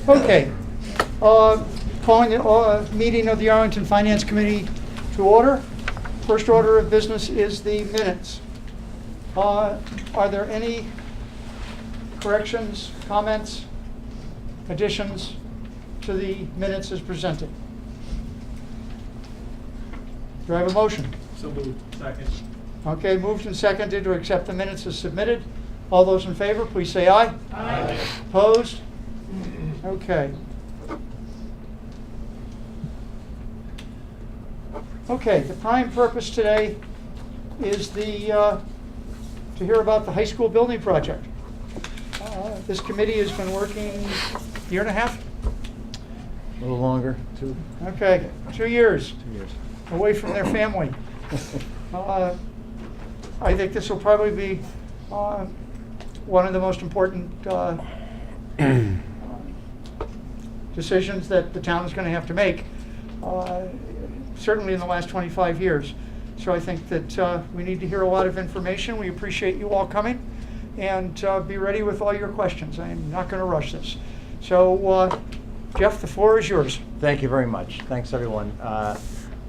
Okay. Calling the meeting of the Arlington Finance Committee to order. First order of business is the minutes. Are there any corrections, comments, additions to the minutes as presented? Do I have a motion? So moved. Second. Okay, moved and seconded to accept the minutes as submitted. All those in favor, please say aye. Aye. Opposed? Okay. Okay, the prime purpose today is to hear about the high school building project. This committee has been working a year and a half? A little longer, two Okay, 2 years years. away from their family. I think this will probably be one of the most important decisions that the town is going to have to make, certainly in the last 25 years. So I think that we need to hear a lot of information. We appreciate you all coming, and be ready with all your questions. I am not going to rush this. So, Jeff, the floor is yours. Thank you very much. Thanks, everyone.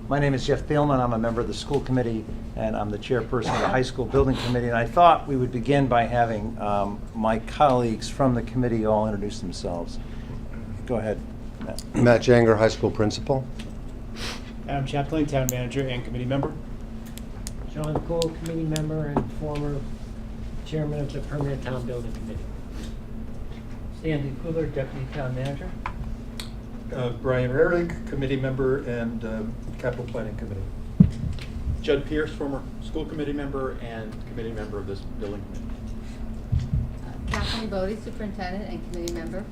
My name is Jeff Thielman. I'm a member of the school committee, and I'm the chairperson of the high school building committee. And I thought we would begin by having my colleagues from the committee all introduce themselves. Go ahead, Matt. Matt Janger, high school principal. Adam Chaplin, town manager and committee member. John Cole, committee member and former chairman of the permanent town building committee. Sandy Cooler, deputy town manager. Brian Eric, committee member and capital planning committee. Judd Pierce, former school committee member and committee member of this building committee. Kathleen Bodie, superintendent and committee member.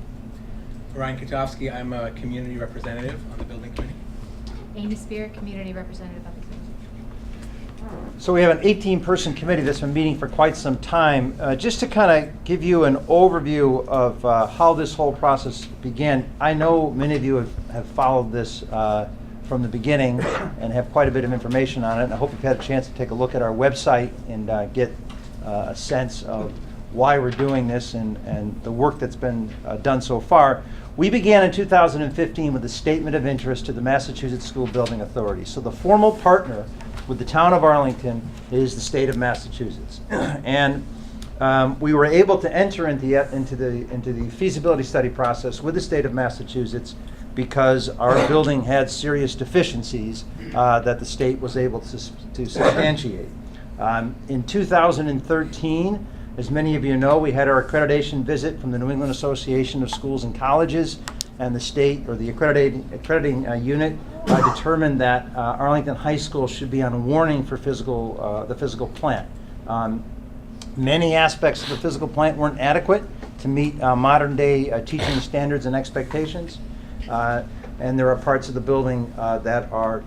Ryan Katofsky, I'm a community representative on the building committee. Amy Spear, community representative of the committee. So we have an 18-person committee that's been meeting for quite some time. Just to kind of give you an overview of how this whole process began, I know many of you have followed this from the beginning and have quite a bit of information on it. And I hope you've had a chance to take a look at our website and get a sense of why we're doing this and the work that's been done so far. We began in 2015 with a statement of interest to the Massachusetts School Building Authority. So the formal partner with the town of Arlington is the state of Massachusetts. And we were able to enter into the feasibility study process with the state of Massachusetts because our building had serious deficiencies that the state was able to substantiate. In 2013, as many of you know, we had our accreditation visit from the New England Association of Schools and Colleges, and the state, or the accrediting unit, determined that Arlington High School should be on warning for the physical plant. Many aspects of the physical plant weren't adequate to meet modern day teaching standards and expectations, and there are parts of the building that are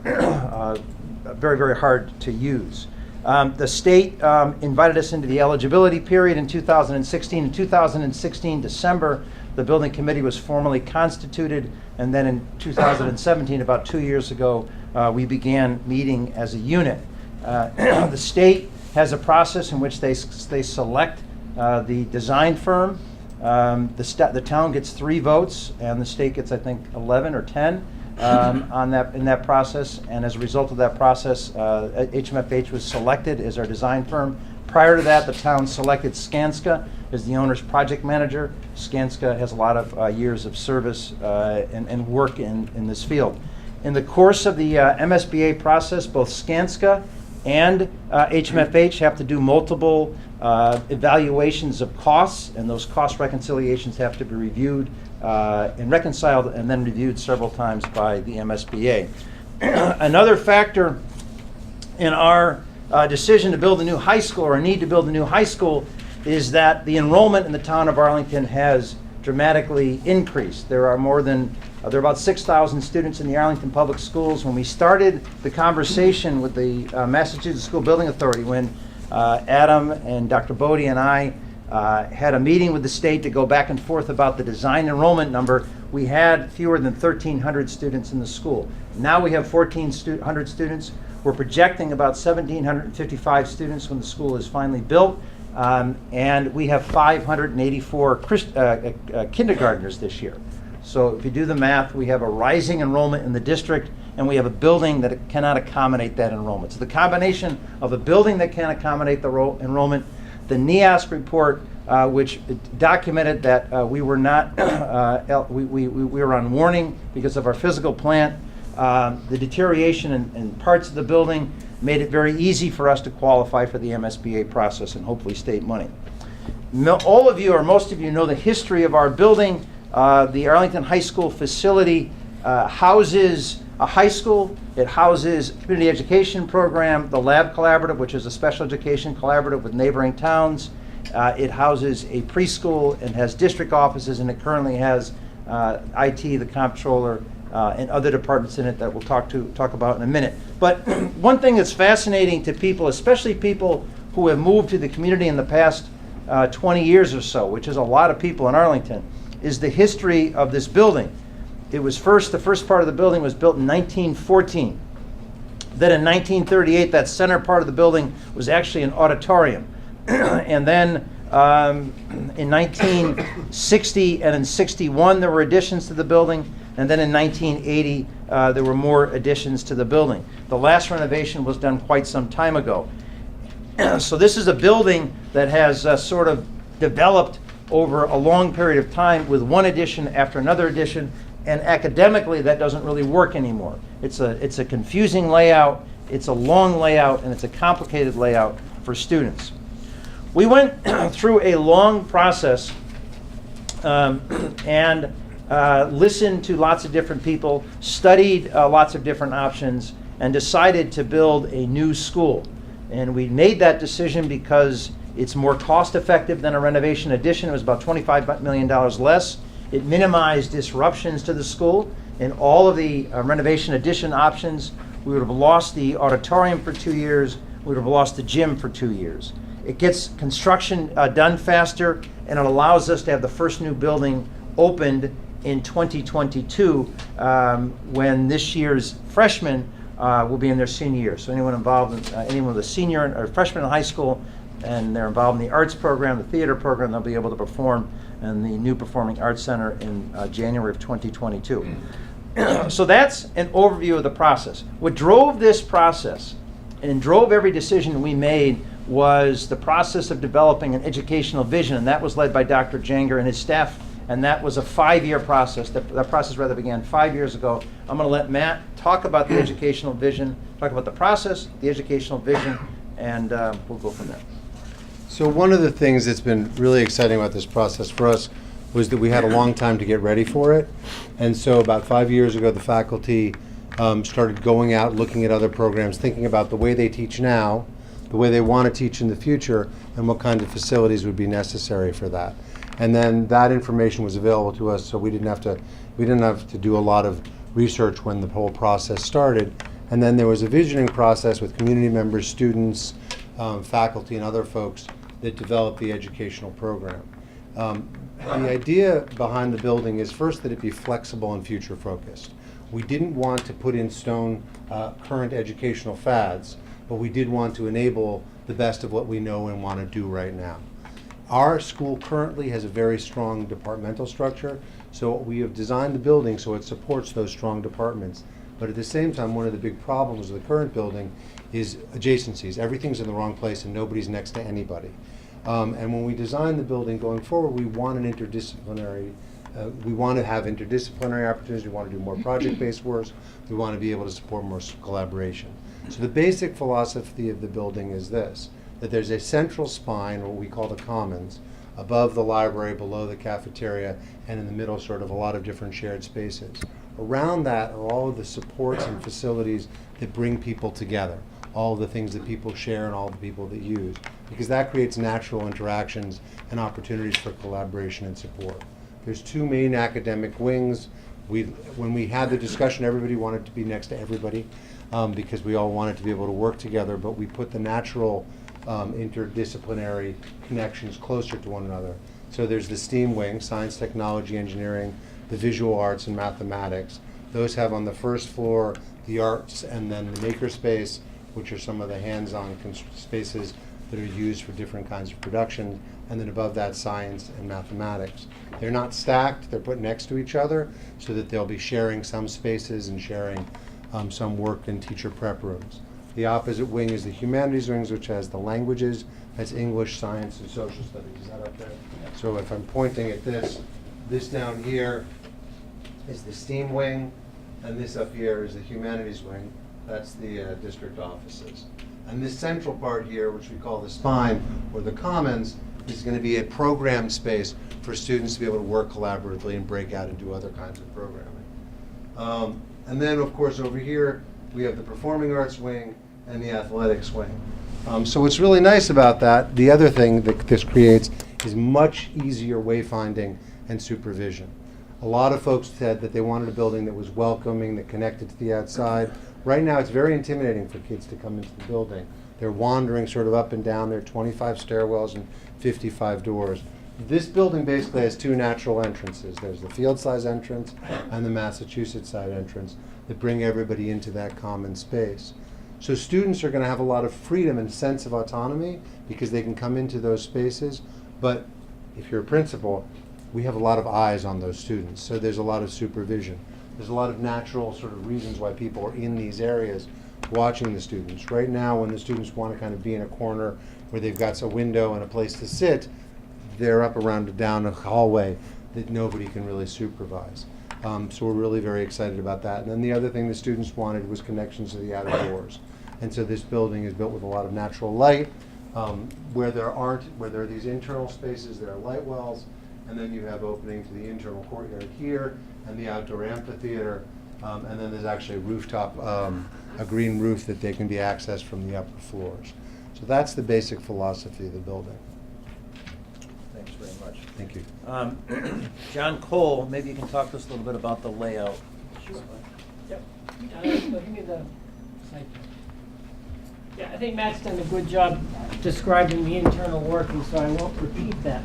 very, very hard to use. The state invited us into the eligibility period in 2016. In 2016, December, the building committee was formally constituted, and then in 2017, about 2 years ago, we began meeting as a unit. The state has a process in which they select the design firm. The town gets 3 votes, and the state gets, I think, 11 or 10 in that process. And as a result of that process, HMFH was selected as our design firm. Prior to that, the town selected Skanska as the owner's project manager. Skanska has a lot of years of service and work in this field. In the course of the MSBA process, both Skanska and HMFH have to do multiple evaluations of costs, and those cost reconciliations have to be reviewed and reconciled and then reviewed several times by the MSBA. Another factor in our decision to build a new high school, or need to build a new high school, is that the enrollment in the town of Arlington has dramatically increased. There are about 6,000 students in the Arlington Public Schools. When we started the conversation with the Massachusetts School Building Authority, when Adam and Dr. Bodie and I had a meeting with the state to go back and forth about the design enrollment number, we had fewer than 1,300 students in the school. Now we have 1,400 students. We're projecting about 1,755 students when the school is finally built. And we have 584 kindergartners this year. So if you do the math, we have a rising enrollment in the district, and we have a building that cannot accommodate that enrollment. So the combination of a building that can't accommodate the enrollment, the NEASC report, which documented that we were not, we were on warning because of our physical plant, the deterioration in parts of the building made it very easy for us to qualify for the MSBA process and hopefully state money. All of you, or most of you, know the history of our building. The Arlington High School facility houses a high school. It houses a community education program, the Lab Collaborative, which is a special education collaborative with neighboring towns. It houses a preschool and has district offices, and it currently has IT, the comptroller, and other departments in it that we'll talk about in a minute. But one thing that's fascinating to people, especially people who have moved to the community in the past 20 years or so, which is a lot of people in Arlington, is the history of this building. It was the first part of the building was built in 1914. Then in 1938, that center part of the building was actually an auditorium. And then in 1960 and in 61, there were additions to the building. And then in 1980, there were more additions to the building. The last renovation was done quite some time ago. So this is a building that has sort of developed over a long period of time with one addition after another addition. And academically, that doesn't really work anymore. It's a confusing layout, it's a long layout, and it's a complicated layout for students. We went through a long process and listened to lots of different people, studied lots of different options, and decided to build a new school. And we made that decision because it's more cost effective than a renovation addition. It was about $25 million less. It minimized disruptions to the school. In all of the renovation addition options, we would have lost the auditorium for 2 years. We would have lost the gym for 2 years. It gets construction done faster, and it allows us to have the first new building opened in 2022 when this year's freshmen will be in their senior year. So anyone involved, anyone with a senior or freshman in high school, and they're involved in the arts program, the theater program, they'll be able to perform in the new Performing Arts Center in January of 2022. So that's an overview of the process. What drove this process and drove every decision we made was the process of developing an educational vision, and that was led by Dr. Janger and his staff, and that was a 5-year process. That process rather began 5 years ago. I'm going to let Matt talk about the educational vision, talk about the process, the educational vision, and we'll go from there. So one of the things that's been really exciting about this process for us was that we had a long time to get ready for it. And so about 5 years ago, the faculty started going out, looking at other programs, thinking about the way they teach now, the way they want to teach in the future, and what kind of facilities would be necessary for that. And then that information was available to us, so we didn't have to do a lot of research when the whole process started. And then there was a visioning process with community members, students, faculty, and other folks that developed the educational program. The idea behind the building is first that it be flexible and future focused. We didn't want to put in stone current educational fads, but we did want to enable the best of what we know and want to do right now. Our school currently has a very strong departmental structure, so we have designed the building so it supports those strong departments. But at the same time, one of the big problems with the current building is adjacencies. Everything's in the wrong place and nobody's next to anybody. And when we design the building going forward, we want an interdisciplinary, we want to have interdisciplinary opportunities, we want to do more project-based work, we want to be able to support more collaboration. So the basic philosophy of the building is this, that there's a central spine, what we call the commons, above the library, below the cafeteria, and in the middle sort of a lot of different shared spaces. Around that are all of the supports and facilities that bring people together, all of the things that people share and all the people that use, because that creates natural interactions and opportunities for collaboration and support. There's two main academic wings. When we had the discussion, everybody wanted to be next to everybody because we all wanted to be able to work together, but we put the natural interdisciplinary connections closer to one another. So there's the STEAM wing, science, technology, engineering, the visual arts, and mathematics. Those have on the first floor the arts and then the maker space, which are some of the hands-on spaces that are used for different kinds of production, and then above that, science and mathematics. They're not stacked, they're put next to each other so that they'll be sharing some spaces and sharing some work and teacher prep rooms. The opposite wing is the humanities wings, which has the languages. That's English, science, and social studies. Is that up there? So if I'm pointing at this down here is the STEAM wing, and this up here is the humanities wing. That's the district offices. And this central part here, which we call the spine or the commons, is going to be a program space for students to be able to work collaboratively and break out and do other kinds of programming. And then, of course, over here, we have the performing arts wing and the athletics wing. So what's really nice about that, the other thing that this creates, is much easier wayfinding and supervision. A lot of folks said that they wanted a building that was welcoming, that connected to the outside. Right now, it's very intimidating for kids to come into the building. They're wandering sort of up and down. There are 25 stairwells and 55 doors. This building basically has two natural entrances. There's the field size entrance and the Massachusetts side entrance that bring everybody into that common space. So students are going to have a lot of freedom and sense of autonomy because they can come into those spaces. But if you're a principal, we have a lot of eyes on those students. So there's a lot of supervision. There's a lot of natural sort of reasons why people are in these areas watching the students. Right now, when the students want to kind of be in a corner where they've got a window and a place to sit, they're up around down a hallway that nobody can really supervise. So we're really very excited about that. And then the other thing the students wanted was connections to the outdoors. And so this building is built with a lot of natural light. Where there are these internal spaces, there are light wells, and then you have opening to the internal courtyard here and the outdoor amphitheater. And then there's actually a rooftop, a green roof that they can be accessed from the upper floors. So that's the basic philosophy of the building. Thanks very much. Thank you. John Cole, maybe you can talk to us a little bit about the layout. Sure. Yep. Give me the site plan. Yeah, I think Matt's done a good job describing the internal working, so I won't repeat that.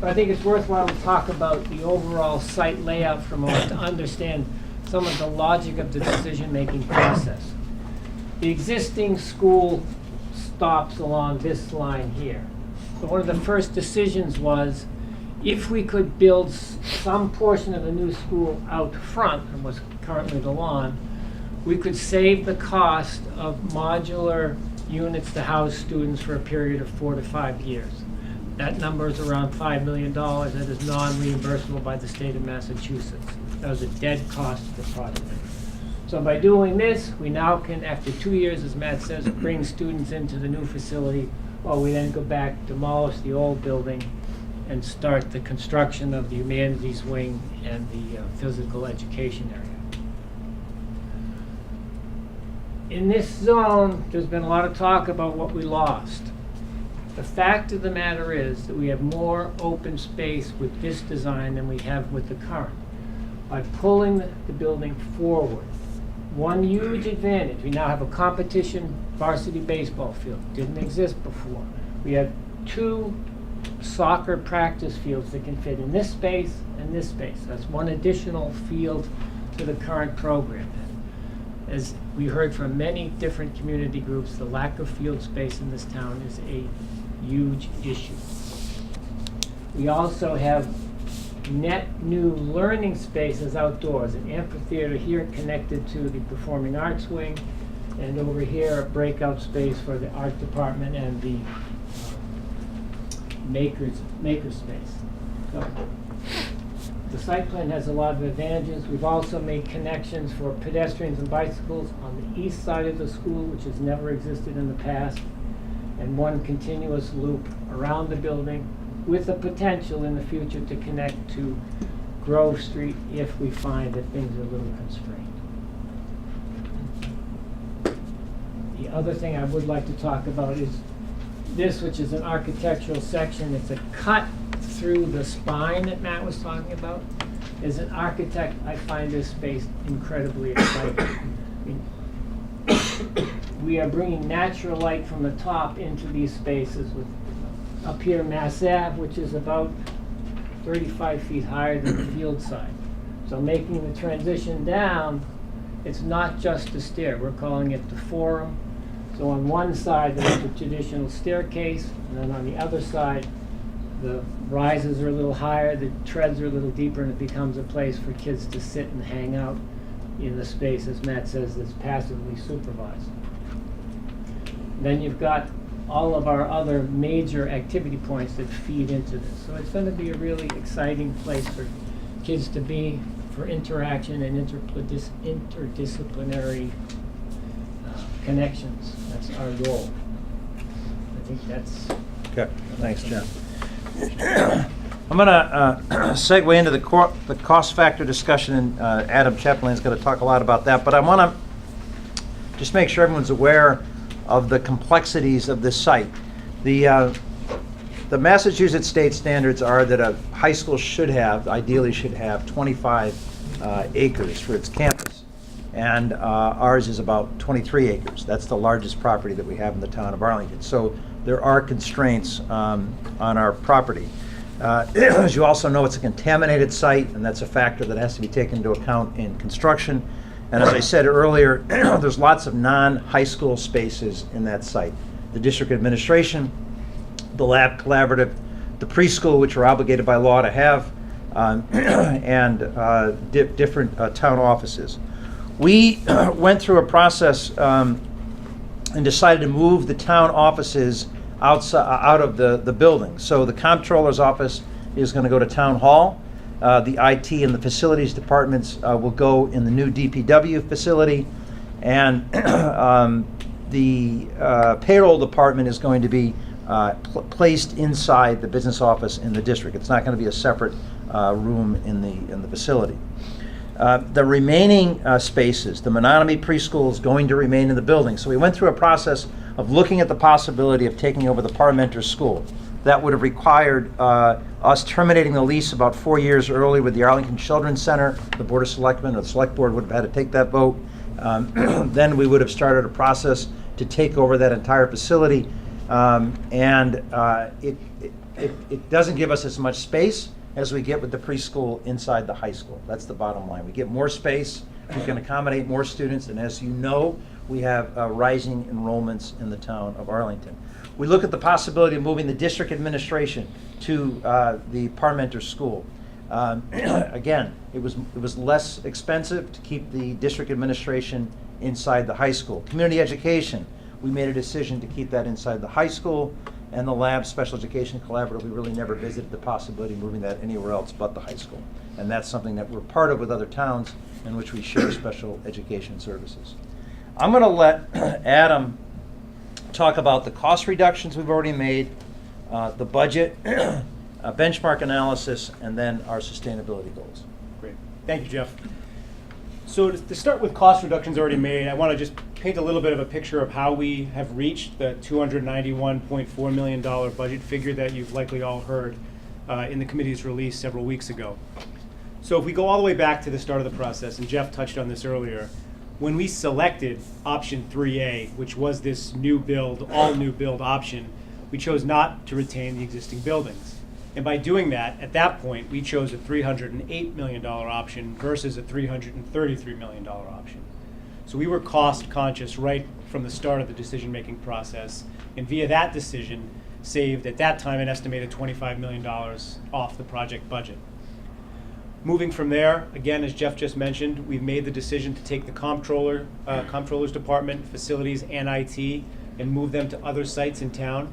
But I think it's worthwhile to talk about the overall site layout for a moment to understand some of the logic of the decision-making process. The existing school stops along this line here. So one of the first decisions was if we could build some portion of the new school out front, and what's currently the lawn, we could save the cost of modular units to house students for a period of 4 to 5 years. That number is around $5 million. That is non-reimbursable by the state of Massachusetts. That was a dead cost of the project. So by doing this, we now can, after 2 years, as Matt says, bring students into the new facility, while we then go back, demolish the old building, and start the construction of the humanities wing and the physical education area. In this zone, there's been a lot of talk about what we lost. The fact of the matter is that we have more open space with this design than we have with the current. By pulling the building forward, one huge advantage, we now have a competition varsity baseball field. Didn't exist before. We have 2 soccer practice fields that can fit in this space and this space. That's one additional field to the current program. As we heard from many different community groups, the lack of field space in this town is a huge issue. We also have net new learning spaces outdoors, an amphitheater here connected to the performing arts wing, and over here a breakout space for the art department and the maker space. So the site plan has a lot of advantages. We've also made connections for pedestrians and bicycles on the east side of the school, which has never existed in the past, and one continuous loop around the building with the potential in the future to connect to Grove Street if we find that things are a little constrained. The other thing I would like to talk about is this, which is an architectural section. It's a cut through the spine that Matt was talking about. As an architect, I find this space incredibly exciting. I mean, we are bringing natural light from the top into these spaces with up here Mass Ave, which is about 35 feet higher than the field side. So making the transition down, it's not just a stair. We're calling it the forum. So on one side, there's a traditional staircase, and then on the other side, the rises are a little higher, the treads are a little deeper, and it becomes a place for kids to sit and hang out in the space, as Matt says, that's passively supervised. Then you've got all of our other major activity points that feed into this. So it's going to be a really exciting place for kids to be, for interaction and interdisciplinary connections. That's our goal. I think that's... Okay, thanks, John. I'm going to segue into the cost factor discussion, and Adam Chaplain's going to talk a lot about that. But I want to just make sure everyone's aware of the complexities of this site. The Massachusetts state standards are that a high school ideally should have 25 acres for its campus. And ours is about 23 acres. That's the largest property that we have in the town of Arlington. So there are constraints on our property. As you also know, it's a contaminated site, and that's a factor that has to be taken into account in construction. And as I said earlier, there's lots of non-high school spaces in that site. The district administration, the lab collaborative, the preschool, which we're obligated by law to have, and different town offices. We went through a process and decided to move the town offices out of the building. So the comptroller's office is going to go to town hall. The IT and the facilities departments will go in the new DPW facility, and the payroll department is going to be placed inside the business office in the district. It's not going to be a separate room in the facility. The remaining spaces, the Menominee preschool is going to remain in the building. So we went through a process of looking at the possibility of taking over the Parmenter School. That would have required us terminating the lease about 4 years early with the Arlington Children's Center. The Board of Selectmen or the Select Board would have had to take that vote. Then we would have started a process to take over that entire facility. It doesn't give us as much space as we get with the preschool inside the high school. That's the bottom line. We get more space, we can accommodate more students, and as you know, we have rising enrollments in the town of Arlington. We look at the possibility of moving the district administration to the Parmenter School. Again, it was less expensive to keep the district administration inside the high school. Community education, we made a decision to keep that inside the high school. And the lab special education collaborative, we really never visited the possibility of moving that anywhere else but the high school. And that's something that we're part of with other towns in which we share special education services. I'm going to let Adam talk about the cost reductions we've already made, the budget, benchmark analysis, and then our sustainability goals. Great. Thank you, Jeff. So to start with cost reductions already made, I want to just paint a little bit of a picture of how we have reached the $291.4 million budget figure that you've likely all heard in the committee's release several weeks ago. So if we go all the way back to the start of the process, and Jeff touched on this earlier, when we selected option 3A, which was this new build, all new build option, we chose not to retain the existing buildings. And by doing that, at that point, we chose a $308 million option versus a $333 million option. So we were cost conscious right from the start of the decision-making process, and via that decision, saved at that time an estimated $25 million off the project budget. Moving from there, again, as Jeff just mentioned, we've made the decision to take the comptroller's department, facilities, and IT, and move them to other sites in town.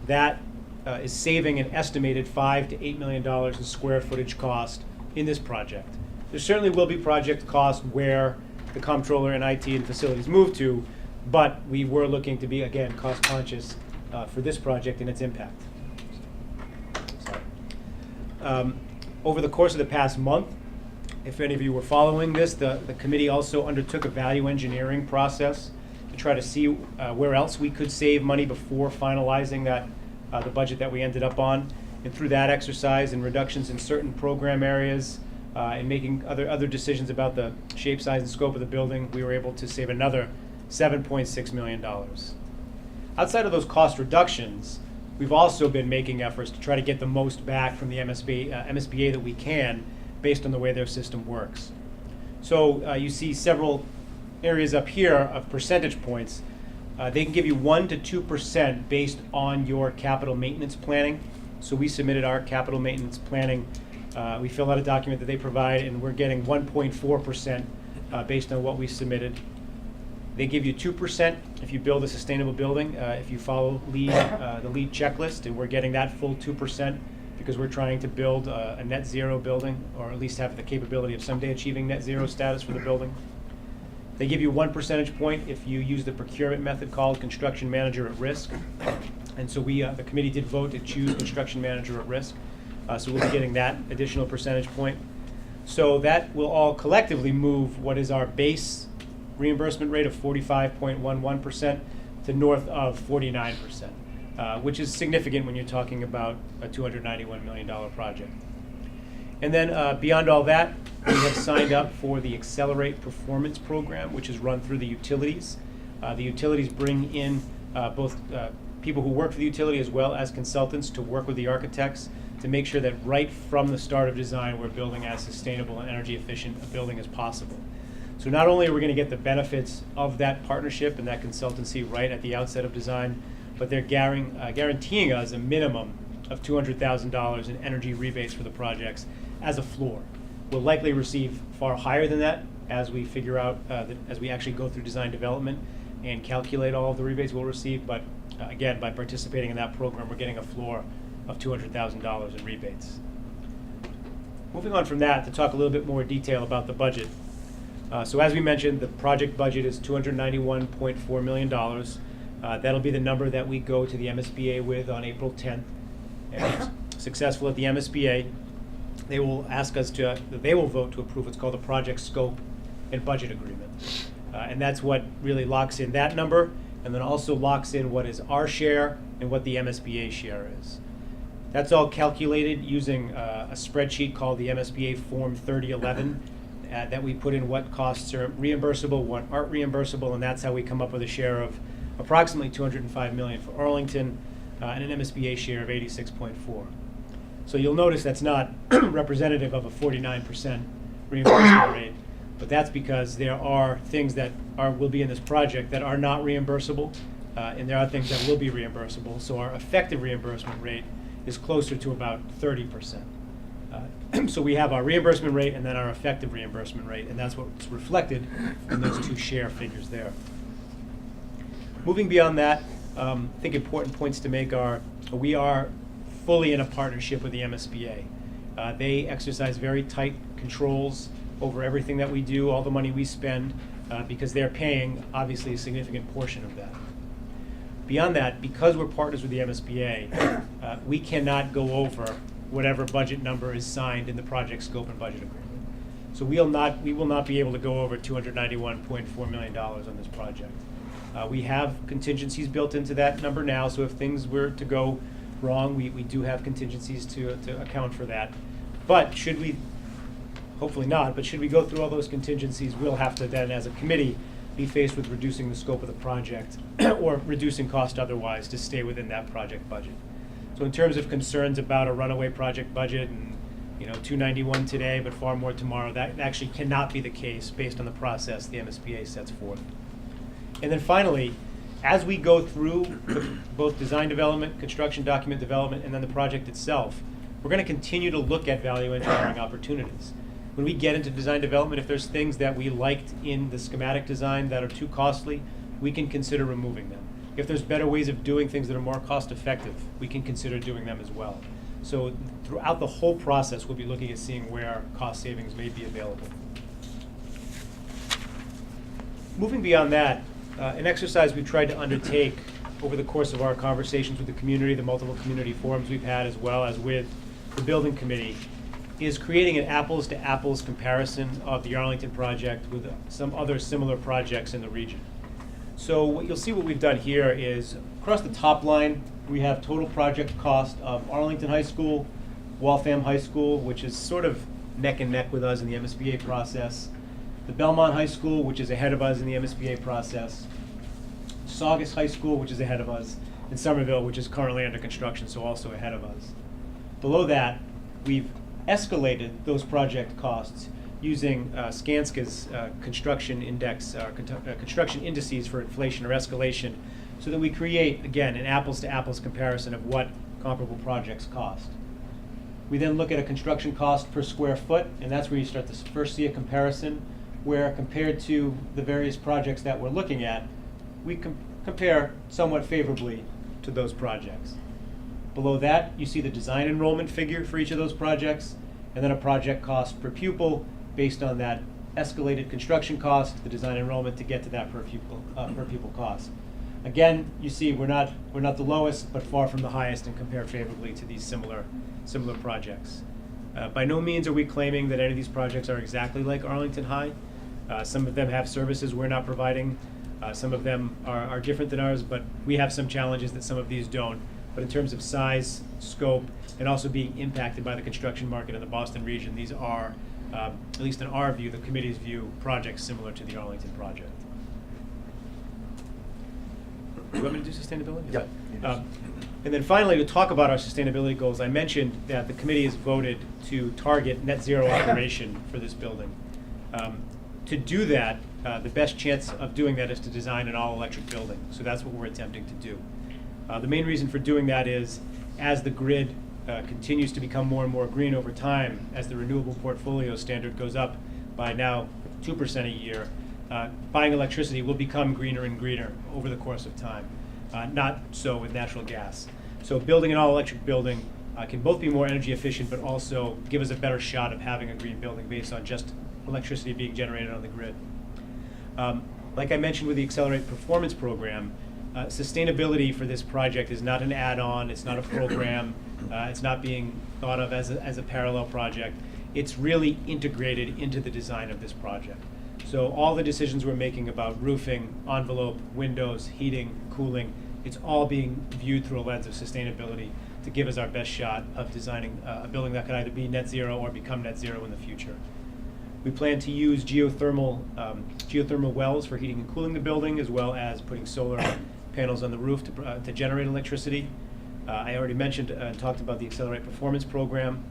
That is saving an estimated $5 to $8 million in square footage cost in this project. There certainly will be project cost where the comptroller and IT and facilities move to, but we were looking to be, again, cost conscious for this project and its impact. Over the course of the past month, if any of you were following this, the committee also undertook a value engineering process to try to see where else we could save money before finalizing the budget that we ended up on. And through that exercise and reductions in certain program areas and making other decisions about the shape, size, and scope of the building, we were able to save another $7.6 million. Outside of those cost reductions, we've also been making efforts to try to get the most back from the MSBA that we can based on the way their system works. So you see several areas up here of percentage points. They can give you 1 to 2% based on your capital maintenance planning. So we submitted our capital maintenance planning. We fill out a document that they provide, and we're getting 1.4% based on what we submitted. They give you 2% if you build a sustainable building, if you follow the LEED checklist, and we're getting that full 2% because we're trying to build a net zero building, or at least have the capability of someday achieving net zero status for the building. They give you 1 percentage point if you use the procurement method called construction manager at risk. And so the committee did vote to choose construction manager at risk. So we'll be getting that additional percentage point. So that will all collectively move what is our base reimbursement rate of 45.11% to north of 49%, which is significant when you're talking about a $291 million project. And then beyond all that, we have signed up for the Accelerate Performance Program, which is run through the utilities. The utilities bring in both people who work for the utility as well as consultants to work with the architects to make sure that right from the start of design, we're building as sustainable and energy efficient a building as possible. So not only are we going to get the benefits of that partnership and that consultancy right at the outset of design, but they're guaranteeing us a minimum of $200,000 in energy rebates for the projects as a floor. We'll likely receive far higher than that as we figure out, as we actually go through design development and calculate all of the rebates we'll receive. But again, by participating in that program, we're getting a floor of $200,000 in rebates. Moving on from that to talk a little bit more detail about the budget. So as we mentioned, the project budget is $291.4 million. That'll be the number that we go to the MSBA with on April 10th. And if successful at the MSBA, they will vote to approve what's called a project scope and budget agreement. And that's what really locks in that number, and then also locks in what is our share and what the MSBA share is. That's all calculated using a spreadsheet called the MSBA Form 3011 that we put in what costs are reimbursable, what aren't reimbursable, and that's how we come up with a share of approximately $205 million for Arlington and an MSBA share of 86.4. So you'll notice that's not representative of a 49% reimbursement rate, but that's because there are things that will be in this project that are not reimbursable, and there are things that will be reimbursable. So our effective reimbursement rate is closer to about 30%. So we have our reimbursement rate and then our effective reimbursement rate, and that's what's reflected in those two share figures there. Moving beyond that, I think important points to make are we are fully in a partnership with the MSBA. They exercise very tight controls over everything that we do, all the money we spend, because they're paying, obviously, a significant portion of that. Beyond that, because we're partners with the MSBA, we cannot go over whatever budget number is signed in the project scope and budget agreement. So we will not be able to go over $291.4 million on this project. We have contingencies built into that number now, so if things were to go wrong, we do have contingencies to account for that. But should we, hopefully not, but should we go through all those contingencies, we'll have to then, as a committee, be faced with reducing the scope of the project or reducing cost otherwise to stay within that project budget. So in terms of concerns about a runaway project budget and 291 today, but far more tomorrow, that actually cannot be the case based on the process the MSBA sets forth. And then finally, as we go through both design development, construction document development, and then the project itself, we're going to continue to look at value engineering opportunities. When we get into design development, if there's things that we liked in the schematic design that are too costly, we can consider removing them. If there's better ways of doing things that are more cost effective, we can consider doing them as well. So throughout the whole process, we'll be looking at seeing where cost savings may be available. Moving beyond that, an exercise we've tried to undertake over the course of our conversations with the community, the multiple community forums we've had, as well as with the building committee, is creating an apples to apples comparison of the Arlington project with some other similar projects in the region. So what you'll see what we've done here is across the top line, we have total project cost of Arlington High School, Waltham High School, which is sort of neck and neck with us in the MSBA process, the Belmont High School, which is ahead of us in the MSBA process, Saugus High School, which is ahead of us, and Somerville, which is currently under construction, so also ahead of us. Below that, we've escalated those project costs using Skanska's construction indices for inflation or escalation, so that we create, again, an apples-to-apples comparison of what comparable projects cost. We then look at a construction cost per square foot, and that's where you start to first see a comparison, where compared to the various projects that we're looking at, we compare somewhat favorably to those projects. Below that, you see the design enrollment figure for each of those projects, and then a project cost per pupil based on that escalated construction cost, the design enrollment, to get to that per pupil cost. Again, you see we're not the lowest, but far from the highest, and compare favorably to these similar projects. By no means are we claiming that any of these projects are exactly like Arlington High. Some of them have services we're not providing. Some of them are different than ours, but we have some challenges that some of these don't. But in terms of size, scope, and also being impacted by the construction market in the Boston region, these are, at least in our view, the committee's view, projects similar to the Arlington project. Do you want me to do sustainability? Yep. And then finally, to talk about our sustainability goals, I mentioned that the committee has voted to target net zero operation for this building. To do that, the best chance of doing that is to design an all-electric building. So that's what we're attempting to do. The main reason for doing that is, as the grid continues to become more and more green over time, as the renewable portfolio standard goes up by now 2% a year, buying electricity will become greener and greener over the course of time. Not so with natural gas. So building an all-electric building can both be more energy efficient, but also give us a better shot of having a green building based on just electricity being generated on the grid. Like I mentioned with the Accelerate Performance Program, sustainability for this project is not an add-on, it's not a program, it's not being thought of as a parallel project. It's really integrated into the design of this project. So all the decisions we're making about roofing, envelope, windows, heating, cooling, it's all being viewed through a lens of sustainability to give us our best shot of designing a building that could either be net zero or become net zero in the future. We plan to use geothermal wells for heating and cooling the building, as well as putting solar panels on the roof to generate electricity. I already mentioned and talked about the Accelerate Performance Program.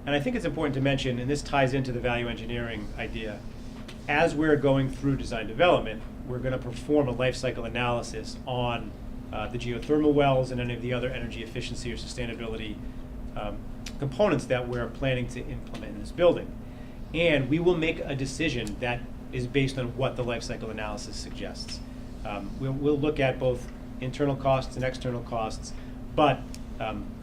And I think it's important to mention, and this ties into the value engineering idea, as we're going through design development, we're going to perform a life cycle analysis on the geothermal wells and any of the other energy efficiency or sustainability components that we're planning to implement in this building. And we will make a decision that is based on what the life cycle analysis suggests. We'll look at both internal costs and external costs, but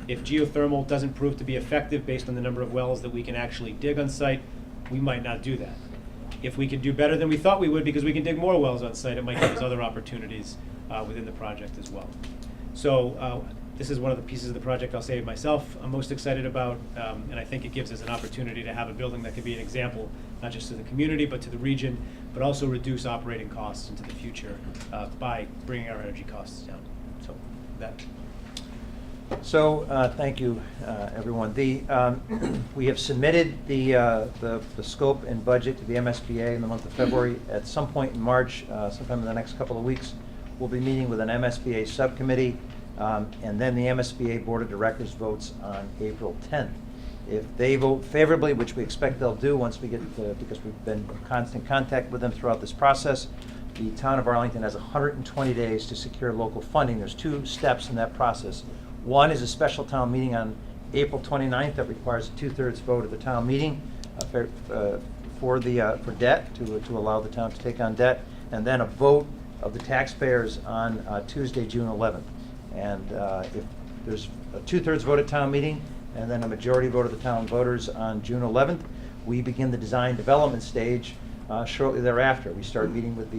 if geothermal doesn't prove to be effective based on the number of wells that we can actually dig on site, we might not do that. If we can do better than we thought we would because we can dig more wells on site, it might give us other opportunities within the project as well. So this is one of the pieces of the project I'll say myself I'm most excited about, and I think it gives us an opportunity to have a building that can be an example, not just to the community, but to the region, but also reduce operating costs into the future by bringing our energy costs down. So that. So, thank you, everyone. We have submitted the scope and budget to the MSBA in the month of February. At some point in March, sometime in the next couple of weeks, we'll be meeting with an MSBA subcommittee, and then the MSBA Board of Directors votes on April 10th. If they vote favorably, which we expect they'll do once we get, because we've been in constant contact with them throughout this process, the town of Arlington has 120 days to secure local funding. There's 2 steps in that process. One is a special town meeting on April 29th that requires a 2/3 vote of the town meeting for debt, to allow the town to take on debt, and then a vote of the taxpayers on Tuesday, June 11th. And if there's a 2/3 vote at town meeting and then a majority vote of the town voters on June 11th, we begin the design development stage shortly thereafter. We start meeting with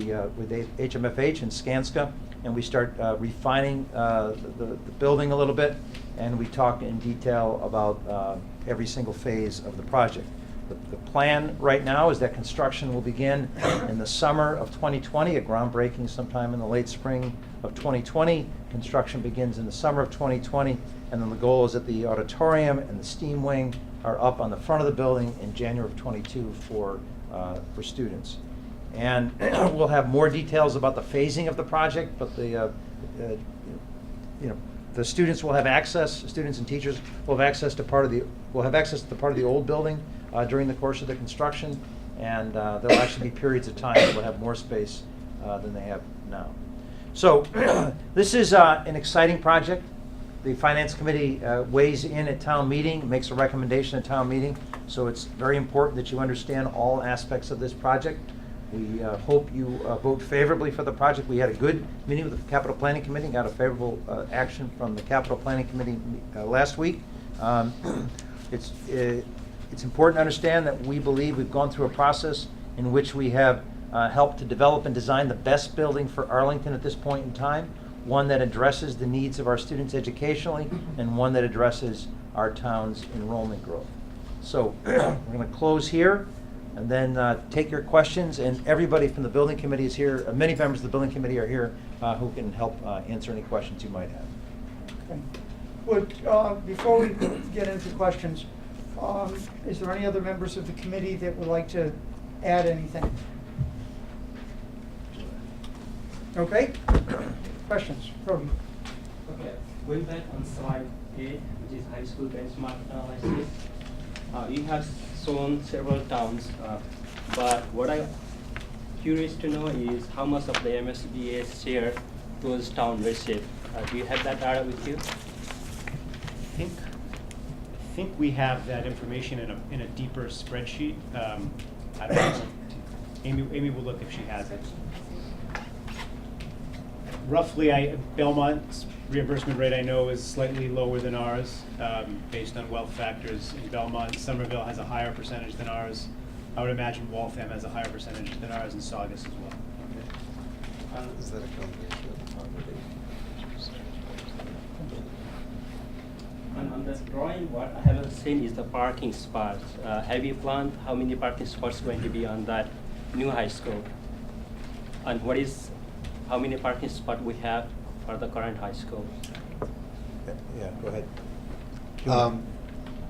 HMFH and Skanska, and we start refining the building a little bit, and we talk in detail about every single phase of the project. The plan right now is that construction will begin in the summer of 2020, a groundbreaking sometime in the late spring of 2020. Construction begins in the summer of 2020, and then the goal is that the auditorium and the steam wing are up on the front of the building in January of 22 for students. And we'll have more details about the phasing of the project, but the students will have access. Students and teachers will have access to part of the old building during the course of the construction, and there'll actually be periods of time that will have more space than they have now. So this is an exciting project. The Finance Committee weighs in at town meeting, makes a recommendation at town meeting, so it's very important that you understand all aspects of this project. We hope you vote favorably for the project. We had a good meeting with the Capital Planning Committee, got a favorable action from the Capital Planning Committee last week. It's important to understand that we believe we've gone through a process in which we have helped to develop and design the best building for Arlington at this point in time, one that addresses the needs of our students educationally, and one that addresses our town's enrollment growth. So we're going to close here and then take your questions, and everybody from the building committee is here. Many members of the building committee are here who can help answer any questions you might have. Okay. Before we get into questions, is there any other members of the committee that would like to add anything? Okay. Questions? Cody. Okay. Going back on slide 8, which is high school benchmark analysis, you have shown several towns, but what I'm curious to know is how much of the MSBA share those towns receive. Do you have that data with you? I think we have that information in a deeper spreadsheet. I don't know. Amy will look if she has it. Roughly, Belmont's reimbursement rate I know is slightly lower than ours, based on wealth factors in Belmont. Somerville has a higher percentage than ours. I would imagine Waltham has a higher percentage than ours, and Saugus as well. Is that a combination of the poverty? On the drawing, what I haven't seen is the parking spots. Have you planned how many parking spots are going to be on that new high school? And how many parking spots we have for the current high school? Yeah, go ahead.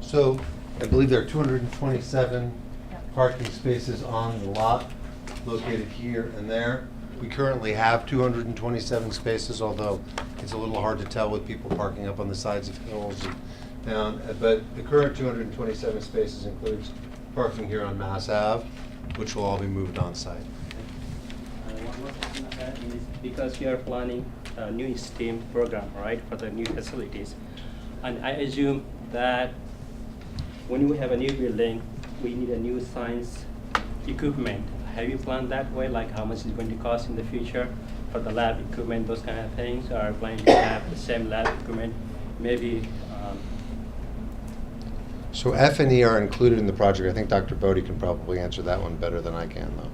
So I believe there are 227 parking spaces on the lot located here and there. We currently have 227 spaces, although it's a little hard to tell with people parking up on the sides of hills and down. But the current 227 spaces includes parking here on Mass Ave, which will all be moved on site. One more question I had is, because we are planning a new STEAM program, right, for the new facilities, and I assume that when we have a new building, we need a new science equipment. Have you planned that way, like how much it's going to cost in the future for the lab equipment, those kind of things? Or are planning to have the same lab equipment, maybe? So F and E are included in the project. I think Dr. Bodie can probably answer that one better than I can, though.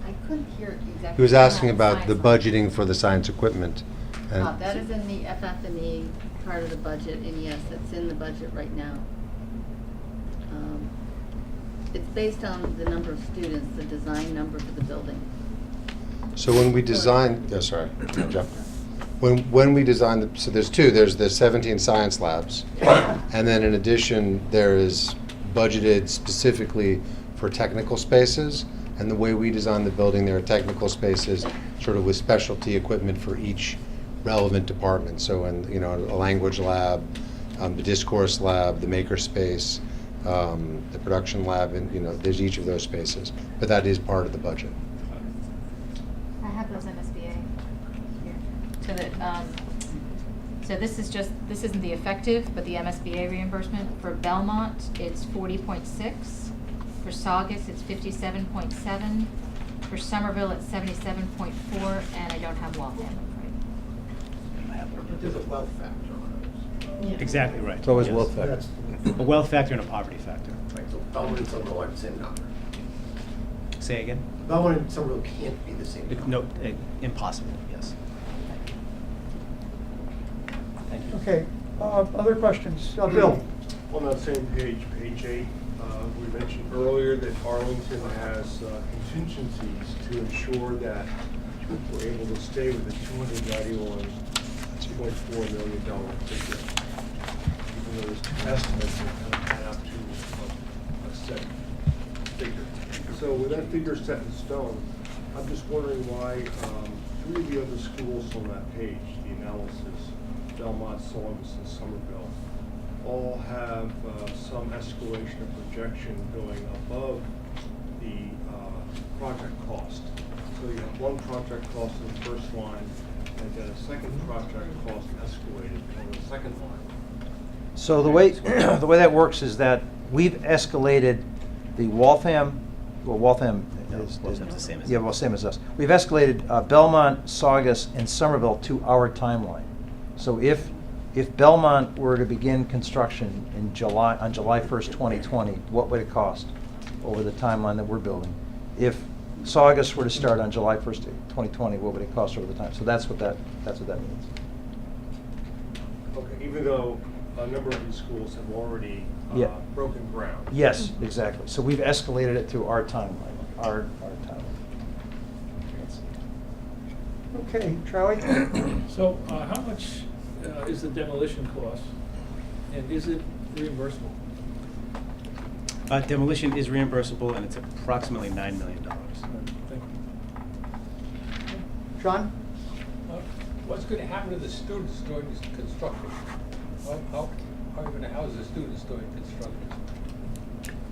I couldn't hear exactly. He was asking what about the science budgeting for the science equipment. And that is in the FF&E part of the budget, and yes, it's in the budget right now. It's based on the number of students, the design number for the building. so when we design, sorry, Jeff. When we design, so there's two. There's the 17 science labs, and then in addition, there is budgeted specifically for technical spaces. And the way we design the building, there are technical spaces, sort of with specialty equipment for each relevant department. So, a language lab, the discourse lab, the maker space, the production lab, and there's each of those spaces. But that is part of the budget. I have those MSBA here. So that, so this isn't the effective, but the MSBA reimbursement for Belmont, it's 40.6. For Saugus, it's 57.7. For Somerville, it's 77.4, and I don't have Waltham, I'm afraid. But there's a wealth factor on it. Exactly right. It's always Yes. wealth factor. A wealth factor and a poverty factor. Right, so Belmont and Somerville are the same number. Say again? Belmont and Somerville can't be the same number. No, impossible, yes. Thank you. Okay. Other questions? Bill? On that same page, page 8, we mentioned earlier that Arlington has contingencies to ensure that we're able to stay with the $291.4 million figure. Even though there's two estimates that kind of add up to a set figure. So with that figure set in stone, I'm just wondering why 3 of the other schools on that page, the analysis, Belmont, Saugus, and Somerville, all have some escalation of projection going above the project cost. So you have one project cost in the first line, and then a second project cost escalated on the second line. So the way the way that works is that we've escalated the Waltham. Well, Waltham is Waltham's the same as yeah, well, same as us. We've escalated Belmont, Saugus, and Somerville to our timeline. So if Belmont were to begin construction in on July 1st, 2020, what would it cost over the timeline that we're building? If Saugus were to start on July 1st, 2020, what would it cost over the time? So that's what that means. Okay, even though a number of these schools have already Yeah. broken ground. Yes, exactly. So we've escalated it to our timeline, our timeline. Okay, Charlie? So how much is the demolition cost, and is it reimbursable? Demolition is reimbursable, and it's approximately $9 million. Thank you. John? What's going to happen to the students during this construction? How are you going to house the students during construction?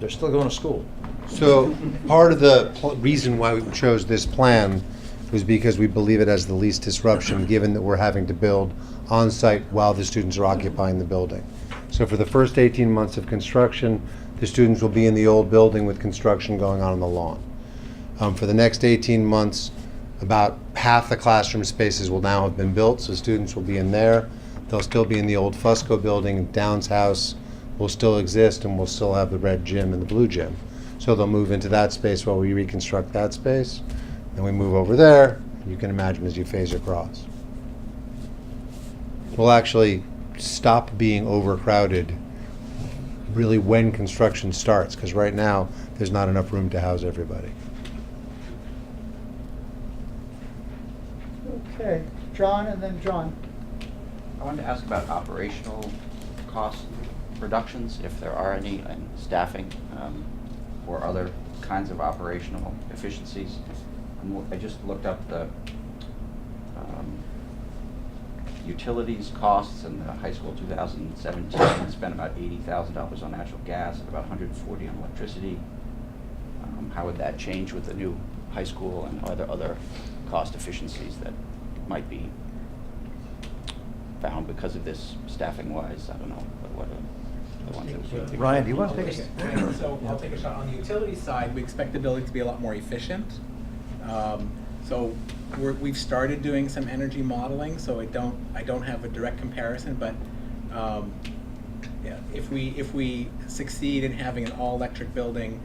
They're still going to school. So part of the reason why we chose this plan was because we believe it has the least disruption, given that we're having to build on-site while the students are occupying the building. So for the first 18 months of construction, the students will be in the old building with construction going on the lawn. For the next 18 months, about half the classroom spaces will now have been built, so students will be in there. They'll still be in the old Fusco building. Downs House will still exist, and we'll still have the red gym and the blue gym. So they'll move into that space while we reconstruct that space. Then we move over there. You can imagine as you phase across. We'll actually stop being overcrowded really when construction starts, because right now there's not enough room to house everybody. Okay, John and then John. I wanted to ask about operational cost reductions, if there are any, and staffing, or other kinds of operational efficiencies. I just looked up the utilities costs in the high school 2017, spent about $80,000 on natural gas and about $140 on electricity. How would that change with the new high school, and are there other cost efficiencies that might be found because of this staffing wise? I don't know, but what Ryan, do you want to take a So I'll take a shot. On the utility side, we expect the building to be a lot more efficient. So we've started doing some energy modeling, so I don't have a direct comparison, but yeah, if we succeed in having an all-electric building,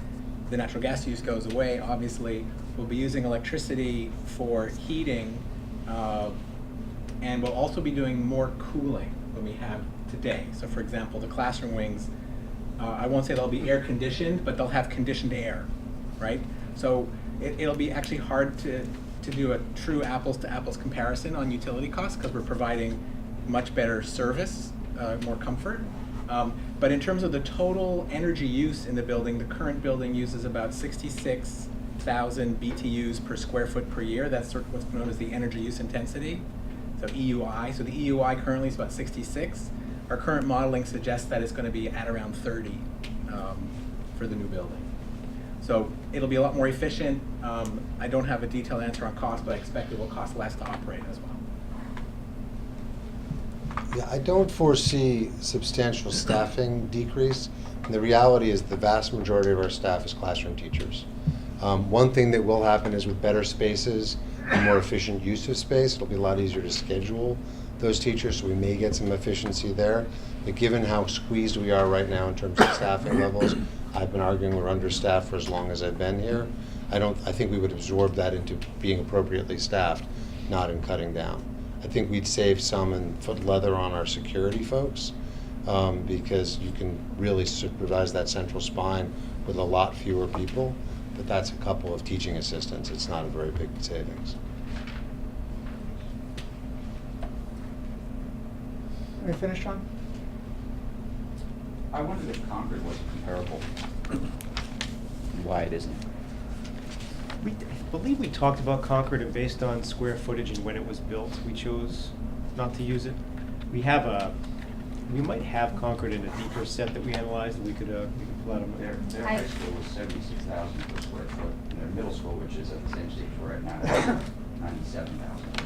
the natural gas use goes away. Obviously, we'll be using electricity for heating, and we'll also be doing more cooling than we have today. So for example, the classroom wings, I won't say they'll be air conditioned, but they'll have conditioned air, right? So it'll be actually hard to do a true apples to apples comparison on utility costs, because we're providing much better service, more comfort. But in terms of the total energy use in the building, the current building uses about 66,000 BTUs per square foot per year. That's sort of what's known as the energy use intensity, so EUI. So the EUI currently is about 66. Our current modeling suggests that it's going to be at around 30 for the new building. So it'll be a lot more efficient. I don't have a detailed answer on cost, but I expect it will cost less to operate as well. Yeah, I don't foresee substantial staffing decrease. And the reality is the vast majority of our staff is classroom teachers. One thing that will happen is with better spaces and more efficient use of space, it'll be a lot easier to schedule those teachers, so we may get some efficiency there. But given how squeezed we are right now in terms of staffing levels, I've been arguing we're understaffed for as long as I've been here. I think we would absorb that into being appropriately staffed, not in cutting down. I think we'd save some in foot leather on our security folks, because you can really supervise that central spine with a lot fewer people, but that's a couple of teaching assistants. It's not a very big savings. Are you finished, John? I wondered if Concord was comparable, and why it isn't. I believe we talked about Concord, and based on square footage and when it was built, we chose not to use it. We have We might have Concord in a deeper set that we analyzed, we could pull out a. Their I- high school was 76,000 per square foot, and their middle school, which is at the same stage we're at now, 97,000. I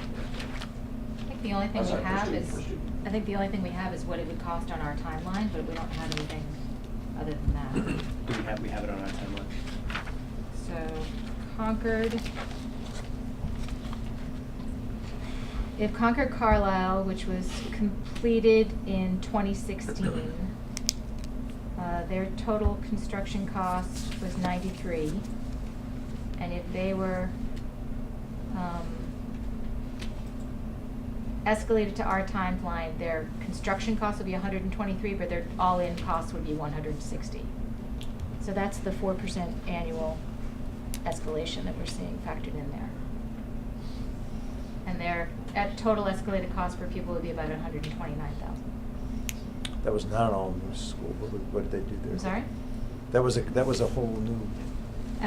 think the only thing Oh, we sorry, per have student, is, per student. I think the only thing we have is what it would cost on our timeline, but we don't have anything other than that. Do we have it on our timeline? So Concord, if Concord Carlisle, which was completed in 2016, their total construction cost was 93. And if they were escalated to our timeline, their construction cost would be 123, but their all-in cost would be 160. So that's the 4% annual escalation that we're seeing factored in there. And their total escalated cost per pupil would be about 129,000. That was not an all-new school. What did they do there? I'm sorry? That was a whole new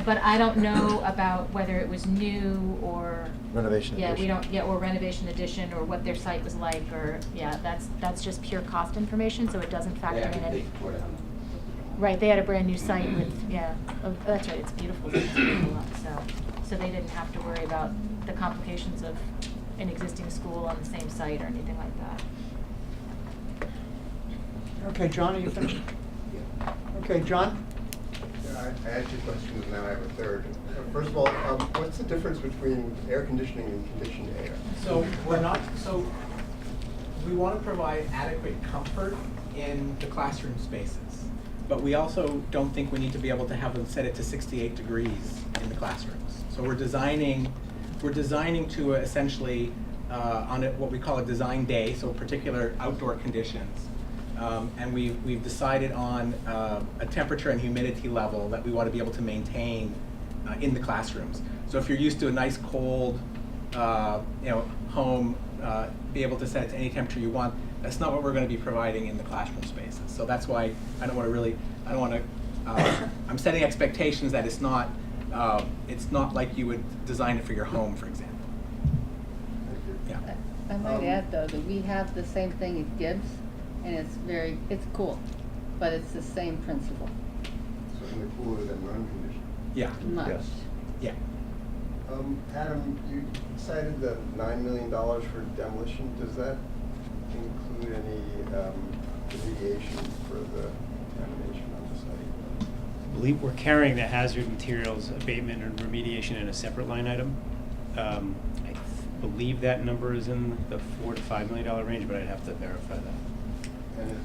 But I don't know about whether it was new or. renovation Yeah, we addition. don't, yeah, or renovation addition, or what their site was like, or, yeah, that's just pure cost information, so it doesn't factor in any. They tore down. Right, they had a brand new site with, yeah, oh, that's right, it's beautiful, it's a beautiful lot, so they didn't have to worry about the complications of an existing school on the same site or anything like that. Okay, John, are you finished? Okay, John? I had two questions, and now I have a third. First of all, what's the difference between air conditioning and conditioned air? So we want to provide adequate comfort in the classroom spaces, but we also don't think we need to be able to have them set it to 68 degrees in the classrooms. So we're designing to essentially on what we call a design day, so particular outdoor conditions. And we've decided on a temperature and humidity level that we want to be able to maintain in the classrooms. So if you're used to a nice cold, home, be able to set it to any temperature you want, that's not what we're going to be providing in the classroom spaces. So that's why I'm setting expectations that it's not like you would design it for your home, for example. Yeah. I might add, though, that we have the same thing at Gibbs, and it's cool, but it's the same principle. So in the cooler than unconditioned? Yeah. Much. Yes. Yeah. Adam, you cited the $9 million for demolition. Does that include any remediation for the contamination on the site? I believe we're carrying the hazard materials abatement and remediation in a separate line item. I believe that number is in the $4 to $5 million range, but I'd have to verify that. And is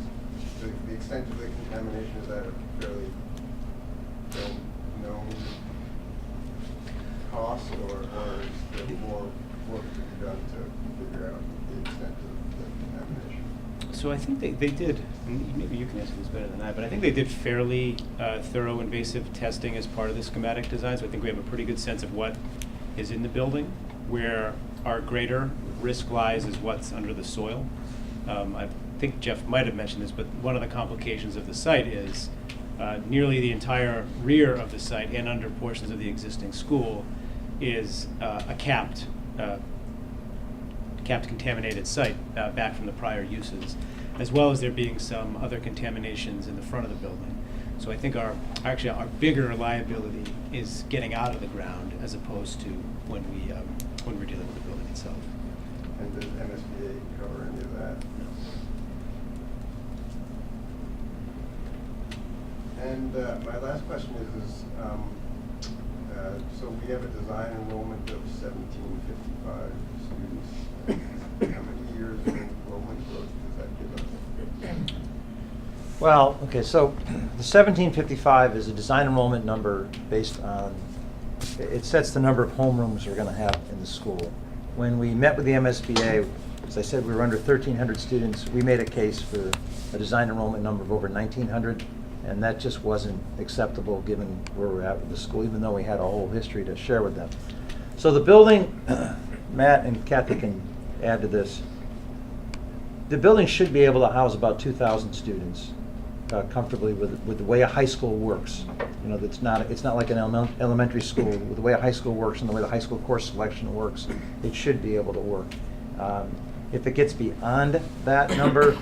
the extent of the contamination, is that a fairly known cost, or is there more work to be done to figure out the extent of the contamination? So I think they did, and maybe you can answer this better than I, but I think they did fairly thorough invasive testing as part of the schematic design, so I think we have a pretty good sense of what is in the building. Where our greater risk lies is what's under the soil. I think Jeff might have mentioned this, but one of the complications of the site is nearly the entire rear of the site and under portions of the existing school is a capped contaminated site back from the prior uses, as well as there being some other contaminations in the front of the building. So I think our bigger liability is getting out of the ground as opposed to when we're dealing with the building itself. And does MSBA cover any of that? And my last question is so we have a design enrollment of 1,755 students. How many years of enrollment growth does that give us? Well, okay, so the 1755 is a design enrollment number based on, it sets the number of homerooms we're going to have in the school. When we met with the MSBA, as I said, we were under 1,300 students. We made a case for a design enrollment number of over 1,900, and that just wasn't acceptable given where we're at with the school, even though we had a whole history to share with them. So the building, Matt and Kathy can add to this, the building should be able to house about 2,000 students comfortably with the way a high school works. You know, it's not like an elementary school. With the way a high school works and the way the high school course selection works, it should be able to work. If it gets beyond that number,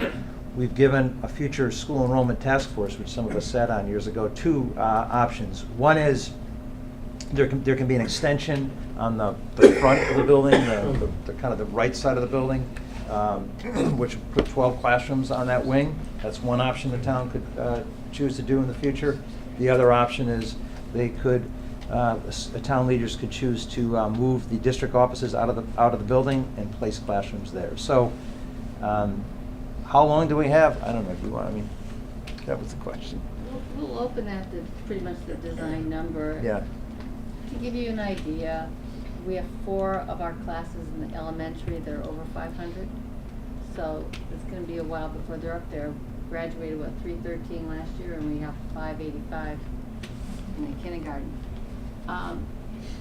we've given a future school enrollment task force, which some of us sat on years ago, two options. One is there can be an extension on the front of the building, the kind of the right side of the building, which would put 12 classrooms on that wing. That's one option the town could choose to do in the future. The other option is they could, the town leaders could choose to move the district offices out of the building and place classrooms there. So, how long do we have? I don't know if you want. I mean, that was the question. We'll open at pretty much the design number. Yeah. To give you an idea, we have 4 of our classes in the elementary that are over 500. So it's going to be a while before they're up there. Graduated, 313 last year, and we have 585 in the kindergarten.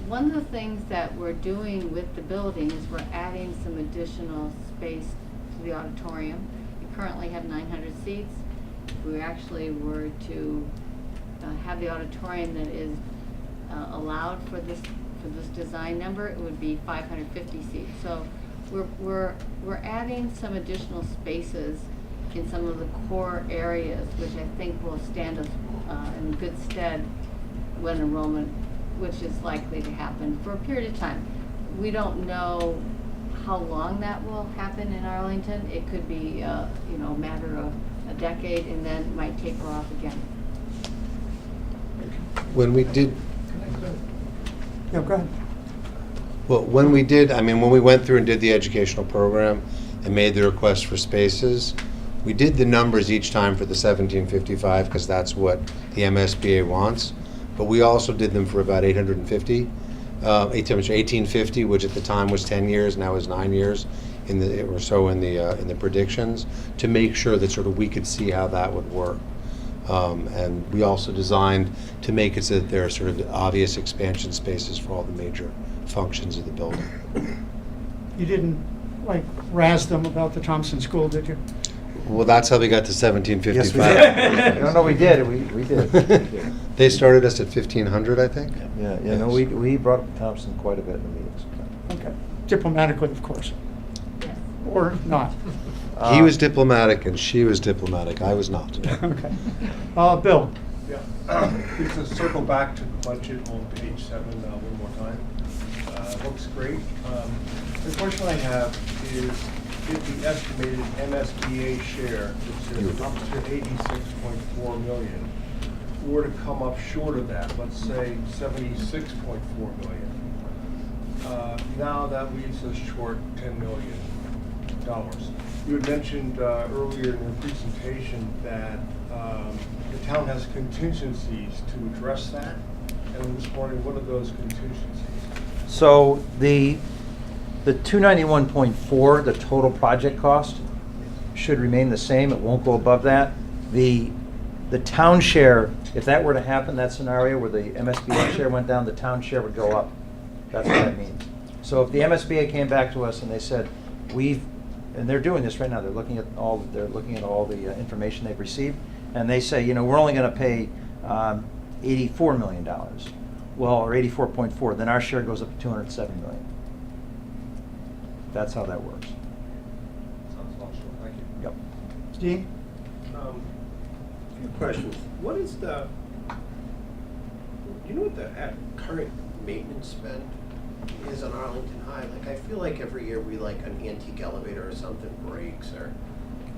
One of the things that we're doing with the building is we're adding some additional space to the auditorium. We currently have 900 seats. If we actually were to have the auditorium that is allowed for this design number, it would be 550 seats. So we're adding some additional spaces in some of the core areas, which I think will stand us in good stead when enrollment, which is likely to happen for a period of time. We don't know how long that will happen in Arlington. It could be a matter of a decade, and then might taper off again. When we did, Yeah, go ahead. well, when we went through and did the educational program and made the request for spaces, we did the numbers each time for the 1755 because that's what the MSBA wants. But we also did them for about 1850, which at the time was 10 years, now is 9 years in the predictions, to make sure that sort of we could see how that would work. And we also designed to make it so that there are sort of obvious expansion spaces for all the major functions of the building. You didn't razz them about the Thompson School, did you? Well, that's how we got to 1755. Yes, we did. No, we did. We did. They started us at 1500, I think. Yeah. Yes. No, we brought up Thompson quite a bit in the meetings. Okay. Diplomatically, of course. Yes. Or not. He was diplomatic and she was diplomatic. I was not. Okay. Bill? Yeah. Just to circle back to the budget on page 7 one more time. Looks great. The question I have is if the estimated MSBA share, which is up to 86.4 million, were to come up short of that, let's say 76.4 million, now that leaves us short $10 million. You had mentioned earlier in your presentation that the town has contingencies to address that, and I'm just wondering, what are those contingencies? So the 291.4, the total project cost, should remain the same. It won't go above that. The town share, if that were to happen, that scenario where the MSBA share went down, the town share would go up. That's what that means. So if the MSBA came back to us and they said, and they're doing this right now, they're looking at all the information they've received, and they say, we're only going to pay $84 million. Well, or 84.4, then our share goes up to 207 million. That's how that works. Sounds logical. Thank you. Yep. Steve? A few questions. What is do you know what the current maintenance spend is on Arlington High? I feel like every year we an antique elevator or something breaks or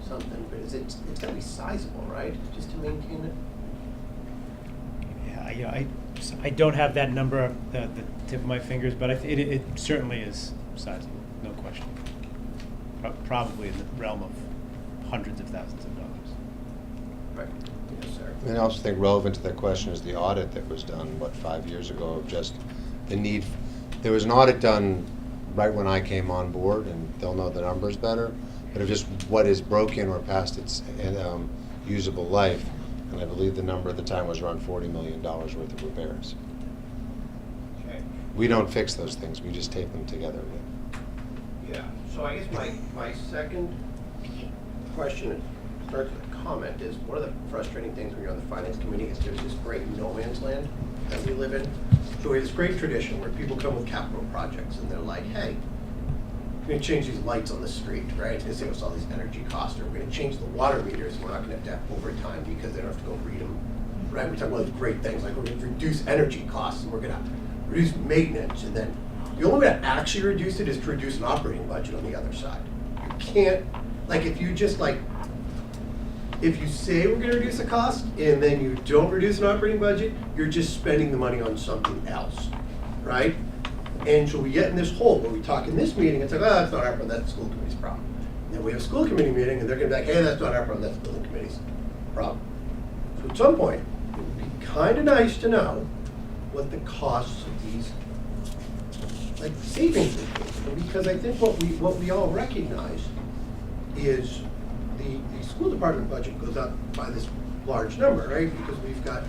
something, but it's gotta be sizable, right? Just to maintain it? Yeah, I don't have that number at the tip of my fingers, but it certainly is sizable, no question. Probably in the realm of hundreds of thousands of dollars. Right. Yes, sir. And I also think relevant to that question is the audit that was done, 5 years ago, of just the need. There was an audit done right when I came on board, and they'll know the numbers better, but of just what is broken or past its usable life. And I believe the number at the time was around $40 million worth of repairs. Okay. We don't fix those things, we just tape them together. Yeah. So I guess my second question, it starts with a comment, is one of the frustrating things when you're on the finance committee is there's this great no man's land that we live in. So we have this great tradition where people come with capital projects and they're like, hey, we're gonna change these lights on the street, right? It's gonna save us all these energy costs, or we're gonna change the water meters, and we're not gonna have to have overtime because they don't have to go read them, right? We talk about these great things, like we're gonna reduce energy costs, and we're gonna reduce maintenance, and then the only way to actually reduce it is to reduce an operating budget on the other side. You can't, like, if you just like, if you say we're gonna reduce a cost, and then you don't reduce an operating budget, you're just spending the money on something else, right? And so we get in this hole where we talk in this meeting, it's like, oh, that's not our problem, that's the school committee's problem. And then we have a school committee meeting, and they're gonna be like, hey, that's not our problem, that's the building committee's problem. So at some point, it would be kinda nice to know what the costs of these, like, savings would be. Because I think what we all recognize is the school department budget goes up by this large number, right? Because we've got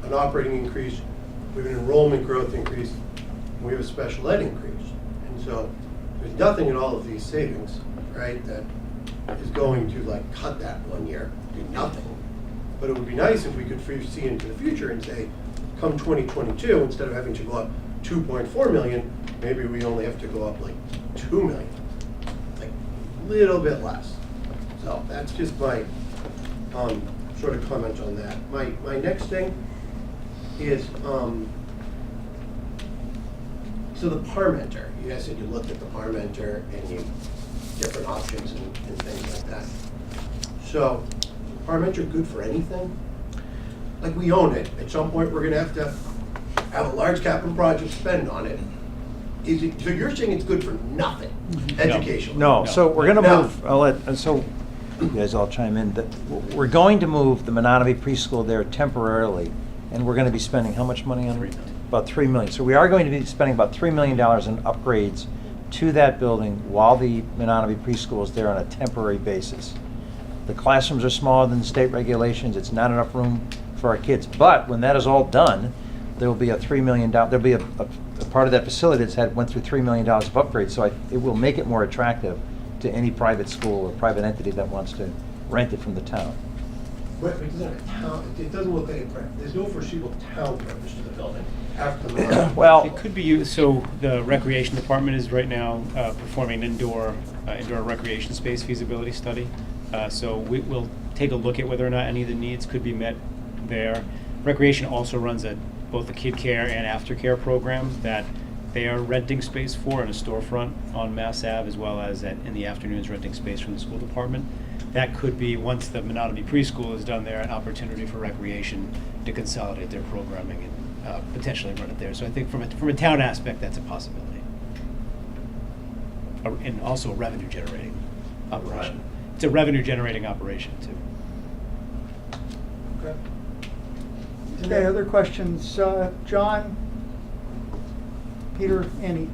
an operating increase, we have an enrollment growth increase, we have a special ed increase. And so there's nothing in all of these savings, right, that is going to like cut that 1 year, do nothing. But it would be nice if we could see into the future and say, come 2022, instead of having to go up 2.4 million, maybe we only have to go up like 2 million, like a little bit less. So that's just my sort of comment on that. My next thing is, so the Parmenter, you guys said you looked at the Parmenter and you, different options and things like that. So, is Parmenter good for anything? Like, we own it. At some point, we're gonna have to have a large capital project spend on it. Is it, so you're saying it's good for nothing, educational? No, so we're gonna No. move, so you guys all chime in, that we're going to move the Menominee preschool there temporarily, and we're gonna be spending how much money on it? About $3 million. So we are going to be spending about $3 million in upgrades to that building while the Menominee preschool is there on a temporary basis. The classrooms are smaller than the state regulations. It's not enough room for our kids. But when that is all done, there will be a $3 million, there'll be a part of that facility that's went through $3 million of upgrades. So it will make it more attractive to any private school or private entity that wants to rent it from the town. But it doesn't have a town, it doesn't look like there's no foreseeable town purpose to the building after the. Well, it could be used, so the recreation department is right now performing an indoor recreation space feasibility study. So we'll take a look at whether or not any of the needs could be met there. Recreation also runs both the kid care and aftercare program that they are renting space for in a storefront on Mass Ave, as well as in the afternoons renting space from the school department. That could be, once the Menominee preschool is done there, an opportunity for recreation to consolidate their programming and potentially run it there. So I think from a town aspect, that's a possibility. And also a revenue generating operation. It's a revenue generating operation too. Okay. Okay, other questions? John, Peter, Annie?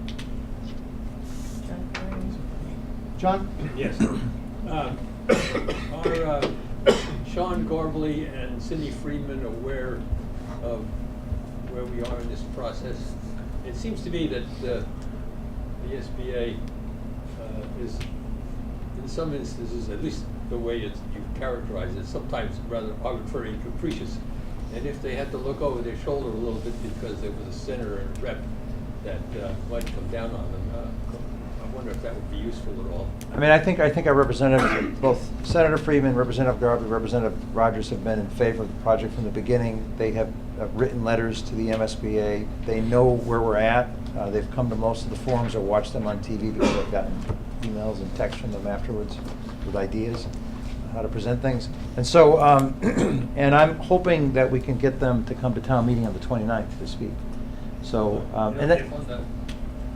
John? Yes. Are Sean Gorbley and Cindy Friedman aware of where we are in this process? It seems to me that the SBA is, in some instances, at least the way you characterize it, sometimes rather arbitrary and capricious. And if they had to look over their shoulder a little bit because there was a senator and a rep that might come down on them, I wonder if that would be useful at all. I mean, I think our representatives, both Senator Friedman, Representative Garvey, Representative Rogers, have been in favor of the project from the beginning. They have written letters to the MSBA. They know where we're at. They've come to most of the forums or watched them on TV because I've gotten emails and texts from them afterwards with ideas on how to present things. And so, and I'm hoping that we can get them to come to town meeting on the 29th to speak. So, and that.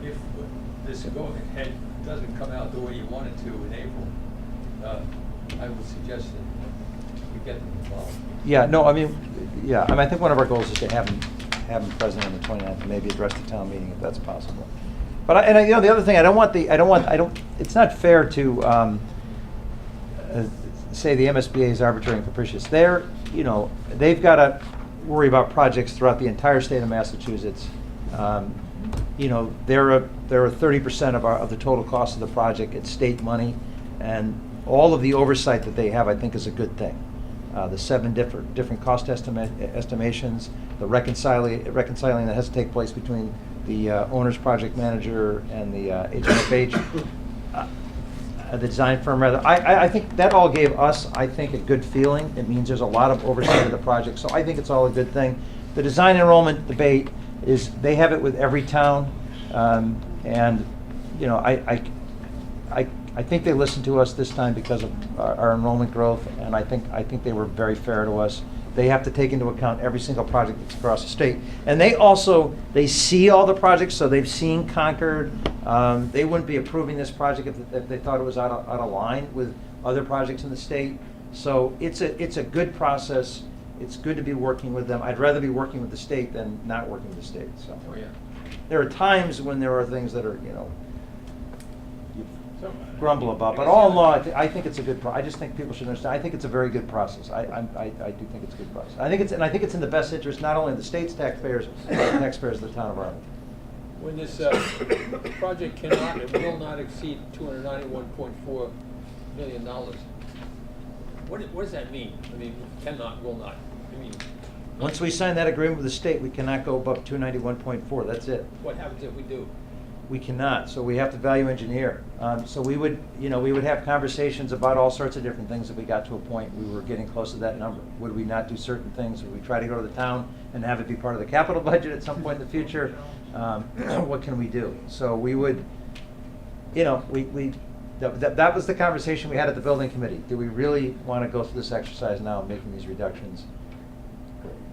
If this go-ahead doesn't come out the way you want it to in April, I would suggest that we get them involved. Yeah, no, I mean, yeah, I mean, I think one of our goals is to have them present on the 29th and maybe address the town meeting if that's possible. But you know, the other thing, it's not fair to say the MSBA is arbitrary and capricious. You know, they've got to worry about projects throughout the entire state of Massachusetts. You know, they're 30% of the total cost of the project. It's state money, and all of the oversight that they have, I think, is a good thing. The 7 different cost estimations, the reconciling that has to take place between the owner's project manager and the HMFH. the design firm rather. I think that all gave us, I think, a good feeling. It means there's a lot of oversight of the project, so I think it's all a good thing. The design enrollment debate is, they have it with every town, and, you know, I think they listened to us this time because of our enrollment growth, and I think they were very fair to us. They have to take into account every single project that's across the state. And they see all the projects, so they've seen Concord. They wouldn't be approving this project if they thought it was out of line with other projects in the state. So it's a good process. It's good to be working with them. I'd rather be working with the state than not working with the state, so. Oh, yeah. There are times when there are things that are, you know, So, grumble about, but all in all, I think it's a good I just think people should understand, I think it's a very good process. I do think it's a good process. I think it's in the best interest, not only of the state's taxpayers, but the taxpayers of the town of Arlington. When this project cannot and will not exceed $291.4 million, what does that mean? I mean, cannot, will not. I mean, Once we sign that agreement with the state, we cannot go above 291.4, that's it. what happens if we do? We cannot, so we have to value engineer. So we would have conversations about all sorts of different things if we got to a point we were getting close to that number. Would we not do certain things? Would we try to go to the town and have it be part of the capital budget at some point in the future? What can we do? So we would, you know, that was the conversation we had at the building committee. Do we really want to go through this exercise now, making these reductions?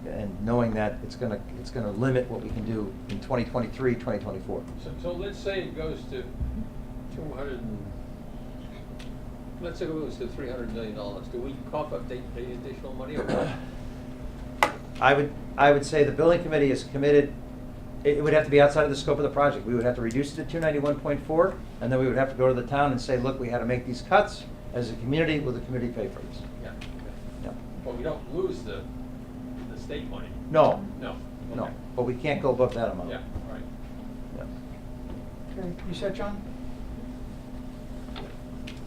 And knowing that it's gonna limit what we can do in 2023, 2024. So let's say it goes to 200 and, let's say it goes to $300 million. Do we cough up the additional money or what? I would say the building committee is committed. It would have to be outside of the scope of the project. We would have to reduce it to 291.4, and then we would have to go to the town and say, look, we had to make these cuts as a community. Will the community pay for this? Yeah. Yeah. Well, we don't lose the state money. No. No. No, Okay. but we can't go above that amount. Yeah, right. Yeah. Okay, you said, John?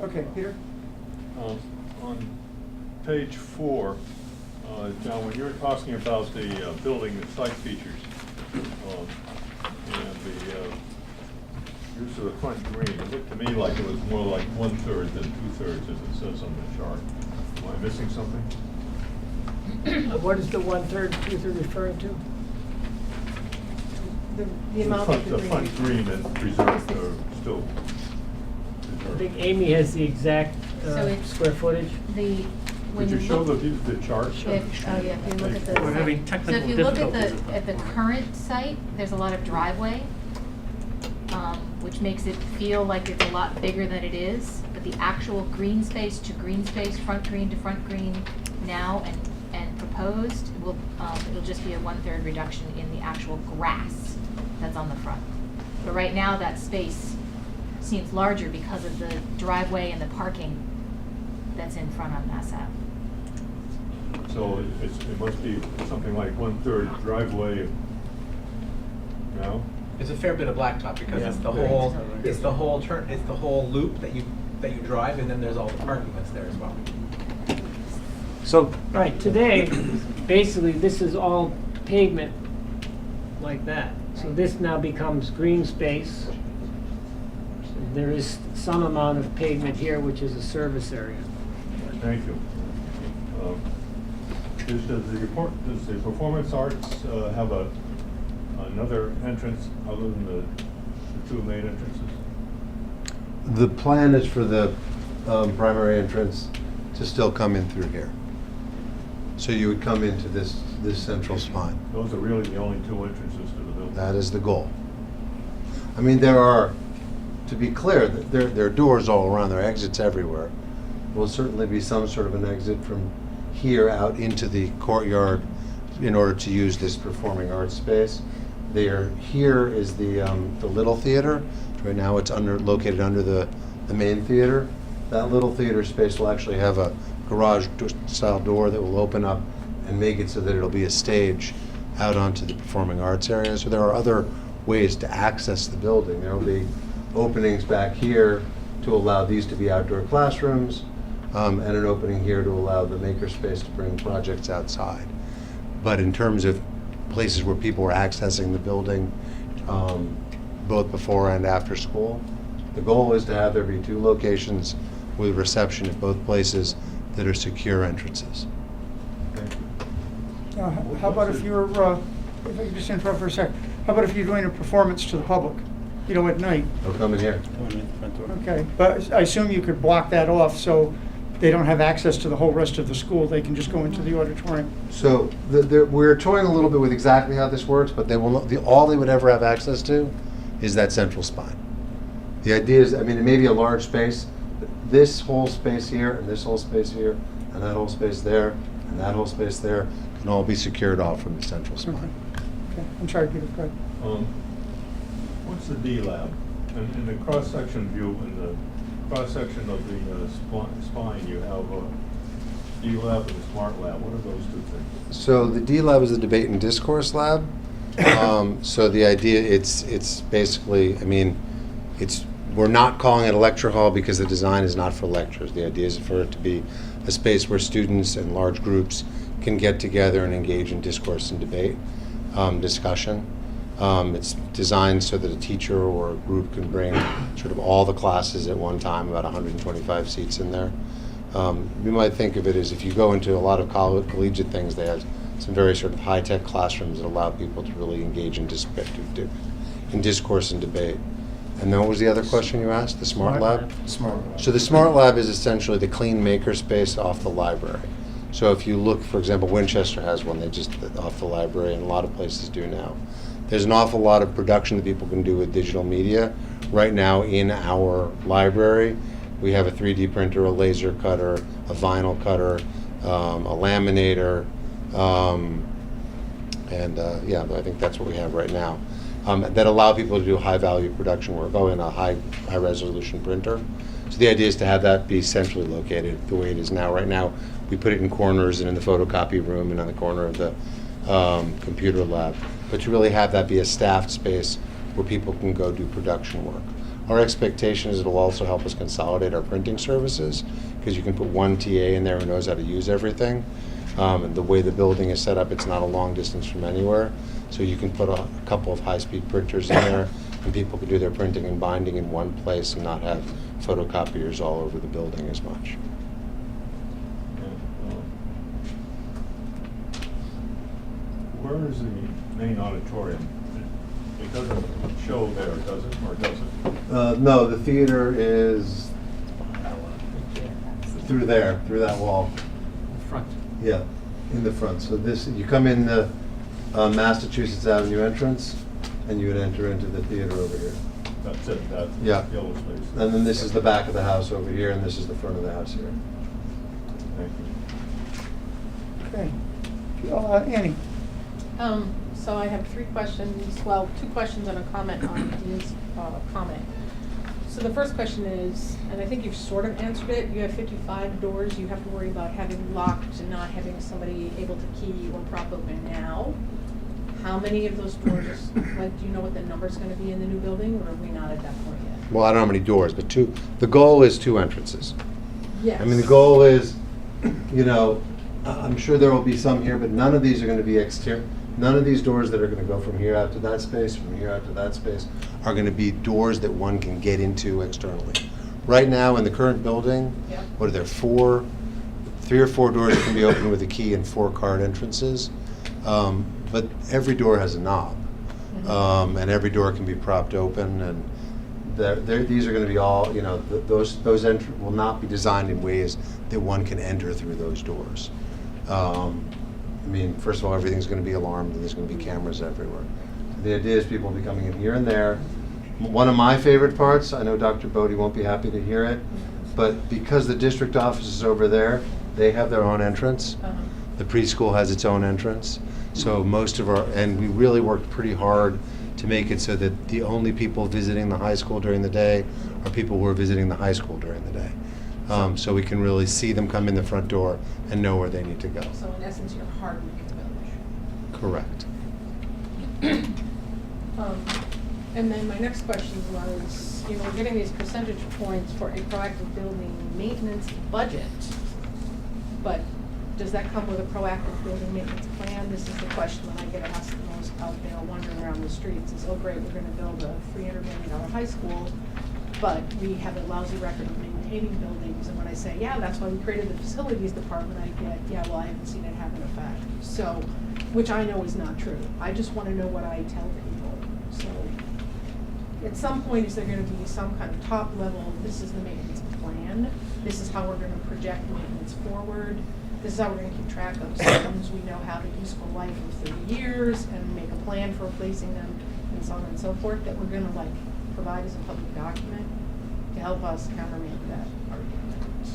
Okay, Peter? On page 4, John, when you're talking about the building and site features, and the use of the front green, it looked to me like it was more like 1/3 than 2/3 as it says on the chart. Am I missing something? What is the 1/3, 2/3 referring to? The amount of The front green that's preserved or still I preserved. think Amy has the exact So it's square footage. When Could you show look- the chart? If you look at the. We're having site- technical So if you look difficulties. at the current site, there's a lot of driveway, which makes it feel like it's a lot bigger than it is. But the actual green space to green space, front green to front green now and proposed, it'll just be a 1/3 reduction in the actual grass that's on the front. But right now, that space seems larger because of the driveway and the parking that's in front on Mass Ave. So it must be something like 1/3 driveway now? There's a fair bit of blacktop because Yeah. it's the whole loop that you drive, and then there's all the parking that's there as well. So, Right, today, basically, this is all pavement like that. So this now becomes green space. There is some amount of pavement here, which is a service area. Thank you. Does the Performance Arts have another entrance other than the two main entrances? The plan is for the primary entrance to still come in through here. So you would come into this central spine. Those are really the only two entrances to the building? That is the goal. I mean, there are, to be clear, there are doors all around, there are exits everywhere. There will certainly be some sort of an exit from here out into the courtyard in order to use this performing arts space. Here is the Little Theater. Right now it's located under the main theater. That Little Theater space will actually have a garage-style door that will open up and make it so that it'll be a stage out onto the performing arts area. So there are other ways to access the building. There will be openings back here to allow these to be outdoor classrooms, and an opening here to allow the makerspace to bring projects outside. But in terms of places where people are accessing the building, both before and after school, The goal is to have there be 2 locations with reception at both places that are secure entrances. How about if you're, if I could just interrupt for a sec, how about if you're doing a performance to the public, you know, at night? They'll come in here. Okay, but I assume you could block that off so they don't have access to the whole rest of the school, they can just go into the auditorium. So we're toying a little bit with exactly how this works, but they will not, all they would ever have access to is that central spine. The idea is, I mean, it may be a large space, but this whole space here, and this whole space here, and that whole space there, and that whole space there, can all be secured off from the central spine. Okay, I'm sorry, Peter, go ahead. What's the D lab? In the cross-section view, in the cross-section of the spine, you have a D lab and a smart lab. What are those 2 things? So the D lab is the debate and discourse lab. So the idea, it's basically, I mean, we're not calling it a lecture hall because the design is not for lectures. The idea is for it to be a space where students and large groups can get together and engage in discourse and debate, discussion. It's designed so that a teacher or a group can bring sort of all the classes at one time, about 125 seats in there. You might think of it as if you go into a lot of collegiate things, they have some very sort of high-tech classrooms that allow people to really engage in discourse and debate. And then what was the other question you asked? The smart lab? Smart lab. So the smart lab is essentially the clean maker space off the library. So if you look, for example, Winchester has one, they just off the library, and a lot of places do now. There's an awful lot of production that people can do with digital media. Right now in our library, we have a 3D printer, a laser cutter, a vinyl cutter, a laminator, yeah, I think that's what we have right now. That allow people to do high-value production work, in a high-resolution printer. So the idea is to have that be centrally located the way it is now. Right now, we put it in corners and in the photocopy room and on the corner of the computer lab. But to really have that be a staffed space where people can go do production work. Our expectation is it'll also help us consolidate our printing services, because you can put one TA in there who knows how to use everything. And the way the building is set up, it's not a long distance from anywhere. So you can put a couple of high-speed printers in there, and people can do their printing and binding in one place and not have photocopiers all over the building as much. Where is the main auditorium? It doesn't show there, does it, or does it? No, the theater is through there, through that wall. Front. Yeah, in the front. So this, you come in the Massachusetts Avenue entrance, and you would enter into the theater over here. That's it, that Yeah. yellow space. And then this is the back of the house over here, and this is the front of the house here. Thank you. Okay. Annie? So I have 3 questions, well, 2 questions and a comment on Dean's comment. So the first question is, and I think you've sort of answered it, you have 55 doors you have to worry about having locked and not having somebody able to key or prop open now. How many of those doors, like, do you know what the number's gonna be in the new building, or are we not at that point yet? Well, I don't know how many doors, but 2. The goal is 2 entrances. Yes. I mean, the goal is, you know, I'm sure there will be some here, but none of these are going to be exterior. None of these doors that are going to go from here out to that space, from here out to that space, are going to be doors that one can get into externally. Right now, in the current building, Yep. what are there, 3 or 4 doors that can be opened with a key and 4 card entrances. But every door has a knob, and every door can be propped open, and these are going to be all, you know, those will not be designed in ways that one can enter through those doors. I mean, first of all, everything's going to be alarmed, and there's going to be cameras everywhere. The idea is people will be coming in here and there. One of my favorite parts, I know Dr. Bodie won't be happy to hear it, but because the district office is over there, they have their own entrance. The preschool has its own entrance. So most of and we really worked pretty hard to make it so that the only people visiting the high school during the day are people who are visiting the high school during the day. So we can really see them come in the front door and know where they need to go. So in essence, you're hardening the building. Correct. And then my next question was, you know, we're getting these percentage points for a proactive building maintenance budget, but does that come with a proactive building maintenance plan? This is the question that I get asked the most out there wandering around the streets is, oh great, we're gonna build a $300 million high school. but we have a lousy record of maintaining buildings, and when I say, yeah, that's why we created the facilities department, I get, yeah, well, I haven't seen it have an effect. So, which I know is not true. I just want to know what I tell people. So, at some point, is there going to be some kind of top level, this is the maintenance plan, this is how we're going to project maintenance forward, this is how we're going to keep track of systems we know have a useful life of 30 years and make a plan for replacing them and so on and so forth, that we're going to like provide as a public document to help us countermand that argument.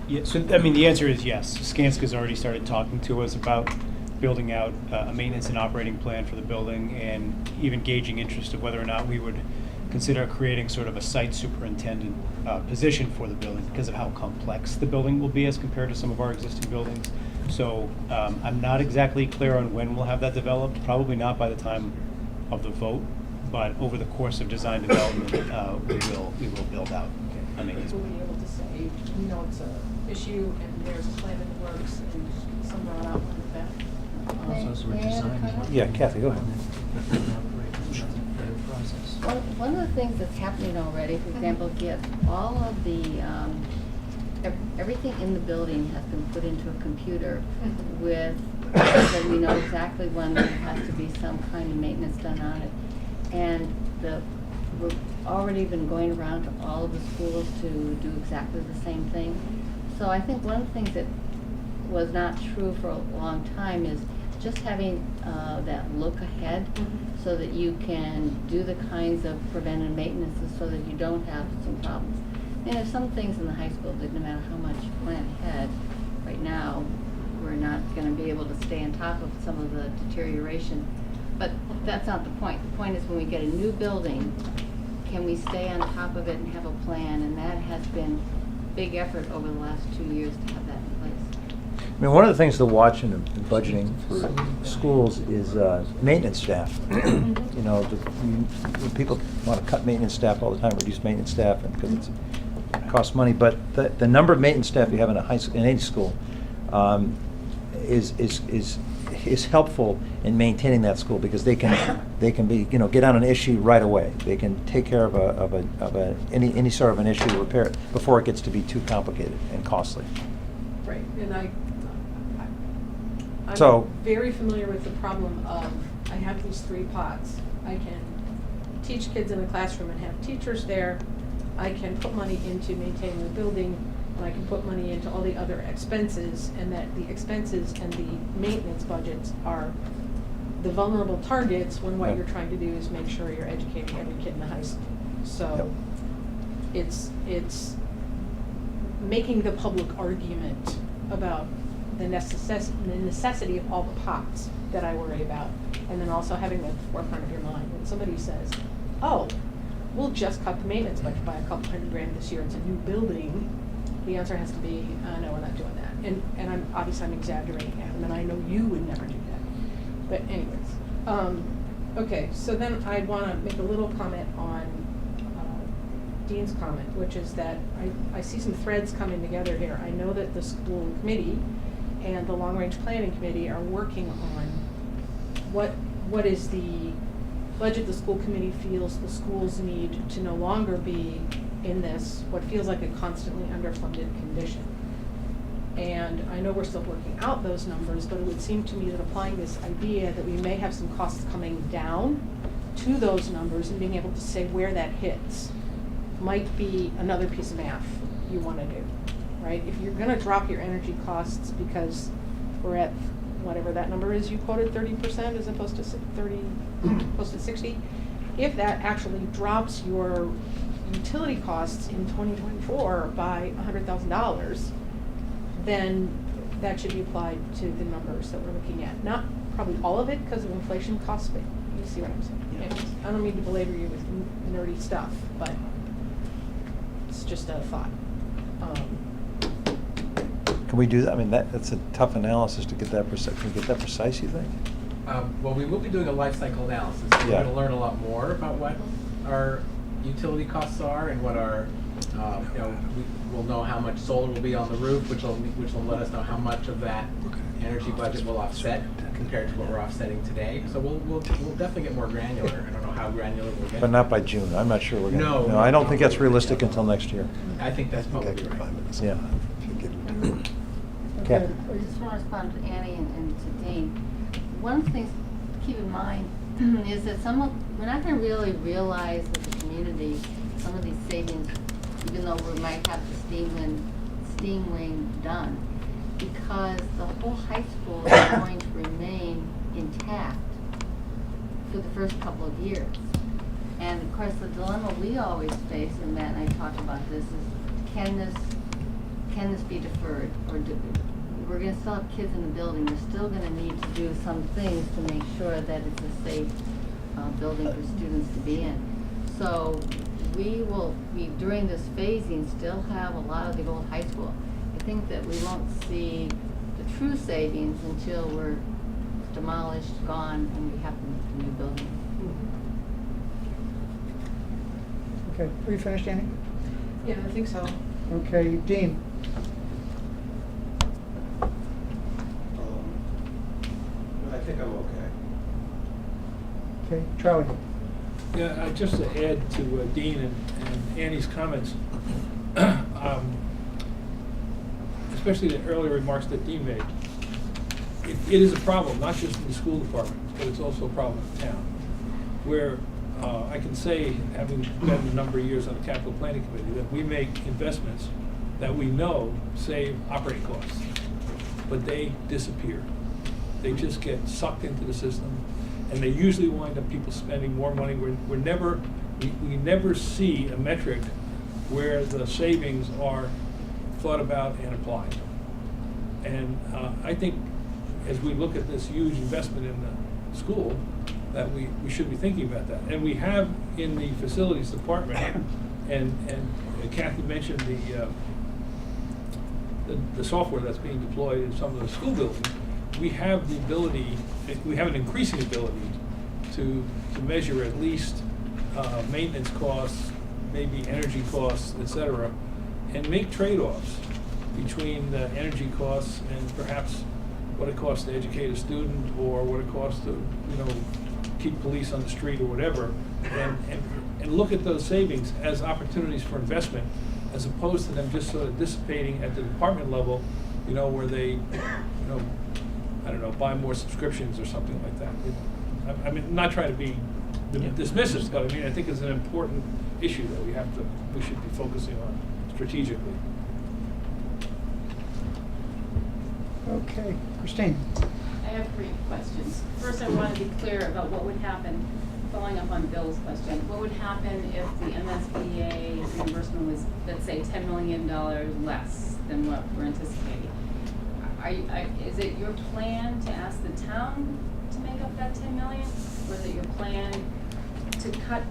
Yeah, so, I mean, the answer is yes. Skanska's already started talking to us about building out a maintenance and operating plan for the building, and even gauging interest of whether or not we would consider creating sort of a site superintendent position for the building because of how complex the building will be as compared to some of our existing buildings. So I'm not exactly clear on when we'll have that developed, probably not by the time of the vote, but over the course of design development, we will build out a maintenance We'll plan. be able to say, you know, it's an issue and there's a plan in the works and some brought out with that. Yeah, Kathy, go ahead. One of the things that's happening already, for example, get all of the, everything in the building has been put into a computer with, so we know exactly when there has to be some kind of maintenance done on it. And we've already been going around to all of the schools to do exactly the same thing. So I think one of the things that was not true for a long time is just having that look ahead so that you can do the kinds of preventive maintenance so that you don't have some problems. And there's some things in the high school that no matter how much you plan ahead, right now, we're not going to be able to stay on top of some of the deterioration. But that's not the point. The point is when we get a new building, can we stay on top of it and have a plan? And that has been a big effort over the last 2 years to have that in place. I mean, one of the things to watch in budgeting for schools is maintenance staff. You know, people want to cut maintenance staff all the time, reduce maintenance staff, because it costs money. But the number of maintenance staff you have in any school is helpful in maintaining that school, because they can be, you know, get on an issue right away. They can take care of any sort of an issue, repair it before it gets to be too complicated and costly. Right, and I'm So- very familiar with the problem of, I have these 3 pots. I can teach kids in a classroom and have teachers there. I can put money into maintaining the building, and I can put money into all the other expenses, and that the expenses and the maintenance budgets are the vulnerable targets when what Right. you're trying to do is make sure you're educating every kid in the high school. So it's making the public argument about the necessity of all the pots that I worry about, and then also having at the forefront of your mind when somebody says, oh, we'll just cut the maintenance budget by a couple $100,000 this year, it's a new building, the answer has to be, no, we're not doing that. And obviously I'm exaggerating, Adam, and I know you would never do that. But anyways, okay, so then I want to make a little comment on Dean's comment, which is that I see some threads coming together here. I know that the school committee and the long-range planning committee are working on what is the budget the school committee feels the schools need to no longer be in this, what feels like a constantly underfunded condition. And I know we're still working out those numbers, but it would seem to me that applying this idea that we may have some costs coming down to those numbers and being able to say where that hits might be another piece of math you want to do, right? If you're going to drop your energy costs because we're at whatever that number is you quoted, 30% as opposed to close to 60, if that actually drops your utility costs in 2024 by $100,000, then that should be applied to the numbers that we're looking at. Not probably all of it because of inflation costs, but you see what I'm saying. Yeah. Anyways, I don't mean to belabor you with nerdy stuff, but it's just a thought. Can we do that? I mean, that's a tough analysis to get that precise. Can we get that precise, you think? Well, we will be doing a life cycle analysis. So we're Yeah. going to learn a lot more about what our utility costs are and what our, we'll know how much solar will be on the roof, which will let us know how much of that energy budget will offset compared to what we're offsetting today. So we'll definitely get more granular. I don't know know how granular we'll get. But not by June. I'm not sure we're gonna. No, No, I don't no, think no. that's realistic until next year. I think that's probably Okay, right. 5 minutes. Yeah. Okay. I just want to respond to Annie and to Dean. One of the things to keep in mind is that we're not going to really realize with the community some of these savings, even though we might have the steam wing done, because the whole high school is going to remain intact for the first couple of years. And of course, the dilemma we always face, and Matt and I talked about this, is can this be deferred, or we're going to still have kids in the building. We're still going to need to do some things to make sure that it's a safe building for students to be in. So we will be, during this phasing, still have a lot of the old high school. I think that we won't see the true savings until we're demolished, gone, and we have the new building. Okay, are you finished, Annie? Yeah, I think so. Okay, Dean? I think I'm okay. Okay, Charlie? Yeah, just to add to Dean and Annie's comments, especially the earlier remarks that Dean made, it is a problem, not just in the school department, but it's also a problem in town, where I can say, having been a number of years on the capital planning committee, that we make investments that we know save operating costs, but they disappear. They just get sucked into the system, and they usually wind up people spending more money. We never see a metric where the savings are thought about and applied. And I think as we look at this huge investment in the school, that we should be thinking about that. And we have in the facilities department, and Kathy mentioned the software that's being deployed in some of the school buildings. We have the ability, we have an increasing ability to measure at least maintenance costs, maybe energy costs, et cetera, and make trade-offs between the energy costs and perhaps what it costs to educate a student, or what it costs to, keep police on the street or whatever, and look at those savings as opportunities for investment, as opposed to them just sort of dissipating at the department level, where they, I don't know, buy more subscriptions or something like that. I mean, I'm not trying to be dismissive, but I mean, I think it's an important issue that we should be focusing on strategically. Okay, Christine? I have 3 questions. First, I want to be clear about what would happen, following up on Bill's question. What would happen if the MSBA reimbursement was, let's say, $10 million less than what we're anticipating? Is it your plan to ask the town to make up that $10 million? Or is it your plan to cut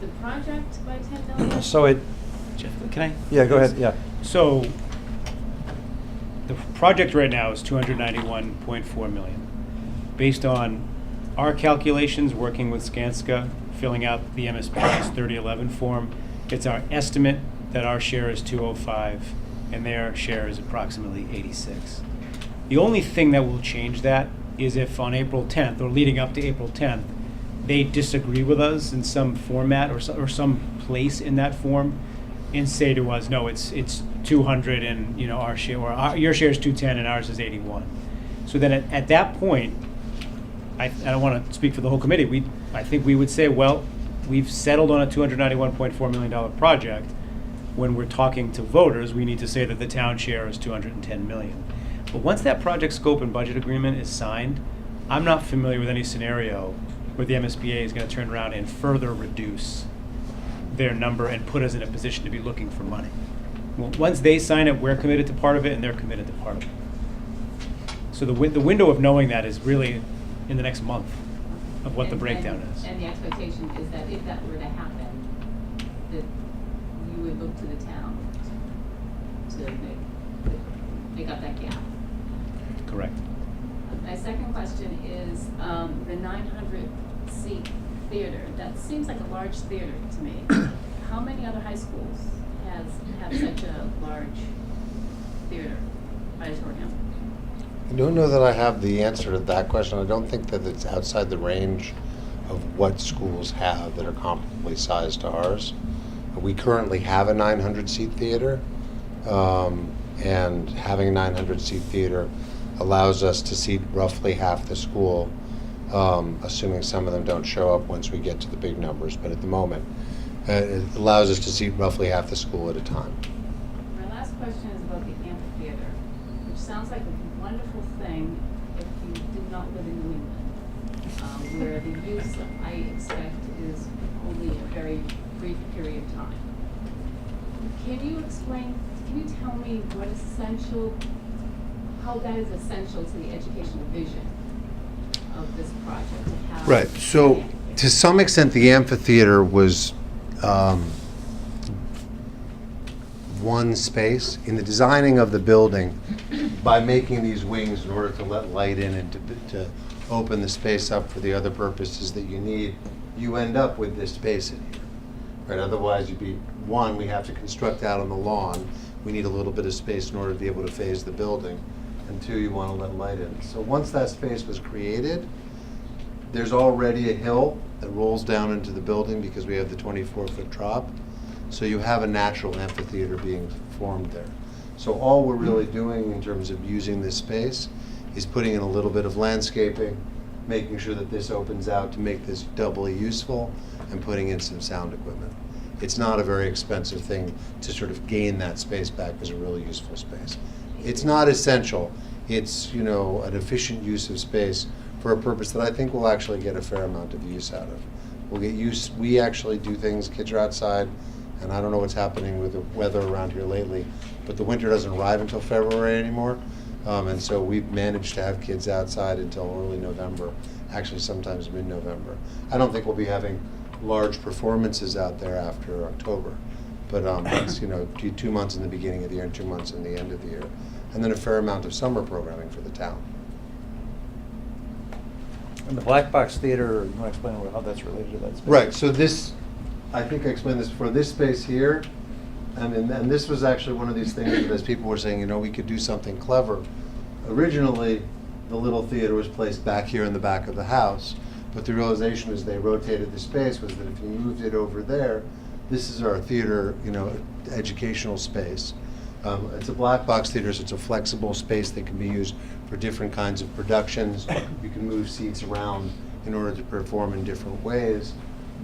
the project by $10 million? So Jeff, can I? Yeah, go ahead, yeah. So the project right now is $291.4 million. Based on our calculations, working with Skanska, filling out the MSBA's 3011 form, it's our estimate that our share is 205 and their share is approximately 86. The only thing that will change that is if on April 10th, or leading up to April 10th, they disagree with us in some format or some place in that form, and say to us, no, it's 200 and our share, or your share is 210 and ours is 81. So then at that point, I don't want to speak for the whole committee. I think we would say, well, we've settled on a $291.4 million project. When we're talking to voters, we need to say that the town share is $210 million. But once that project scope and budget agreement is signed, I'm not familiar with any scenario where the MSBA is going to turn around and further reduce their number and put us in a position to be looking for money. Well, once they sign it, we're committed to part of it, and they're committed to part of it. So the window of knowing that is really in the next month of what the breakdown is. And the expectation is that if that were to happen, that you would look to the town to make up that gap. Correct. My second question is the 900-seat theater. That seems like a large theater to me. How many other high schools have such a large theater auditorium? I don't know that I have the answer to that question. I don't think that it's outside the range of what schools have that are comparably sized to ours. We currently have a 900-seat theater, and having a 900-seat theater allows us to seat roughly half the school, assuming some of them don't show up once we get to the big numbers. But at the moment, it allows us to seat roughly half the school at a time. My last question is about the amphitheater, which sounds like a wonderful thing if you did not live in New England, where the use, I expect, is only a very brief period of time. Can you tell me how that is essential to the educational vision of this project? To have Right. So to some extent, the amphitheater was one space. In the designing of the building, by making these wings in order to let light in and to open the space up for the other purposes that you need, you end up with this space in here. Right? Otherwise, we have to construct out on the lawn. We need a little bit of space in order to be able to phase the building. And two, you want to let light in. So once that space was created, there's already a hill that rolls down into the building because we have the 24-foot drop. So you have a natural amphitheater being formed there. So all we're really doing in terms of using this space is putting in a little bit of landscaping, making sure that this opens out to make this doubly useful, and putting in some sound equipment. It's not a very expensive thing to sort of gain that space back as a really useful space. It's not essential. It's, an efficient use of space for a purpose that I think we'll actually get a fair amount of use out of. We'll get use. We actually do things, kids are outside, and I don't know what's happening with the weather around here lately, but the winter doesn't arrive until February anymore. And so we've managed to have kids outside until early November, actually sometimes mid-November. I don't think we'll be having large performances out there after October, but it's 2 months in the beginning of the year and 2 months in the end of the year, and then a fair amount of summer programming for the town. And the Black Box Theater, you want to explain how that's related to that space? Right, so this, I think I explained this before, this space here, and this was actually one of these things that as people were saying, we could do something clever. Originally, the little theater was placed back here in the back of the house, but the realization as they rotated the space was that if you moved it over there, this is our theater, educational space. It's a black box theater, so it's a flexible space that can be used for different kinds of productions. You can move seats around in order to perform in different ways.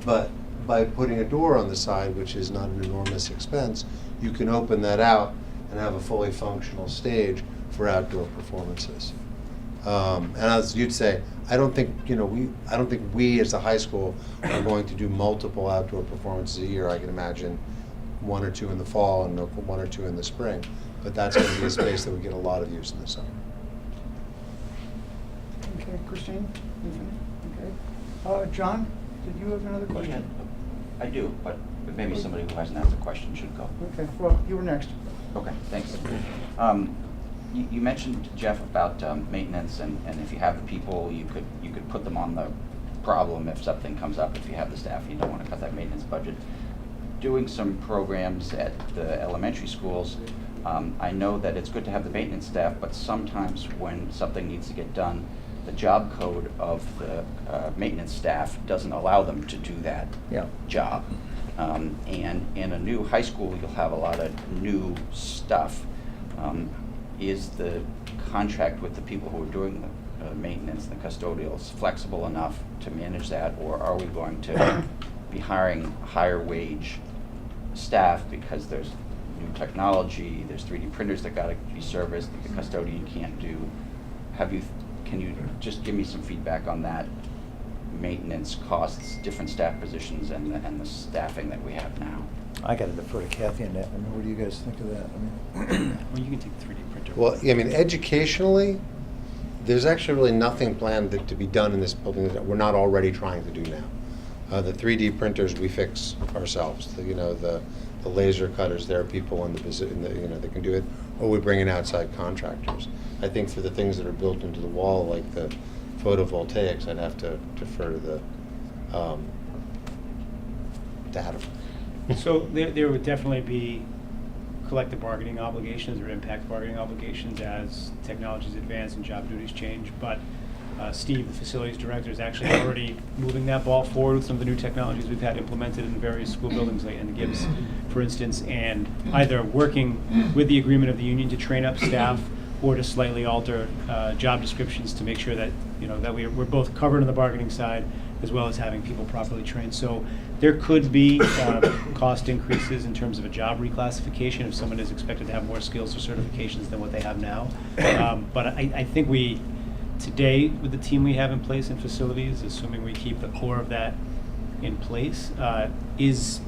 But by putting a door on the side, which is not an enormous expense, you can open that out and have a fully functional stage for outdoor performances. And as you'd say, I don't think we as a high school are going to do multiple outdoor performances a year. I can imagine 1 or 2 in the fall and 1 or 2 in the spring. But that's going to be a space that we get a lot of use in the summer. Okay, Christine? Okay. John, did you have another question? I do, but maybe somebody who hasn't asked a question should go. Okay, well, you were next. Okay, thanks. You mentioned, Jeff, about maintenance, and if you have the people, you could put them on the problem if something comes up. If you have the staff, and you don't want to cut that maintenance budget. Doing some programs at the elementary schools, I know that it's good to have the maintenance staff, but sometimes when something needs to get done, the job code of the maintenance staff doesn't allow them to do that job. And in a new high school, you'll have a lot of new stuff. Is the contract with the people who are doing the maintenance, the custodials, flexible enough to manage that, or are we going to be hiring higher wage staff because there's new technology, there's 3D printers that got to be serviced that the custodian can't do? Can you just give me some feedback on that? Maintenance costs, different staff positions, and the staffing that we have now. I got to defer to Kathy on that. What do you guys think of that? Well, you can take the 3D printer. Well, educationally, there's actually really nothing planned to be done in this building that we're not already trying to do now. The 3D printers we fix ourselves. The laser cutters, there are people in the that can do it, or we bring in outside contractors. I think for the things that are built into the wall, like the photovoltaics, I'd have to defer to the data. So there would definitely be collective bargaining obligations or impact bargaining obligations as technologies advance and job duties change. But Steve, the facilities director, is actually already moving that ball forward with some of the new technologies we've had implemented in various school buildings, like in Gibbs, for instance, and either working with the agreement of the union to train up staff or to slightly alter job descriptions to make sure that, that we're both covered on the bargaining side as well as having people properly trained. So there could be cost increases in terms of a job reclassification if someone is expected to have more skills or certifications than what they have now. But I think today, with the team we have in place in facilities, assuming we keep the core of that in place, is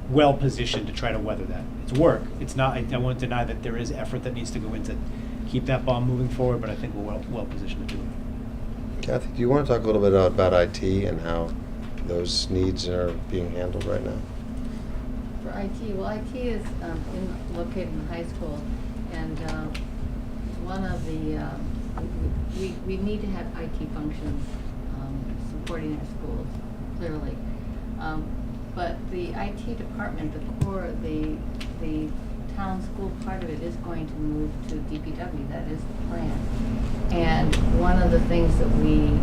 well positioned to try to weather that. It's work. It's not. I won't deny that there is effort that needs to go into keep that ball moving forward, but I think we're well positioned to do it. Kathy, do you want to talk a little bit about IT and how those needs are being handled right now? For IT, well, IT is located in high school, and one of the we need to have IT functions supporting our schools, clearly. But the IT department, the core, the town school part of it is going to move to DPW. That is the plan. And one of the things that we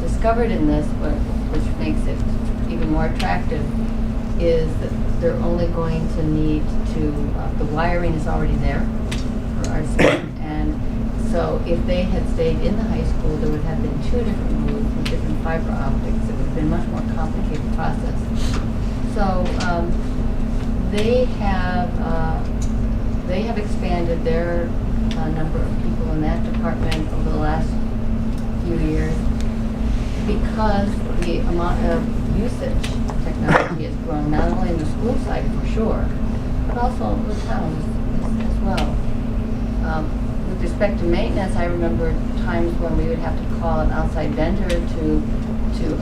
discovered in this, which makes it even more attractive, is that they're only going to need to, the wiring is already there for our school. And so if they had stayed in the high school, there would have been 2 different moves with different fiber optics. It would have been a much more complicated process. So they have expanded their number of people in that department over the last few years because the amount of usage of technology has grown, not only in the school side for sure, but also in the towns as well. With respect to maintenance, I remember times when we would have to call an outside vendor to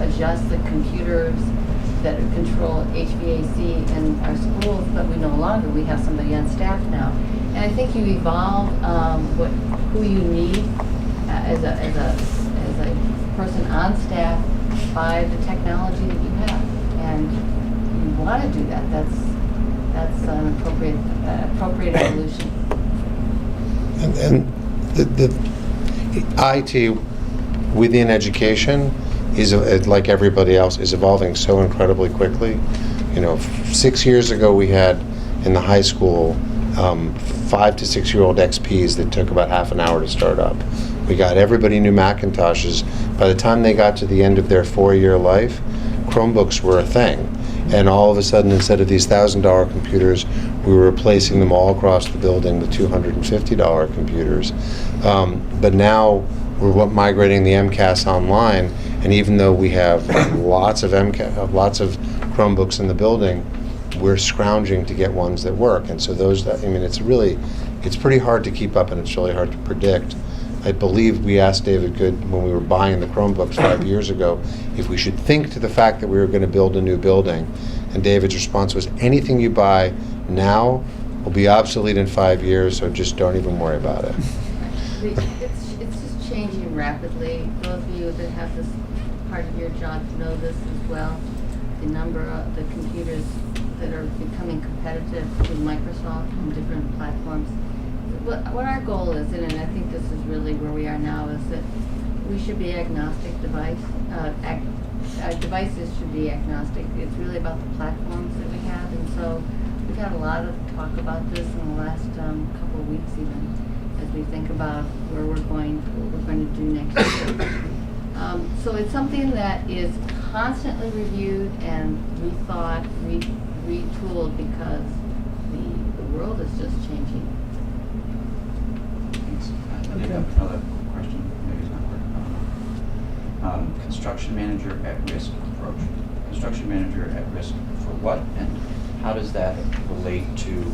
adjust the computers that control HVAC in our schools, but we no longer. We have somebody on staff now. And I think you evolve who you need as a person on staff by the technology that you have. And you want to do that. That's an appropriate evolution. And the IT within education is, like everybody else, is evolving so incredibly quickly. 6 years ago we had in the high school 5 to 6 year old XPs that took about half an hour to start up. We got everybody new Macintoshes. By the time they got to the end of their 4-year life, Chromebooks were a thing. And all of a sudden, instead of these $1,000 computers, we were replacing them all across the building with $250 computers. But now we're migrating the MCAS online, and even though we have lots of Chromebooks in the building, we're scrounging to get ones that work. And so it's pretty hard to keep up, and it's really hard to predict. I believe we asked David Good when we were buying the Chromebooks 5 years ago if we should think to the fact that we were going to build a new building. And David's response was, anything you buy now will be obsolete in 5 years, so just don't even worry about it. It's just changing rapidly. Those of you that have this part of your job know this as well. The number of the computers that are becoming competitive with Microsoft and different platforms. What our goal is, and I think this is really where we are now, is that we should be agnostic devices should be agnostic. It's really about the platforms that we have, and so we've had a lot of talk about this in the last couple of weeks even, as we think about what we're going to do next year. So it's something that is constantly reviewed and rethought, retooled, because the world is just changing. Another question, maybe it's not working. Construction manager at risk approach. Construction manager at risk for what, and how does that relate to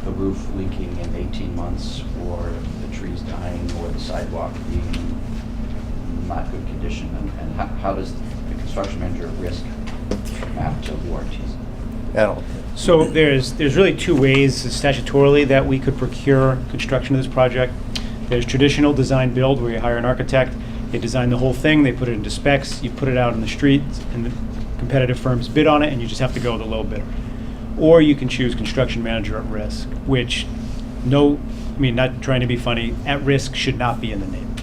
the roof leaking in 18 months, or the trees dying, or the sidewalk being in not good condition, and how does the construction manager at risk map to warranties? So there's really 2 ways statutorily that we could procure construction of this project. There's traditional design build, where you hire an architect, they design the whole thing, they put it into specs, you put it out in the street, and the competitive firms bid on it, and you just have to go with the low bidder. Or you can choose construction manager at risk, which not trying to be funny, at risk should not be in the name.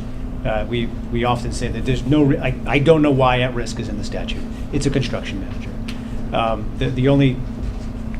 we often say that there's no, I don't know why at risk is in the statute. It's a construction manager. The only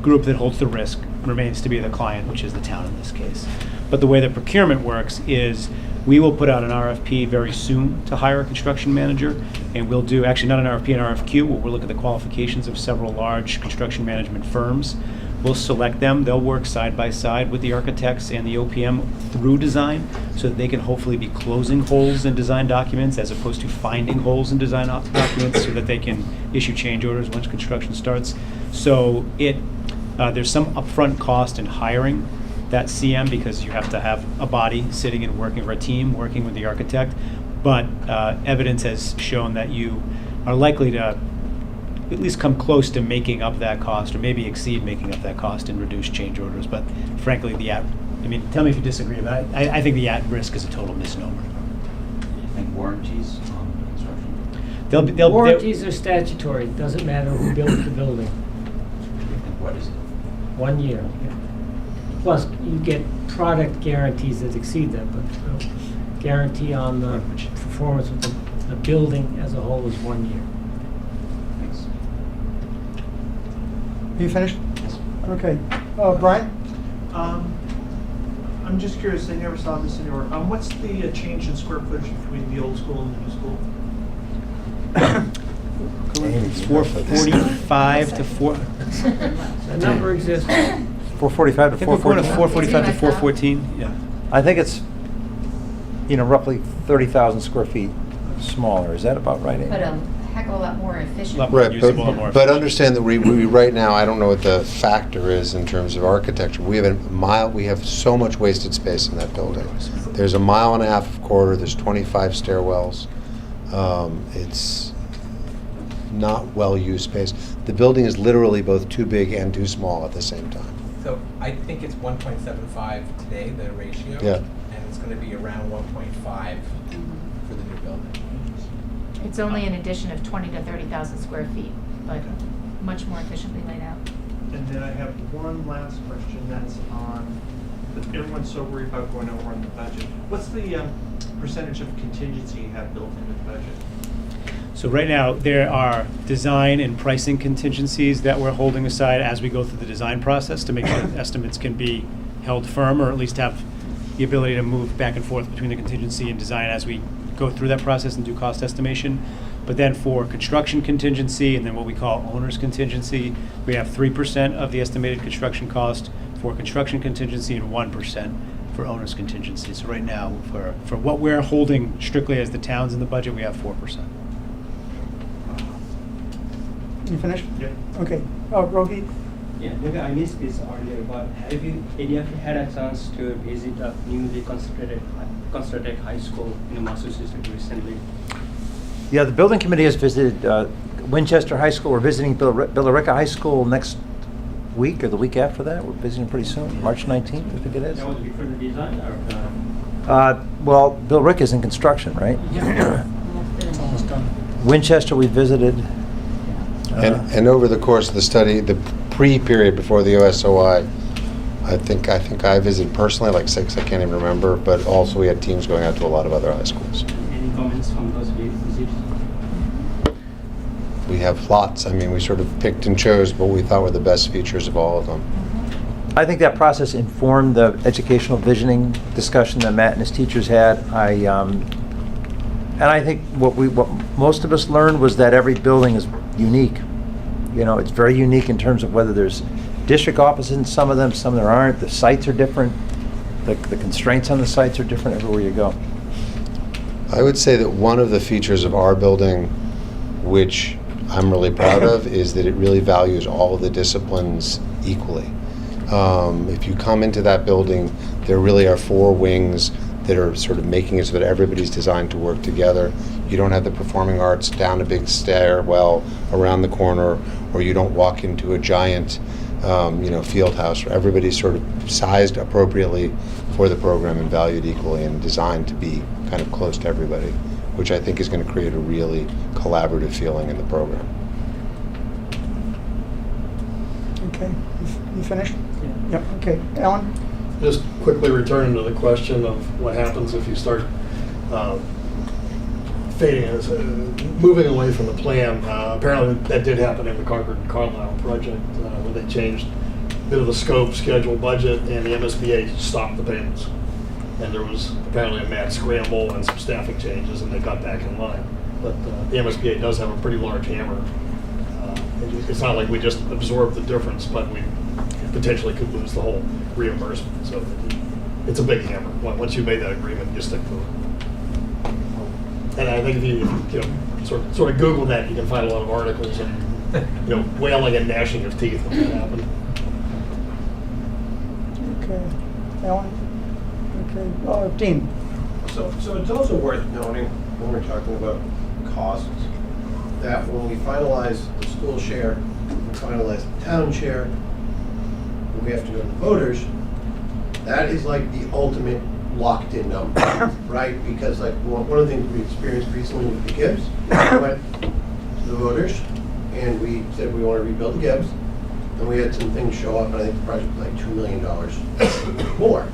group that holds the risk remains to be the client, which is the town in this case. But the way the procurement works is we will put out an RFP very soon to hire a construction manager, and we'll do, actually not an RFP, an RFQ, where we'll look at the qualifications of several large construction management firms. We'll select them. They'll work side by side with the architects and the OPM through design so that they can hopefully be closing holes in design documents as opposed to finding holes in design documents so that they can issue change orders once construction starts. So there's some upfront cost in hiring that CM because you have to have a body sitting and working for a team, working with the architect. But evidence has shown that you are likely to at least come close to making up that cost, or maybe exceed making up that cost and reduce change orders. But frankly, tell me if you disagree, but I think the at-risk is a total misnomer. And warranties on construction? Warranties are statutory. It doesn't matter who built the building. And what is it? 1 year. Plus, you get product guarantees that exceed that, but guarantee on the performance of the building as a whole is 1 year. Thanks. You finished? Yes. Okay. Brian? I'm just curious, I never saw this anywhere. What's the change in square footage between the old school and the new school? It's 445 to 4. The number exists. 445 to 414. I think we're going to 445 to 414. Yeah. I think it's, roughly 30,000 square feet smaller. Is that about right, Amy? But a heck of a lot more efficient. Right, usable and more but efficient. understand that we right now, I don't know what the factor is in terms of architecture. We have so much wasted space in that building. There's 1.5 miles of corridor, there's 25 stairwells. It's not well-used space. The building is literally both too big and too small at the same time. So I think it's 1.75 today, the ratio. Yeah. And it's going to be around 1.5 for the new building. It's only an addition of 20 to 30,000 square feet, but much more efficiently laid out. And then I have one last question that's on, everyone's so worried about going over on the budget. What's the percentage of contingency you have built into the budget? So right now, there are design and pricing contingencies that we're holding aside as we go through the design process to make sure that estimates can be held firm, or at least have the ability to move back and forth between the contingency and design as we go through that process and do cost estimation. But then for construction contingency and then what we call owner's contingency, we have 3% of the estimated construction cost for construction contingency and 1% for owner's contingency. So right now, for what we're holding strictly as the towns in the budget, we have 4%. You finished? Yeah. Okay. Rohit? Yeah, maybe I missed this earlier, but have you had a chance to visit a newly constructed high school in Massachusetts recently? Yeah, the building committee has visited Winchester High School. We're visiting Billerica High School next week or the week after that. We're visiting pretty soon, March 19th, I think it is. That was before the design or? Well, Billerica is in construction, right? Yeah. It's almost done. Winchester we visited. And over the course of the study, the pre-period before the OSOI, I think I visited personally like 6, I can't even remember, but also we had teams going out to a lot of other high schools. Any comments from those visits? We have lots. I mean, we sort of picked and chose what we thought were the best features of all of them. I think that process informed the educational visioning discussion that Matt and his teachers had. And I think what most of us learned was that every building is unique. It's very unique in terms of whether there's district offices in some of them, some there aren't. The sites are different. The constraints on the sites are different everywhere you go. I would say that one of the features of our building, which I'm really proud of, is that it really values all of the disciplines equally. If you come into that building, there really are 4 wings that are sort of making it so that everybody's designed to work together. You don't have the performing arts down a big stairwell around the corner, or you don't walk into a giant field house. Everybody's sort of sized appropriately for the program and valued equally and designed to be kind of close to everybody, which I think is going to create a really collaborative feeling in the program. Okay. You finished? Yeah. Yep. Okay. Alan? Just quickly returning to the question of what happens if you start fading, moving away from the plan. Apparently that did happen in the Concord and Carlisle project where they changed a bit of the scope, schedule, budget, and the MSBA stopped the payments. And there was apparently a mad scramble and some staffing changes, and they got back in line. But the MSBA does have a pretty large hammer. It's not like we just absorb the difference, but we potentially could lose the whole reimbursement. So it's a big hammer. Once you made that agreement, you stick to it. And I think if you sort of Google that, you can find a lot of articles and wailing and gnashing of teeth when that happened. Okay, Alan. Okay, Dean. So it's also worth noting when we're talking about costs that when we finalize the school share, we finalize the town share, when we have to go to the voters, that is like the ultimate locked-in number, right? Because like one of the things we experienced recently with the Gibbs, we went to the voters and we said we want to rebuild the Gibbs, and we had some things show up, and I think the project was like $2 million more.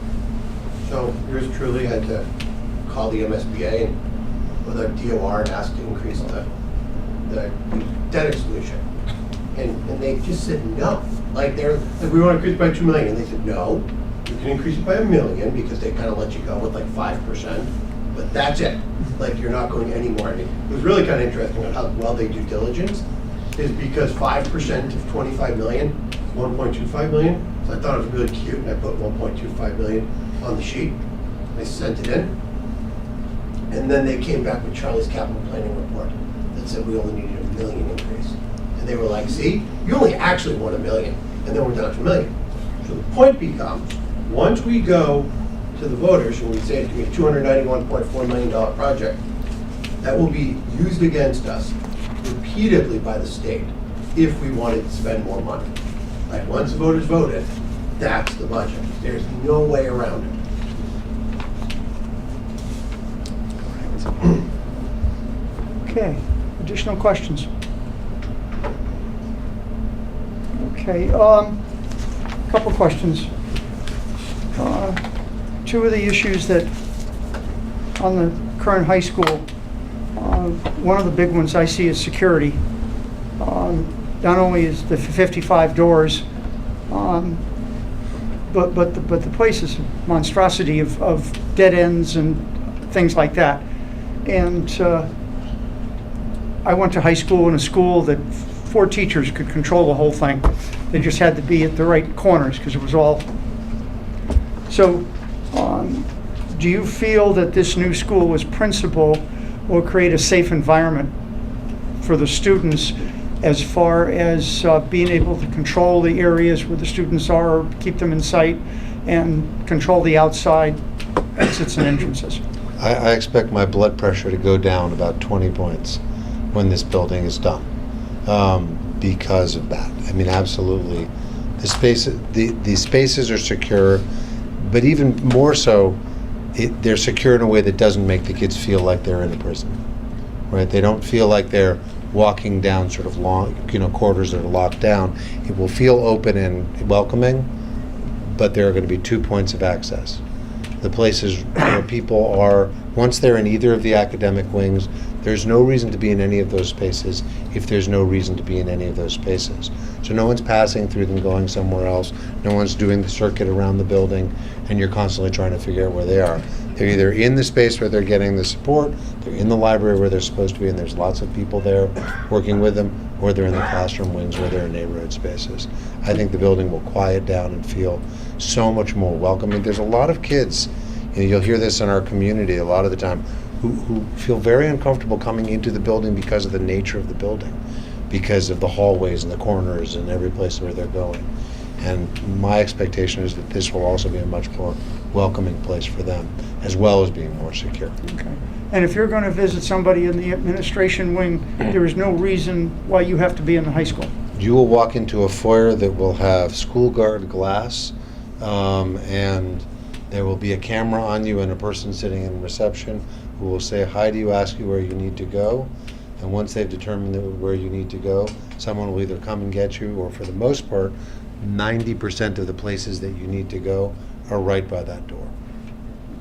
So yours truly had to call the MSBA and with a DOR and ask to increase the debt exclusion, and they just said no. Like we want to increase it by $2 million, and they said no. You can increase it by $1 million because they kind of let you go with like 5%, but that's it. Like you're not going any more. It was really kind of interesting on how well they do diligence, is because 5% of 25 million, 1.25 million. So I thought it was really cute, and I put 1.25 million on the sheet. I sent it in, and then they came back with Charlie's capital planning report that said we only needed $1 million increase, and they were like, "See, you only actually want $1 million," and then we're down to $1 million. So the point becomes, once we go to the voters and we say it's going to be a $291.4 million project, that will be used against us repeatedly by the state if we wanted to spend more money. Right? Once the voters voted, that's the budget. There's no way around it. Okay, additional questions? Okay, couple questions. Two of the issues that on the current high school, one of the big ones I see is security. Not only is the 55 doors, but the place is a monstrosity of dead ends and things like that. And I went to high school in a school that 4 teachers could control the whole thing. They just had to be at the right corners because it was all. So do you feel that this new school as principal will create a safe environment for the students as far as being able to control the areas where the students are, keep them in sight, and control the outside exits and entrances? I expect my blood pressure to go down about 20 points when this building is done because of that. I mean, absolutely. The spaces are secure, but even more so, they're secure in a way that doesn't make the kids feel like they're in a prison, right? They don't feel like they're walking down sort of long, corridors that are locked down. It will feel open and welcoming, but there are going to be 2 points of access. The places where people are, once they're in either of the academic wings, there's no reason to be in any of those spaces if there's no reason to be in any of those spaces. So no one's passing through them going somewhere else, no one's doing the circuit around the building, and you're constantly trying to figure out where they are. They're either in the space where they're getting the support, they're in the library where they're supposed to be, and there's lots of people there working with them, or they're in the classroom wings where they're in neighborhood spaces. I think the building will quiet down and feel so much more welcoming. There's a lot of kids, you'll hear this in our community a lot of the time, who feel very uncomfortable coming into the building because of the nature of the building, because of the hallways and the corners and every place where they're going. And my expectation is that this will also be a much more welcoming place for them, as well as being more secure. Okay. And if you're going to visit somebody in the administration wing, there is no reason why you have to be in the high school. You will walk into a foyer that will have school guard glass, and there will be a camera on you and a person sitting in reception who will say hi to you, ask you where you need to go. And once they've determined where you need to go, someone will either come and get you, or for the most part, 90% of the places that you need to go are right by that door.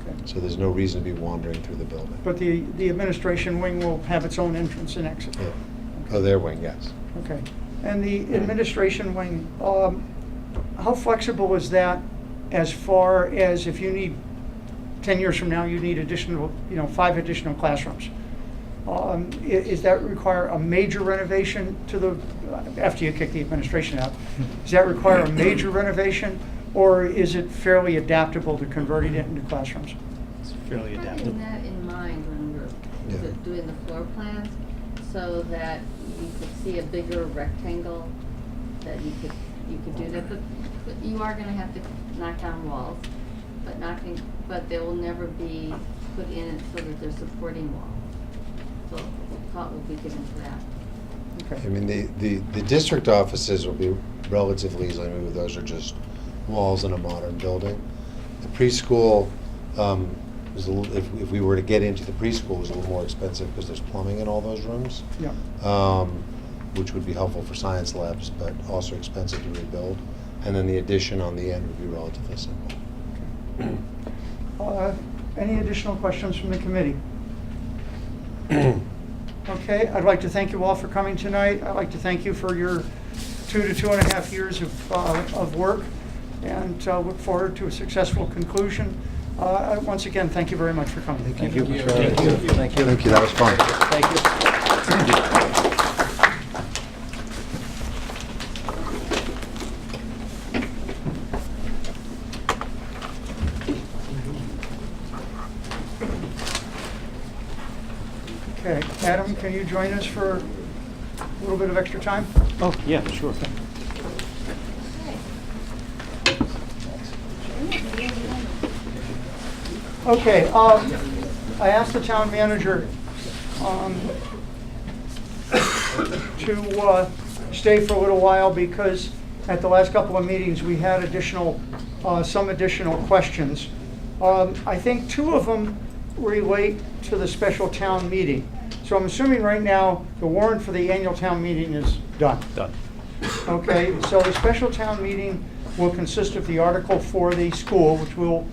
Okay. So there's no reason to be wandering through the building. But the administration wing will have its own entrance and exit? Yeah. Oh, their wing, yes. Okay. And the administration wing, how flexible is that as far as if you need, 10 years from now, you need additional, 5 additional classrooms? Is that require a major renovation to the, after you kick the administration out, does that require a major renovation, or is it fairly adaptable to converting it into classrooms? It's fairly adaptable. Having that in mind when we're doing the floor plans, so that you could see a bigger rectangle, that you could do that, but you are gonna have to knock down walls, but they will never be put in so that they're supporting walls. So thought will be given to that. Okay. I mean, the district offices will be relatively easily moved. Those are just walls in a modern building. The preschool, is a little, if we were to get into the preschool, is a little more expensive because there's plumbing in all those rooms. Yeah. Which would be helpful for science labs, but also expensive to rebuild. And then the addition on the end would be relatively simple. Any additional questions from the committee? Okay, I'd like to thank you all for coming tonight. I'd like to thank you for your 2 to 2.5 years of work, and look forward to a successful conclusion. Once again, thank you very much for coming. Thank you. Thank you, that was fun. Thank you. Okay, Adam, can you join us for a little bit of extra time? Oh, yeah, sure. Okay, I asked the town manager to stay for a little while because at the last couple of meetings we had some additional questions. I think 2 of them relate to the special town meeting. So I'm assuming right now the warrant for the annual town meeting is done. Done. Okay, so the special town meeting will consist of the article for the school, which we'll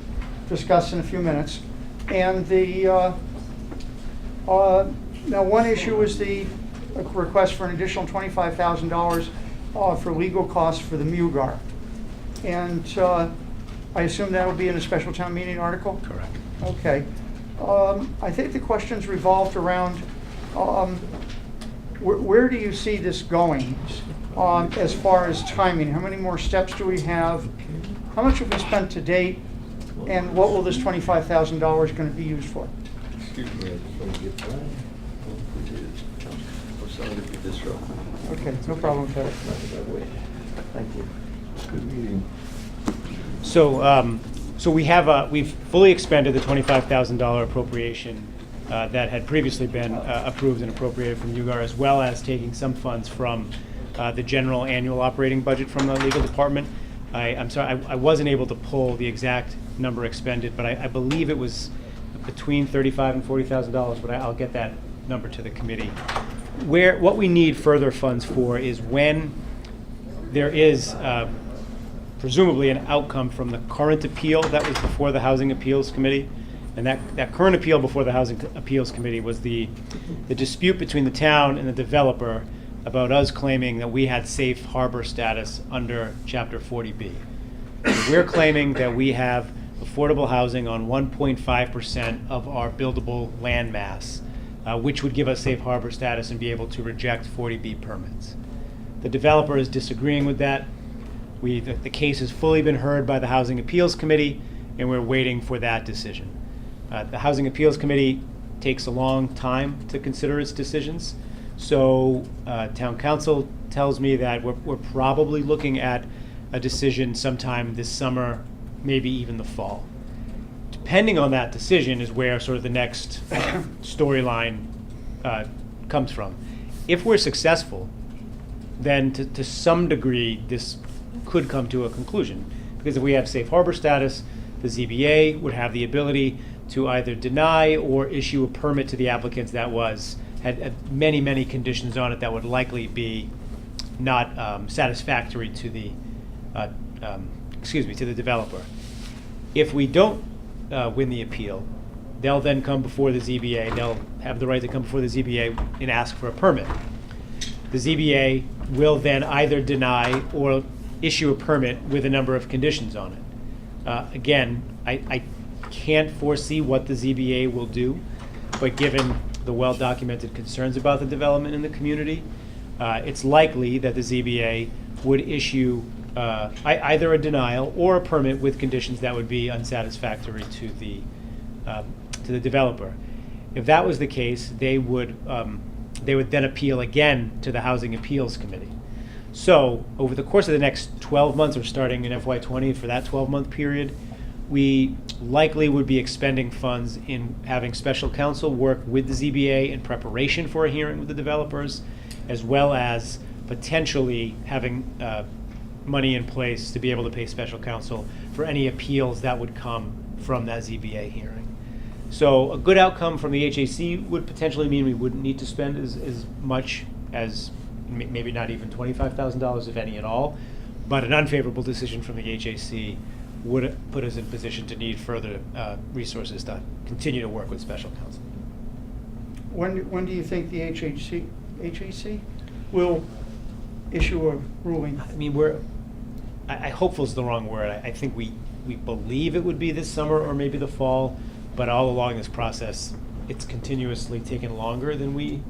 discuss in a few minutes. And now one issue is the request for an additional $25,000 for legal costs for the MUGAR. And I assume that will be in a special town meeting article? Correct. Okay. I think the questions revolved around where do you see this going as far as timing? How many more steps do we have? How much have we spent to date? And what will this $25,000 going to be used for? Excuse me, I just want to get that. I'm sorry to be disruptive. Okay, no problem, Terry. Thank you. Good meeting. So we've fully expended the $25,000 appropriation that had previously been approved and appropriated from UGAR, as well as taking some funds from the general annual operating budget from the legal department. I'm sorry, I wasn't able to pull the exact number expended, but I believe it was between $35,000 and $40,000, but I'll get that number to the committee. What we need further funds for is when there is presumably an outcome from the current appeal that was before the Housing Appeals Committee. And that current appeal before the Housing Appeals Committee was the dispute between the town and the developer about us claiming that we had safe harbor status under Chapter 40B. We're claiming that we have affordable housing on 1.5% of our buildable land mass, which would give us safe harbor status and be able to reject 40B permits. The developer is disagreeing with that. The case has fully been heard by the Housing Appeals Committee, and we're waiting for that decision. The Housing Appeals Committee takes a long time to consider its decisions, so Town Council tells me that we're probably looking at a decision sometime this summer, maybe even the fall. Depending on that decision is where sort of the next storyline comes from. If we're successful, then to some degree this could come to a conclusion, because if we have safe harbor status, the ZBA would have the ability to either deny or issue a permit to the applicants that had many conditions on it that would likely be not satisfactory to the to the developer. If we don't win the appeal, they'll then come before the ZBA. They'll have the right to come before the ZBA and ask for a permit. The ZBA will then either deny or issue a permit with a number of conditions on it. Again, I can't foresee what the ZBA will do, but given the well-documented concerns about the development in the community, it's likely that the ZBA would issue either a denial or a permit with conditions that would be unsatisfactory to the developer. If that was the case, they would then appeal again to the Housing Appeals Committee. So over the course of the next 12 months, or starting in FY20 for that 12-month period, we likely would be expending funds in having special counsel work with the ZBA in preparation for a hearing with the developers, as well as potentially having money in place to be able to pay special counsel for any appeals that would come from that ZBA hearing. So a good outcome from the HAC would potentially mean we wouldn't need to spend as much as maybe not even $25,000, if any at all, but an unfavorable decision from the HAC would put us in position to need further resources to continue to work with special counsel. When do you think the HAC will issue a ruling? I mean, I hopeful is the wrong word. I think we believe it would be this summer or maybe the fall, but all along this process, it's continuously taken longer than we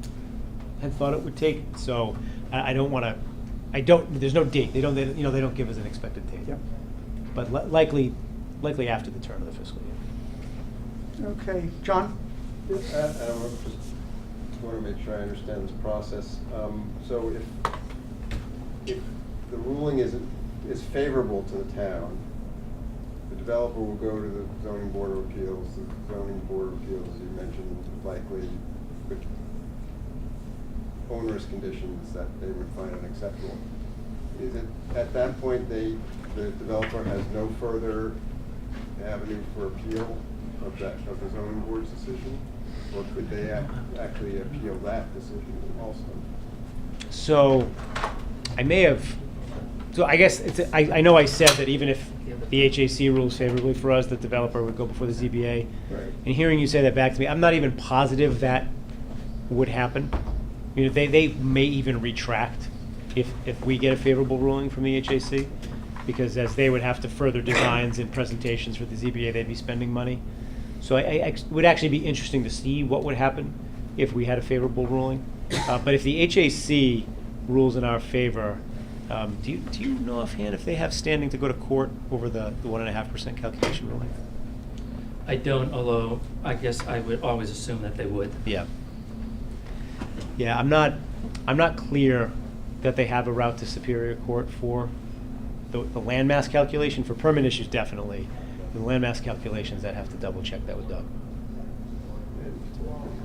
had thought it would take. So I don't want to. There's no date. They don't give us an expected date. Yep. But likely after the turn of the fiscal year. Okay, John? I just want to make sure I understand this process. So if the ruling is favorable to the town, the developer will go to the zoning board of appeals. The zoning board of appeals, as you mentioned, likely with onerous conditions that they would find unacceptable. Is it at that point the developer has no further avenue for appeal of the zoning board's decision, or could they actually appeal that decision also? So I may have. So I guess I know I said that even if the HAC rules favorably for us, the developer would go before the ZBA. Right. And hearing you say that back to me, I'm not even positive that would happen. You know, they may even retract if we get a favorable ruling from the HAC, because as they would have to further designs and presentations for the ZBA, they'd be spending money. So it would actually be interesting to see what would happen if we had a favorable ruling. But if the HAC rules in our favor, do you know offhand if they have standing to go to court over the 1.5% calculation ruling? I don't, although I guess I would always assume that they would. Yeah. Yeah, I'm not clear that they have a route to Superior Court for the landmass calculation. For permit issues, definitely. The landmass calculations, I'd have to double check that with Doug.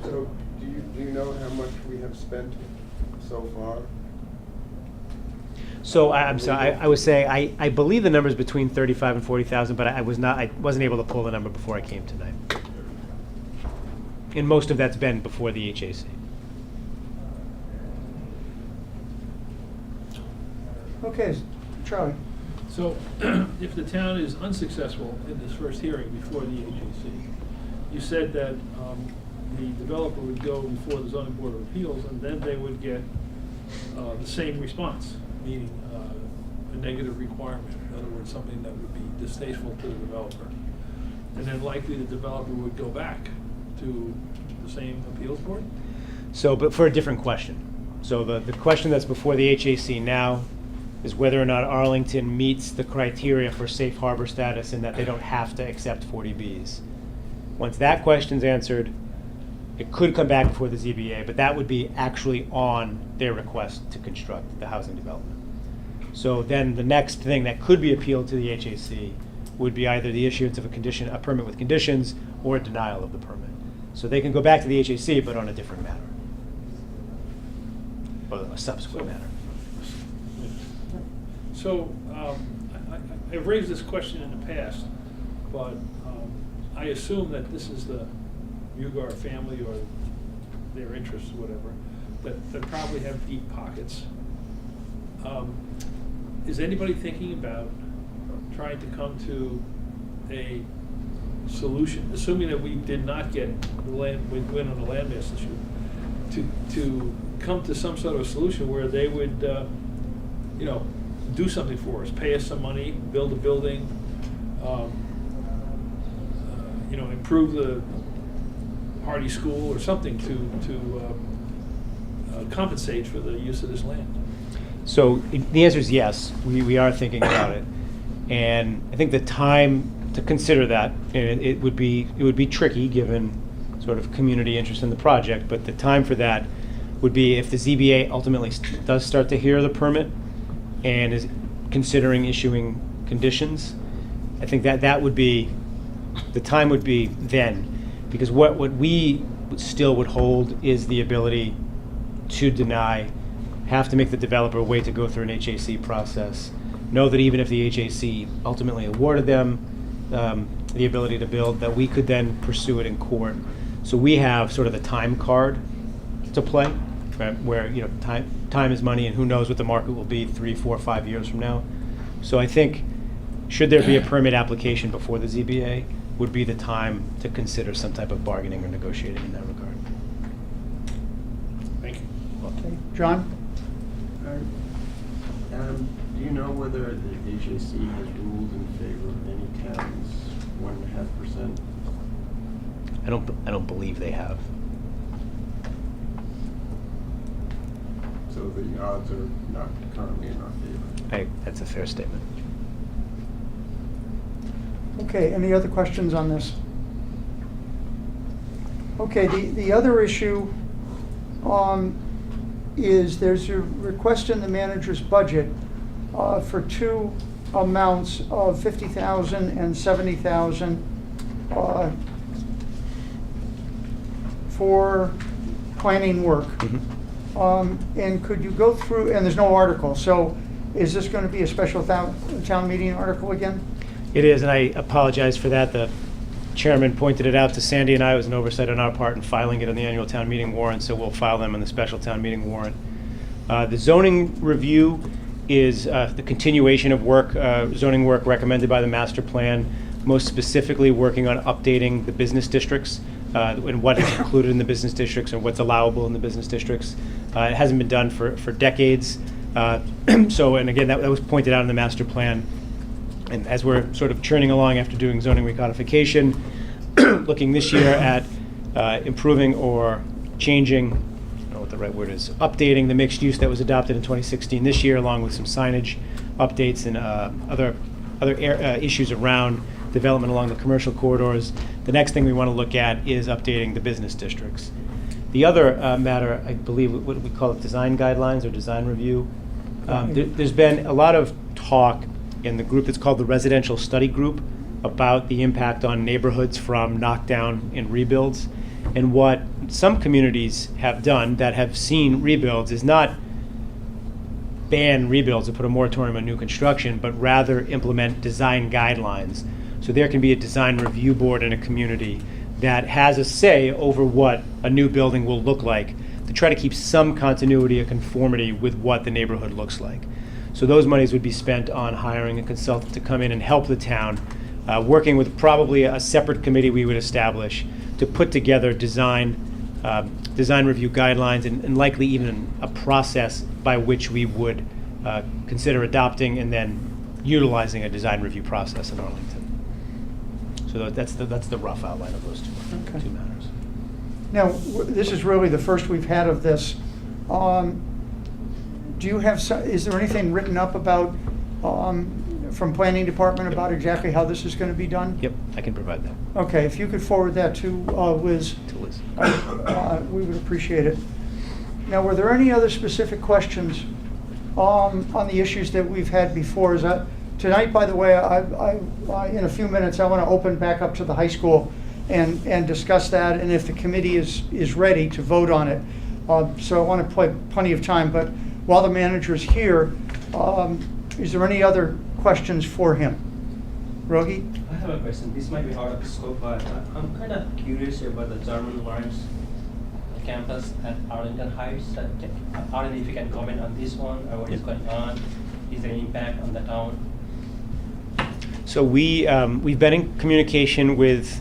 So do you know how much we have spent so far? So I'm sorry, I was saying I believe the number is between 35 and 40,000, but I wasn't able to pull the number before I came tonight. And most of that's been before the HAC. Okay, Charlie. So if the town is unsuccessful in this first hearing before the HAC, you said that the developer would go before the zoning board of appeals, and then they would get the same response, meaning a negative requirement. In other words, something that would be distasteful to the developer. And then likely the developer would go back to the same appeals board? So, but for a different question. So the question that's before the HAC now is whether or not Arlington meets the criteria for safe harbor status and that they don't have to accept 40Bs. Once that question's answered, it could come back before the ZBA, but that would be actually on their request to construct the housing development. So then the next thing that could be appealed to the HAC would be either the issuance of a permit with conditions, or a denial of the permit. So they can go back to the HAC, but on a different matter, or a subsequent matter. So I've raised this question in the past, but I assume that this is the Mugar family or their interests, whatever, that probably have deep pockets. Is anybody thinking about trying to come to a solution, assuming that we did not get the land, we win on the landmass issue, to come to some sort of solution where they would, you know, do something for us, pay us some money, build a building, you know, improve the Hardy School or something to compensate for the use of this land. So the answer is yes, we are thinking about it. And I think the time to consider that, and it would be tricky given sort of community interest in the project, but the time for that would be if the ZBA ultimately does start to hear the permit and is considering issuing conditions. I think that would be, the time would be then, because what we still would hold is the ability to deny, have to make the developer wait to go through an HAC process. Know that even if the HAC ultimately awarded them the ability to build, that we could then pursue it in court. So we have sort of the time card to play, right, where, you know, time is money, and who knows what the market will be 3, 4, 5 years from now. So I think, should there be a permit application before the ZBA, would be the time to consider some type of bargaining or negotiating in that regard. Thank you. Okay, John? Do you know whether the HAC has ruled in favor of any town's 1.5%? I don't believe they have. So the odds are not currently in our favor. That's a fair statement. Okay, any other questions on this? Okay, the other issue is there's a request in the manager's budget for two amounts of $50,000 and $70,000 for planning work. Mm-hmm. And could you go through, and there's no article, so is this going to be a special town meeting article again? It is, and I apologize for that. The chairman pointed it out to Sandy and I. It was an oversight on our part in filing it on the annual town meeting warrant, so we'll file them on the special town meeting warrant. The zoning review is the continuation of work, zoning work recommended by the master plan, most specifically working on updating the business districts and what is included in the business districts and what's allowable in the business districts. It hasn't been done for decades. So, and again, that was pointed out in the master plan. And as we're sort of churning along after doing zoning recodification, looking this year at improving or changing, I don't know what the right word is, updating the mixed use that was adopted in 2016 this year, along with some signage updates and other issues around development along the commercial corridors. The next thing we want to look at is updating the business districts. The other matter, I believe, what we call it, design guidelines or design review. There's been a lot of talk in the group that's called the Residential Study Group about the impact on neighborhoods from knockdown and rebuilds. And what some communities have done that have seen rebuilds is not ban rebuilds or put a moratorium on new construction, but rather implement design guidelines. So there can be a design review board in a community that has a say over what a new building will look like, to try to keep some continuity or conformity with what the neighborhood looks like. So those monies would be spent on hiring a consultant to come in and help the town, working with probably a separate committee we would establish to put together design review guidelines and likely even a process by which we would consider adopting and then utilizing a design review process in Arlington. So that's the rough outline of those two matters. Now, this is really the first we've had of this. Do you have is there anything written up about from planning department about exactly how this is going to be done? Yep, I can provide that. Okay, if you could forward that to Liz. We would appreciate it. Now, were there any other specific questions on the issues that we've had before? Tonight, by the way, in a few minutes, I want to open back up to the high school and discuss that, and if the committee is ready to vote on it. So I want to play plenty of time, but while the manager's here, is there any other questions for him? Rogi? I have a question. This might be out of scope, but I'm kind of curious about the German Lawrence campus at Arlington Heights. I don't know if you can comment on this one or what is going on. Is there an impact on the town? So we've been in communication with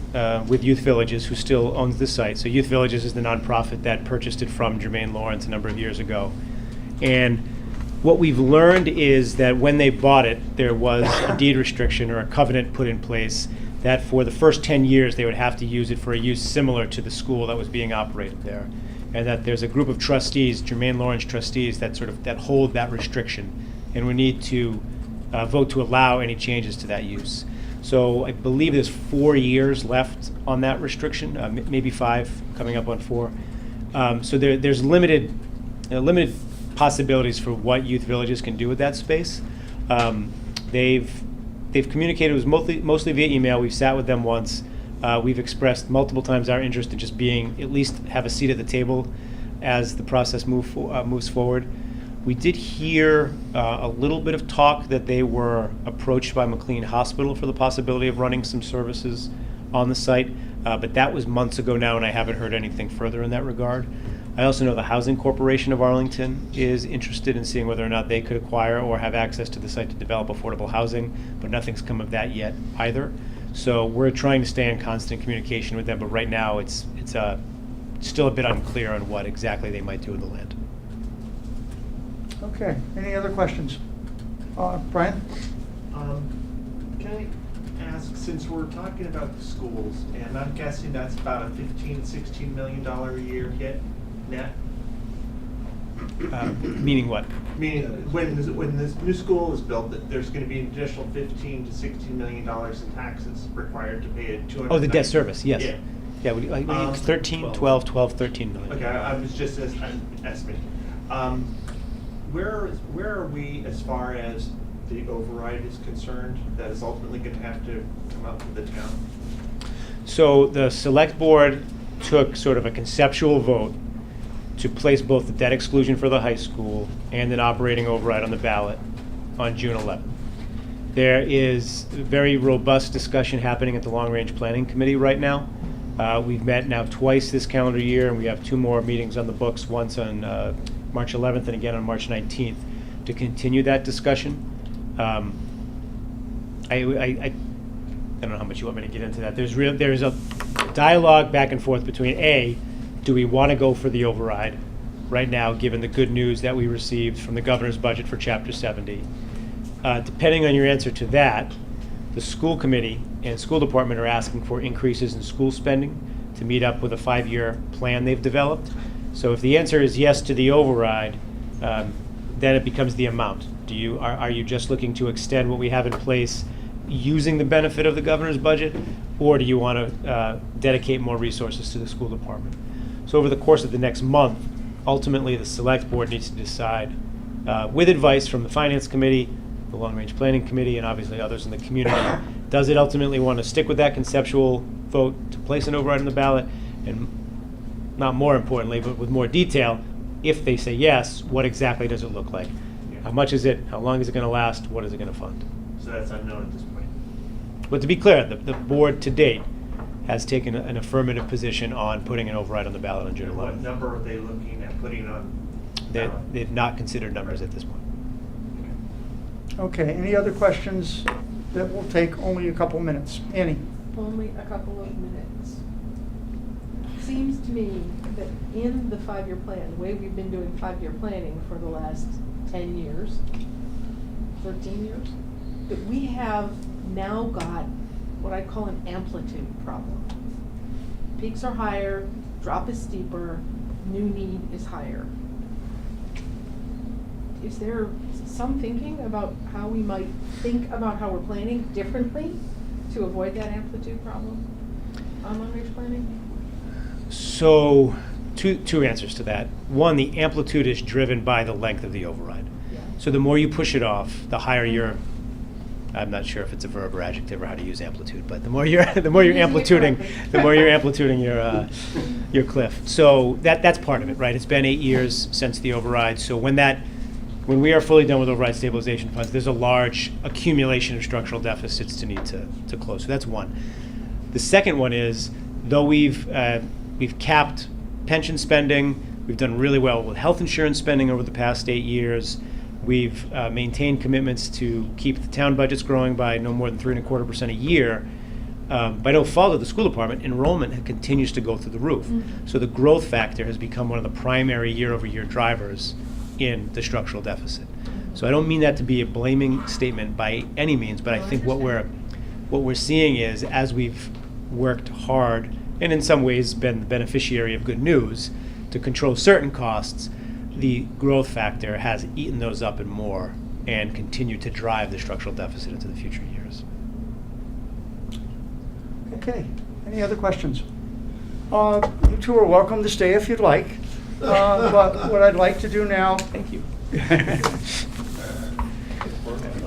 Youth Villages, who still owns the site. So Youth Villages is the nonprofit that purchased it from Jermaine Lawrence a number of years ago. And what we've learned is that when they bought it, there was a deed restriction or a covenant put in place that for the first 10 years they would have to use it for a use similar to the school that was being operated there. And that there's a group of trustees, Jermaine Lawrence trustees, that hold that restriction. And we need to vote to allow any changes to that use. So I believe there's 4 years left on that restriction, maybe 5, coming up on 4. So there's limited possibilities for what Youth Villages can do with that space. They've communicated, it was mostly via email. We've sat with them once. We've expressed multiple times our interest in just at least have a seat at the table as the process moves forward. We did hear a little bit of talk that they were approached by McLean Hospital for the possibility of running some services on the site, but that was months ago now, and I haven't heard anything further in that regard. I also know the Housing Corporation of Arlington is interested in seeing whether or not they could acquire or have access to the site to develop affordable housing, but nothing's come of that yet either. So we're trying to stay in constant communication with them, but right now it's still a bit unclear on what exactly they might do with the land. Okay, any other questions? Brian? Can I ask, since we're talking about the schools, and I'm guessing that's about a $15-16 million a year hit net? Meaning what? Meaning when this new school is built, that there's going to be an additional $15-16 million in taxes required to pay at 200. Oh, the debt service, yes. Yeah. Yeah, 13 million. Okay, I was just estimating. Where are we as far as the override is concerned that is ultimately going to have to come up with the town? So the select board took sort of a conceptual vote to place both the debt exclusion for the high school and an operating override on the ballot on June 11th. There is very robust discussion happening at the Long Range Planning Committee right now. We've met now twice this calendar year, and we have 2 more meetings on the books, once on March 11th and again on March 19th, to continue that discussion. I don't know how much you want me to get into that. There's a dialogue back and forth between do we want to go for the override right now, given the good news that we received from the governor's budget for Chapter 70. Depending on your answer to that, the school committee and school department are asking for increases in school spending to meet up with a 5-year plan they've developed. So if the answer is yes to the override, then it becomes the amount. Are you just looking to extend what we have in place using the benefit of the governor's budget, or do you want to dedicate more resources to the school department? So over the course of the next month, ultimately the select board needs to decide, with advice from the finance committee, the long range planning committee, and obviously others in the community, does it ultimately want to stick with that conceptual vote to place an override on the ballot? And not more importantly, but with more detail, if they say yes, what exactly does it look like? How much is it? How long is it going to last? What is it going to fund? So that's unknown at this point. But to be clear, the board to date has taken an affirmative position on putting an override on the ballot on June 11th. What number are they looking at putting on? They've not considered numbers at this point. Okay, any other questions? That will take only a couple minutes. Annie? Only a couple of minutes. Seems to me that in the 5-year plan, the way we've been doing 5-year planning for the last 10 years, 13 years, that we have now got what I call an amplitude problem. Peaks are higher, drop is steeper, new need is higher. Is there some thinking about how we might think about how we're planning differently to avoid that amplitude problem on long-range planning? So, two answers to that. One, the amplitude is driven by the length of the override. Yeah. So the more you push it off, the higher your, I'm not sure if it's a verb or adjective or how to use amplitude, but the more you're amplituding, the more you're amplituding your cliff. So that's part of it, right? It's been 8 years since the override. So when we are fully done with override stabilization funds, there's a large accumulation of structural deficits to need to close. So that's one. The second one is, though we've capped pension spending, we've done really well with health insurance spending over the past 8 years, We've maintained commitments to keep the town budgets growing by no more than 3.25% a year. By no fault of the school department, enrollment continues to go through the roof. So the growth factor has become one of the primary year-over-year drivers in the structural deficit. So I don't mean that to be a blaming statement by any means, but I think what we're seeing is, as we've worked hard and in some ways been the beneficiary of good news to control certain costs, the growth factor has eaten those up and more and continued to drive the structural deficit into the future years. Okay, any other questions? You two are welcome to stay if you'd like, but what I'd like to do now... Thank you.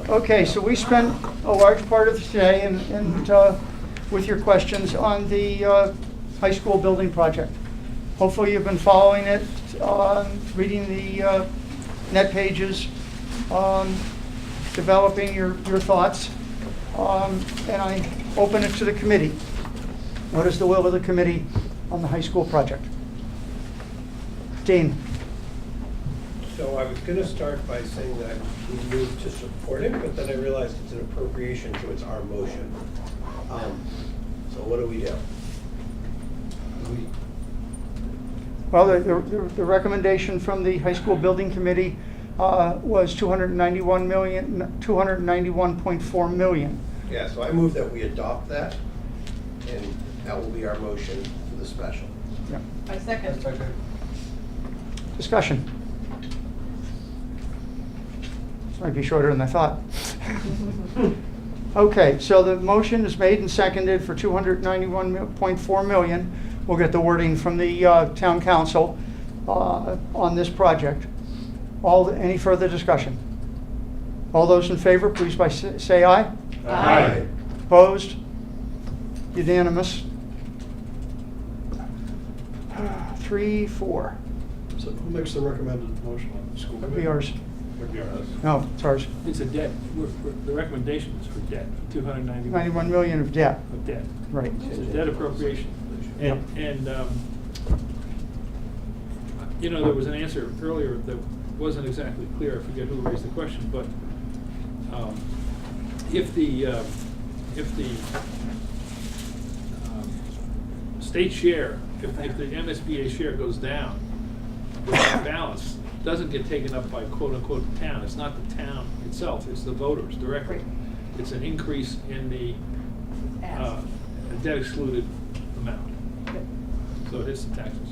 Okay, so we spent a large part of today and with your questions on the high school building project. Hopefully you've been following it, reading the net pages, developing your thoughts, and I open it to the committee. What is the will of the committee on the high school project? Dean. So I was going to start by saying that we move to support it, but then I realized it's an appropriation, so it's our motion. So what do we do? Well, the recommendation from the high school building committee was $291.4 million. Yeah, so I move that we adopt that, and that will be our motion for the special. Yeah. I second. Discussion. This might be shorter than I thought. Okay, so the motion is made and seconded for $291.4 million. We'll get the wording from the town council on this project. Any further discussion? All those in favor, please say aye. Aye. Opposed? Unanimous. 3-4. So who makes the recommended motion on the school That'd committee? be ours. Would be ours. No, it's ours. It's a debt, the recommendation is for debt, 291. 91 million of debt. Of debt. Right. It's a debt appropriation. And you know, there was an answer earlier that wasn't exactly clear. I forget who raised the question, but if the state share, if the MSBA share goes down, the balance doesn't get taken up by quote unquote the town. It's not the town itself, it's the voters directly. Right. It's an increase in the debt excluded amount. So it hits the taxes.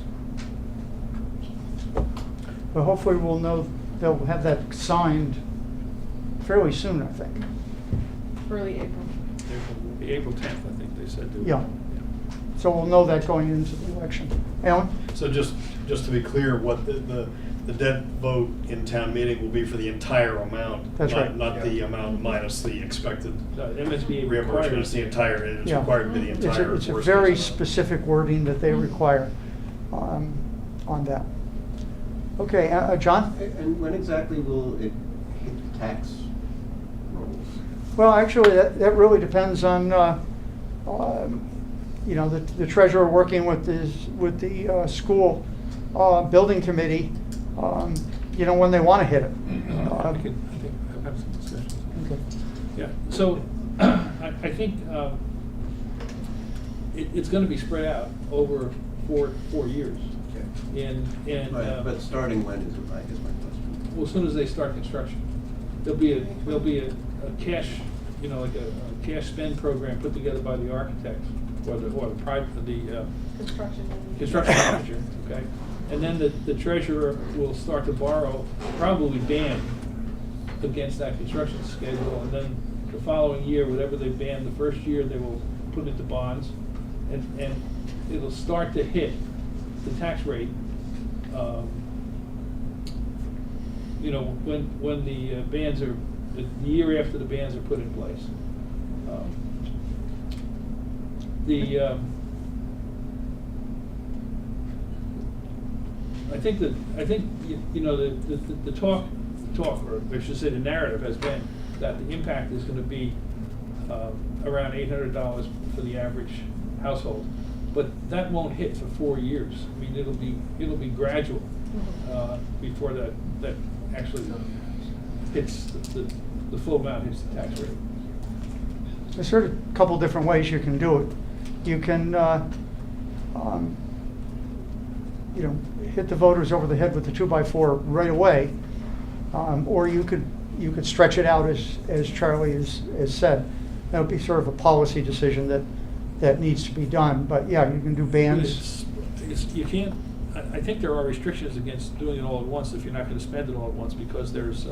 But hopefully we'll know, they'll have that signed fairly soon, I think. Early April. April 10th, I think they said. Yeah. So we'll know that going into the election. Alan? So just to be clear, what the debt vote in town meeting will be for the entire amount. That's right. Not the amount minus the expected MSBA reimbursement. It's the entire, it's Yeah. required to be the entire. It's a worst very case amount. specific wording that they require on that. Okay, John? And when exactly will it hit the tax rolls? Well, actually, that really depends on, you know, the treasurer working with the school building committee, you know, when they want to hit it. I think I've had some discussions. Okay. Yeah, so I think it's going to be spread out over 4 years. And Right, but starting when is my question. well, as soon as they start construction, there'll be a cash, you know, like a cash spend program put together by the architects or the construction manager, okay? And then the treasurer will start to borrow, probably ban against that construction schedule, and then the following year, whatever they banned the first year, they will put into bonds, and it'll start to hit the tax rate, you know, when the bans are, the year after the bans are put in place. I think you know, the talk, or I should say the narrative has been that the impact is gonna be around $800 for the average household. But that won't hit for 4 years. I mean, it'll be gradual before that actually hits, the full amount hits the tax rate. There's sort of a couple different ways you can do it. You can, you know, hit the voters over the head with the 2x4 right away, or you could stretch it out as Charlie has said. That would be sort of a policy decision that needs to be done. But yeah, you can do bands. You can't, I think there are restrictions against doing it all at once if you're not going to spend it all at once, because there's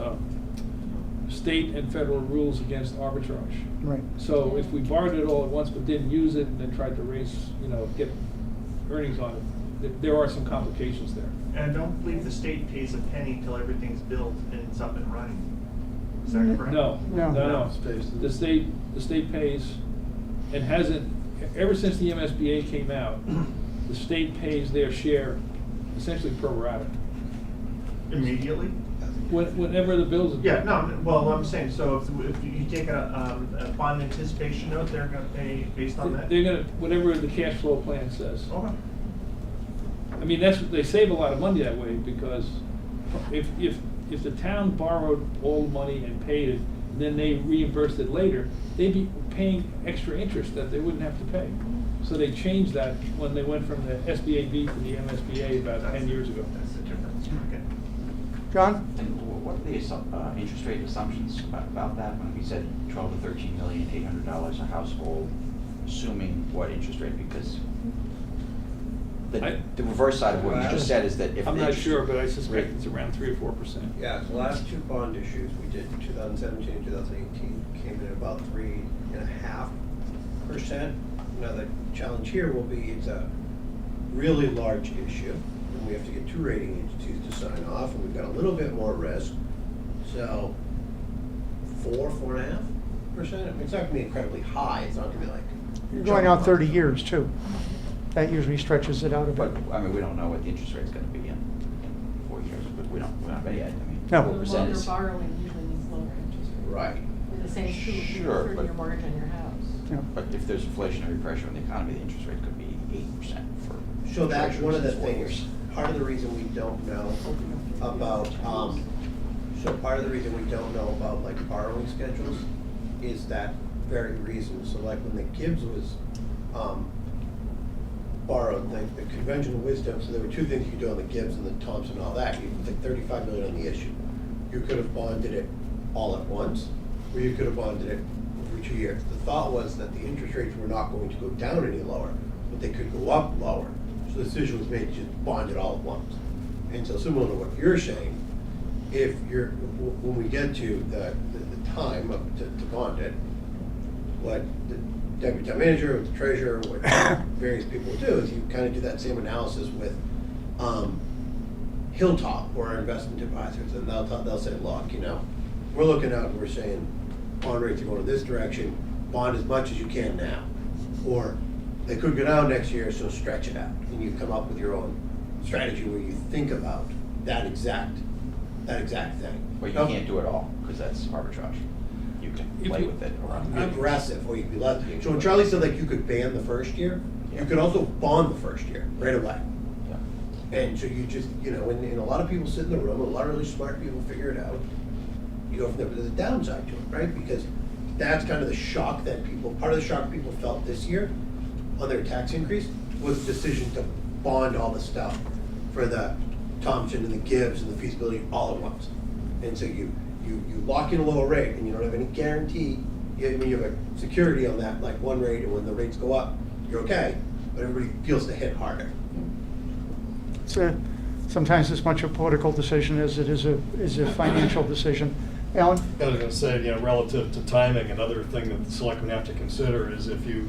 state and federal rules against arbitrage. Right. So if we borrowed it all at once but didn't use it and then tried to raise, get earnings on it, there are some complications there. And I don't believe the state pays a penny till everything's built and it's up and running. Is that correct? No. No. The state pays and hasn't, ever since the MSBA came out, the state pays their share essentially pro rata. Immediately? Whenever the bills are. Yeah, no, well, I'm saying, so if you take a bond anticipation note, they're gonna pay based on that? They're gonna, whatever the cash flow plan says. Okay. I mean, they save a lot of money that way, because if the town borrowed all the money and paid it, and then they reimbursed it later, they'd be paying extra interest that they wouldn't have to pay. So they changed that when they went from the SBAB to the MSBA about 10 years ago. That's the difference, okay. John? And what are the interest rate assumptions about that? When we said $12 to $13 million, $800 a household, assuming what interest rate? Because the reverse side of what you just said is that if I'm the not interest sure, but I suspect rate- it's around 3 or 4%. Yeah, the last two bond issues we did in 2017 and 2018 came in about 3.5%. Now the challenge here will be it's a really large issue, and we have to get 2 rating agencies to sign off, and we've got a little bit more risk. So 4.5%. I mean, it's not going to be incredibly high. It's not going to be like You're going out 30 years too. That usually stretches it out a But, bit. I mean, we don't know what the interest rate's gonna be in 4 years, but we're not ready yet. I mean, No. what percent Longer is? borrowing usually means lower interest rate. right. With the same Sure, 30-year but- mortgage on your house. Yeah. But if there's inflationary pressure on the economy, the interest rate could be 8% for. So that's one of the treasurers in 4 things, years. part of the reason we don't know about, like borrowing schedules is that very reason. So like when the Gibbs was, borrowed, the conventional wisdom, so there were 2 things you could do on the Gibbs and the Thompson and all that. You could take $35 million on the issue. You could have bonded it all at once, or you could have bonded it over 2 years. The thought was that the interest rates were not going to go down any lower, but they could go up lower. So the decision was made to just bond it all at once. And so similar to what you're saying, when we get to the time to bond it, what the deputy town manager, the treasurer, what various people do is you kind of do that same analysis with Hilltop or our investment advisors, and they'll say, look, we're looking out and we're saying bond rates are going in this direction, bond as much as you can now, or they could go down next year, so stretch it out, and you come up with your own strategy where you think about that exact thing. But you can't do it all, because that's arbitrage. You can play with it around. Be aggressive, or you could be less. So when Charlie said like you could ban the first year, you could also bond the first year right away. Yeah. And so you just, and a lot of people sit in the room, a lot of really smart people figure it out. You go from there, but there's a downside to it, right? Because that's kind of the shock that part of the shock people felt this year on their tax increase was the decision to bond all the stuff for the Thompson and the Gibbs and the feasibility all at once. And so you lock in a lower rate and you don't have any guarantee. You have a security on that, like one rate, and when the rates go up, you're okay, but everybody feels the hit harder. It's sometimes as much a political decision as it is a financial decision. Alan? I was going to say, relative to timing, another thing that the selectmen have to consider is if you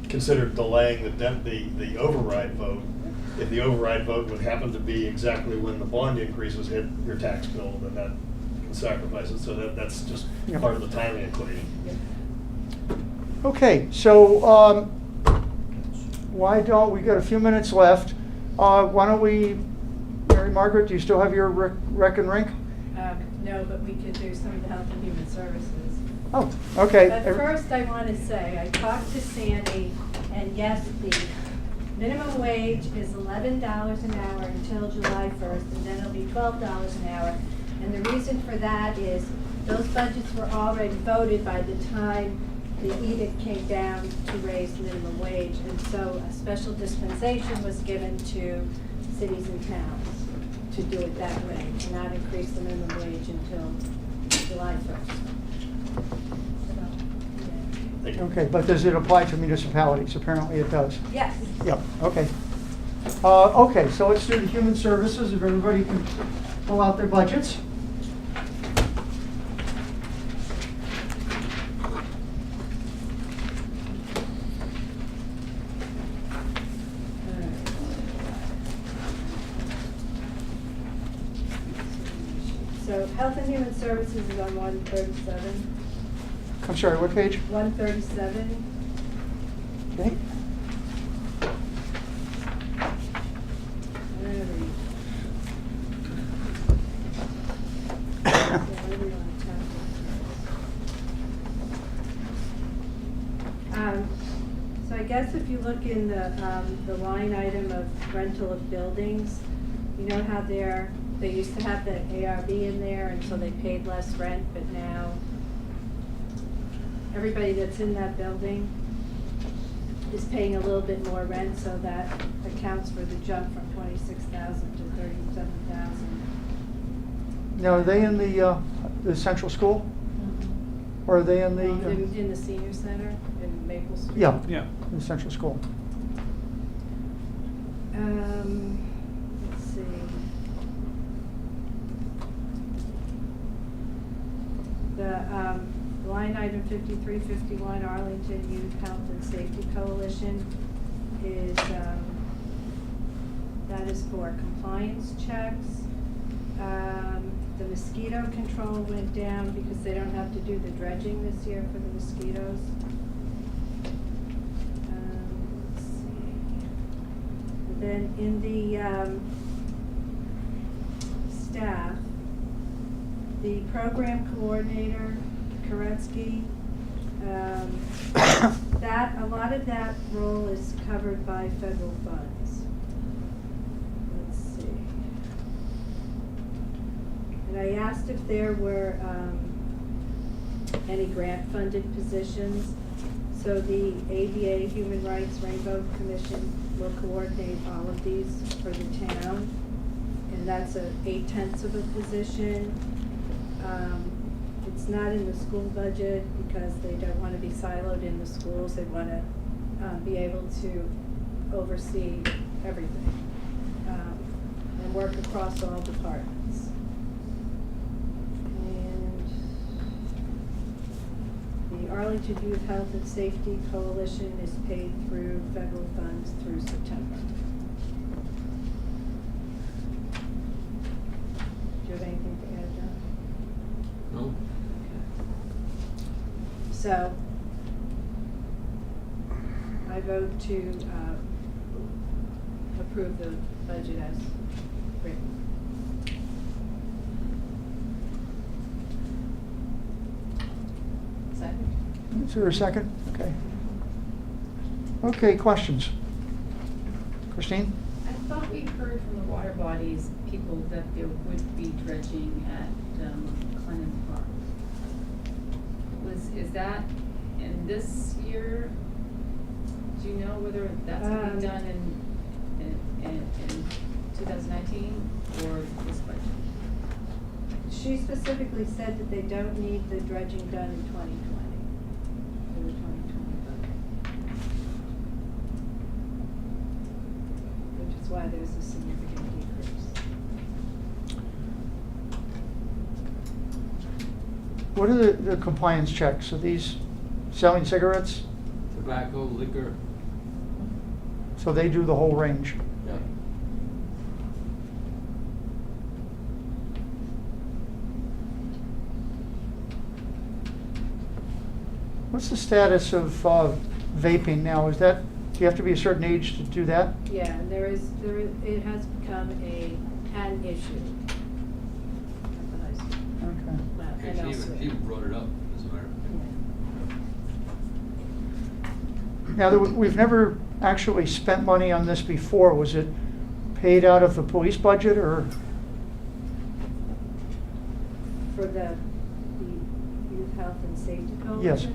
consider delaying the override vote, if the override vote would happen to be exactly when the bond increases hit your tax bill, then that can sacrifice it. So that's just part of the timing equation. Okay, so why don't we got a few minutes left? Why don't we, Mary Margaret, do you still have your rec and rink? No, but we could do some of the Health and Human Services. Oh, okay. But first I want to say, I talked to Sandy, and yes, the minimum wage is $11 an hour until July 1st, and then it'll be $12 an hour. And the reason for that is those budgets were already voted by the time the edict came down to raise minimum wage. And so a special dispensation was given to cities and towns to do it that way, and not increase the minimum wage until July 1st. Okay, but does it apply to municipalities? Apparently it does. Yes. Yep, okay. Okay, so let's do the human services, if everybody can pull out their budgets. So Health and Human Services is on 137. I'm sorry, what page? 137. Okay. So I guess if you look in the line item of rental of buildings, you know how they used to have the ARB in there, and so they paid less rent, but now everybody that's in that building is paying a little bit more rent, so that accounts for the jump from 26,000 to 37,000. Now, are they in the central school? Or are they in the? In the senior center in Maple Street. Yeah, in the central school. Let's see. The line item 5351, Arlington Youth Health and Safety Coalition, is that is for compliance checks. The mosquito control went down because they don't have to do the dredging this year for the mosquitoes. Let's see. And then in the staff, the program coordinator, Koretsky, that a lot of that role is covered by federal funds. Let's see. And I asked if there were any grant-funded positions. So the ADA, Human Rights Rainbow Commission, will coordinate all of these for the town. And that's 8/10 of a position. It's not in the school budget because they don't want to be siloed in the schools. They want to be able to oversee everything and work across all departments. And the Arlington Youth Health and Safety Coalition is paid through federal funds through September. Do you have anything to add, John? No. So, I vote to approve the budget as written. Second. Is there a second? Okay. Okay, questions? Christine? I thought we heard from the water bodies people that there would be dredging at Clennon Park. Is that in this year? Do you know whether that's going to be done in 2019 or this budget? She specifically said that they don't need the dredging done in 2020, for the 2020 budget. Which is why there's a significant decrease. What are the compliance checks? Are these selling cigarettes? Tobacco, liquor. So they do the whole range? Yeah. What's the status of vaping now? Is that, do you have to be a certain age to do that? Yeah, and it has become an issue at the high school. Okay. And elsewhere. She even brought it up, as a matter of fact. Now, we've never actually spent money on this before. Was it paid out of the police budget or? For the youth health and safety coalition? Yes.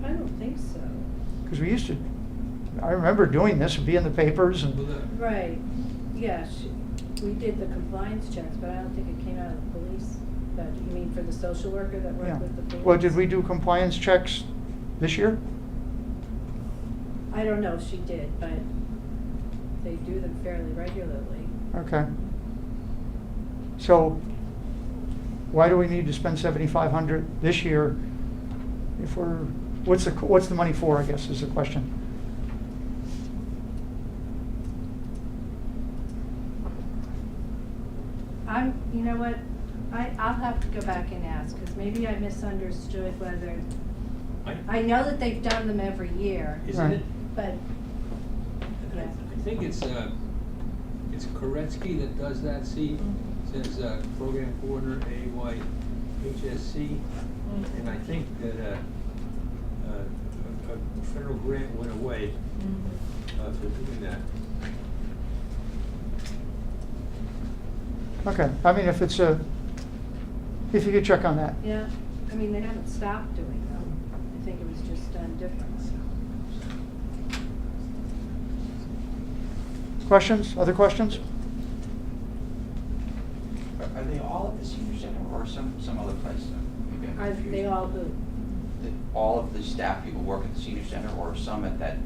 I don't think so. Because we used to, I remember doing this, it'd be in the papers and, Right, yeah, we did the compliance checks, but I don't think it came out of the police budget. You mean for the social worker that yeah. worked with the police? Well, did we do compliance checks this year? I don't know if she did, but they do them fairly regularly. Okay. So why do we need to spend $7,500 this year if we're, what's the money for, I guess, is the question. You know what, I'll have to go back and ask, because maybe I misunderstood whether, I know that they've done them every year. Isn't it? But, yeah. I think it's Koretsky that does that, see? It says Program Coordinator, AYHSC. And I think that a federal grant went away for doing that. Okay, I mean, if you could check on that. Yeah, I mean, they haven't stopped doing them. I think it was just done differently. Questions, other questions? Are they all at the senior center or some other place? Maybe I'm confused. They all do. All of the staff people work at the senior center, or some at that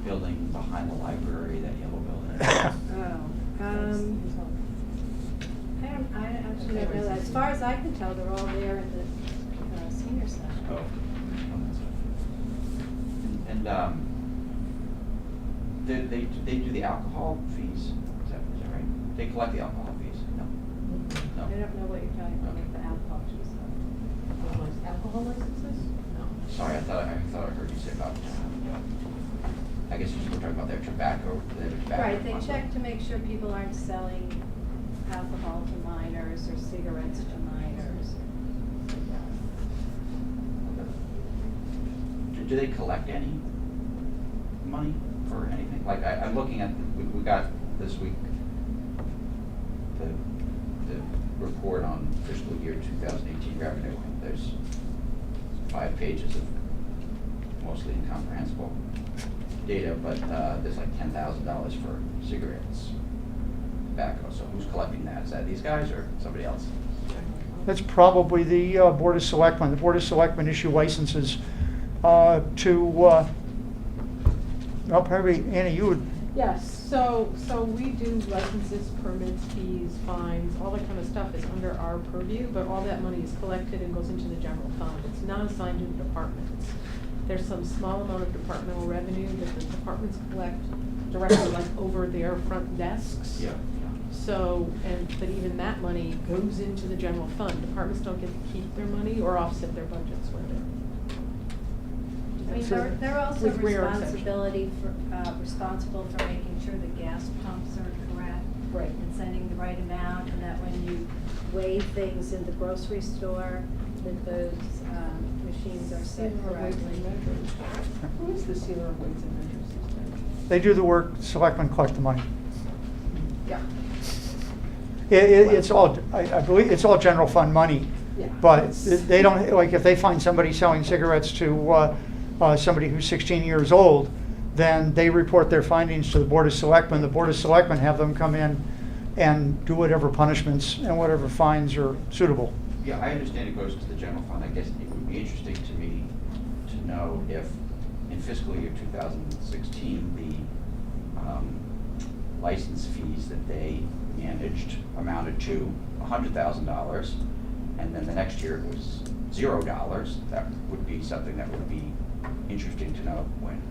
building behind the library, that yellow building? I actually don't know that. As far as I can tell, they're all there in the senior center. Oh. And they do the alcohol fees? Is that right? They collect the alcohol fees? No? No. I don't know what you're talking about, like the alcohol fees. Alcohol licenses? No. Sorry, I thought I heard you say about, I guess you were talking about their tobacco. Right, they check to make sure people aren't selling alcohol to minors or cigarettes to minors. Do they collect any money for anything? Like, I'm looking at, we got this week the report on fiscal year 2018 revenue. There's 5 pages of mostly incomprehensible data, but there's like $10,000 for cigarettes, tobacco. So who's collecting that? Is that these guys or somebody else? That's probably the Board of Selectmen. The Board of Selectmen issue licenses to, well, probably, Anna, you would. Yes, so we do licenses, permits, fees, fines, all that kind of stuff is under our purview, but all that money is collected and goes into the general fund. It's not assigned to the departments. There's some small amount of departmental revenue that the departments collect directly, like over their front desks. Yeah. So, but even that money goes into the general fund. Departments don't get to keep their money or offset their budgets with it. I mean, they're also With rare responsible for making sure the gas pumps are correct. Right. And sending the right amount, and that when you weigh things in the grocery store, that those machines are set correctly. Who is the sealer of weights and measures these days? They do the work, selectmen collect the money. Yeah. It's all, I believe, it's all general fund money. Yeah. But they don't, like, if they find somebody selling cigarettes to somebody who's 16 years old, then they report their findings to the Board of Selectmen. The Board of Selectmen have them come in and do whatever punishments and whatever fines are suitable. Yeah, I understand it goes to the general fund. I guess it would be interesting to me to know if in fiscal year 2016, the license fees that they managed amounted to $100,000, and then the next year it was $0. That would be something that would be interesting to know when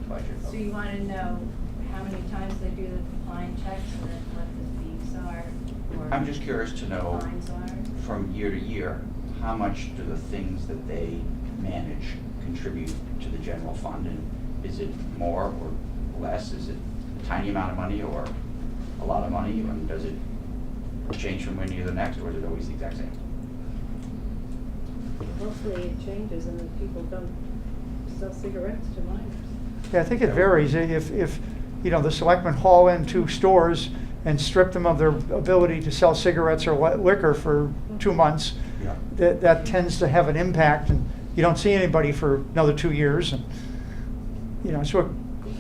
budget. So you want to know how many times they do the compliance checks and then what the fees are? Or I'm just curious to know, fines are? from year to year, how much do the things that they manage contribute to the general fund? And is it more or less? Is it a tiny amount of money or a lot of money? And does it change from one year to the next, or is it always the exact same? Hopefully it changes and that people don't sell cigarettes to minors. Yeah, I think it varies. If, you know, the selectmen haul in 2 stores and strip them of their ability to sell cigarettes or liquor for 2 months, Yeah. that tends to have an impact, and you don't see anybody for another 2 years. And, you know, so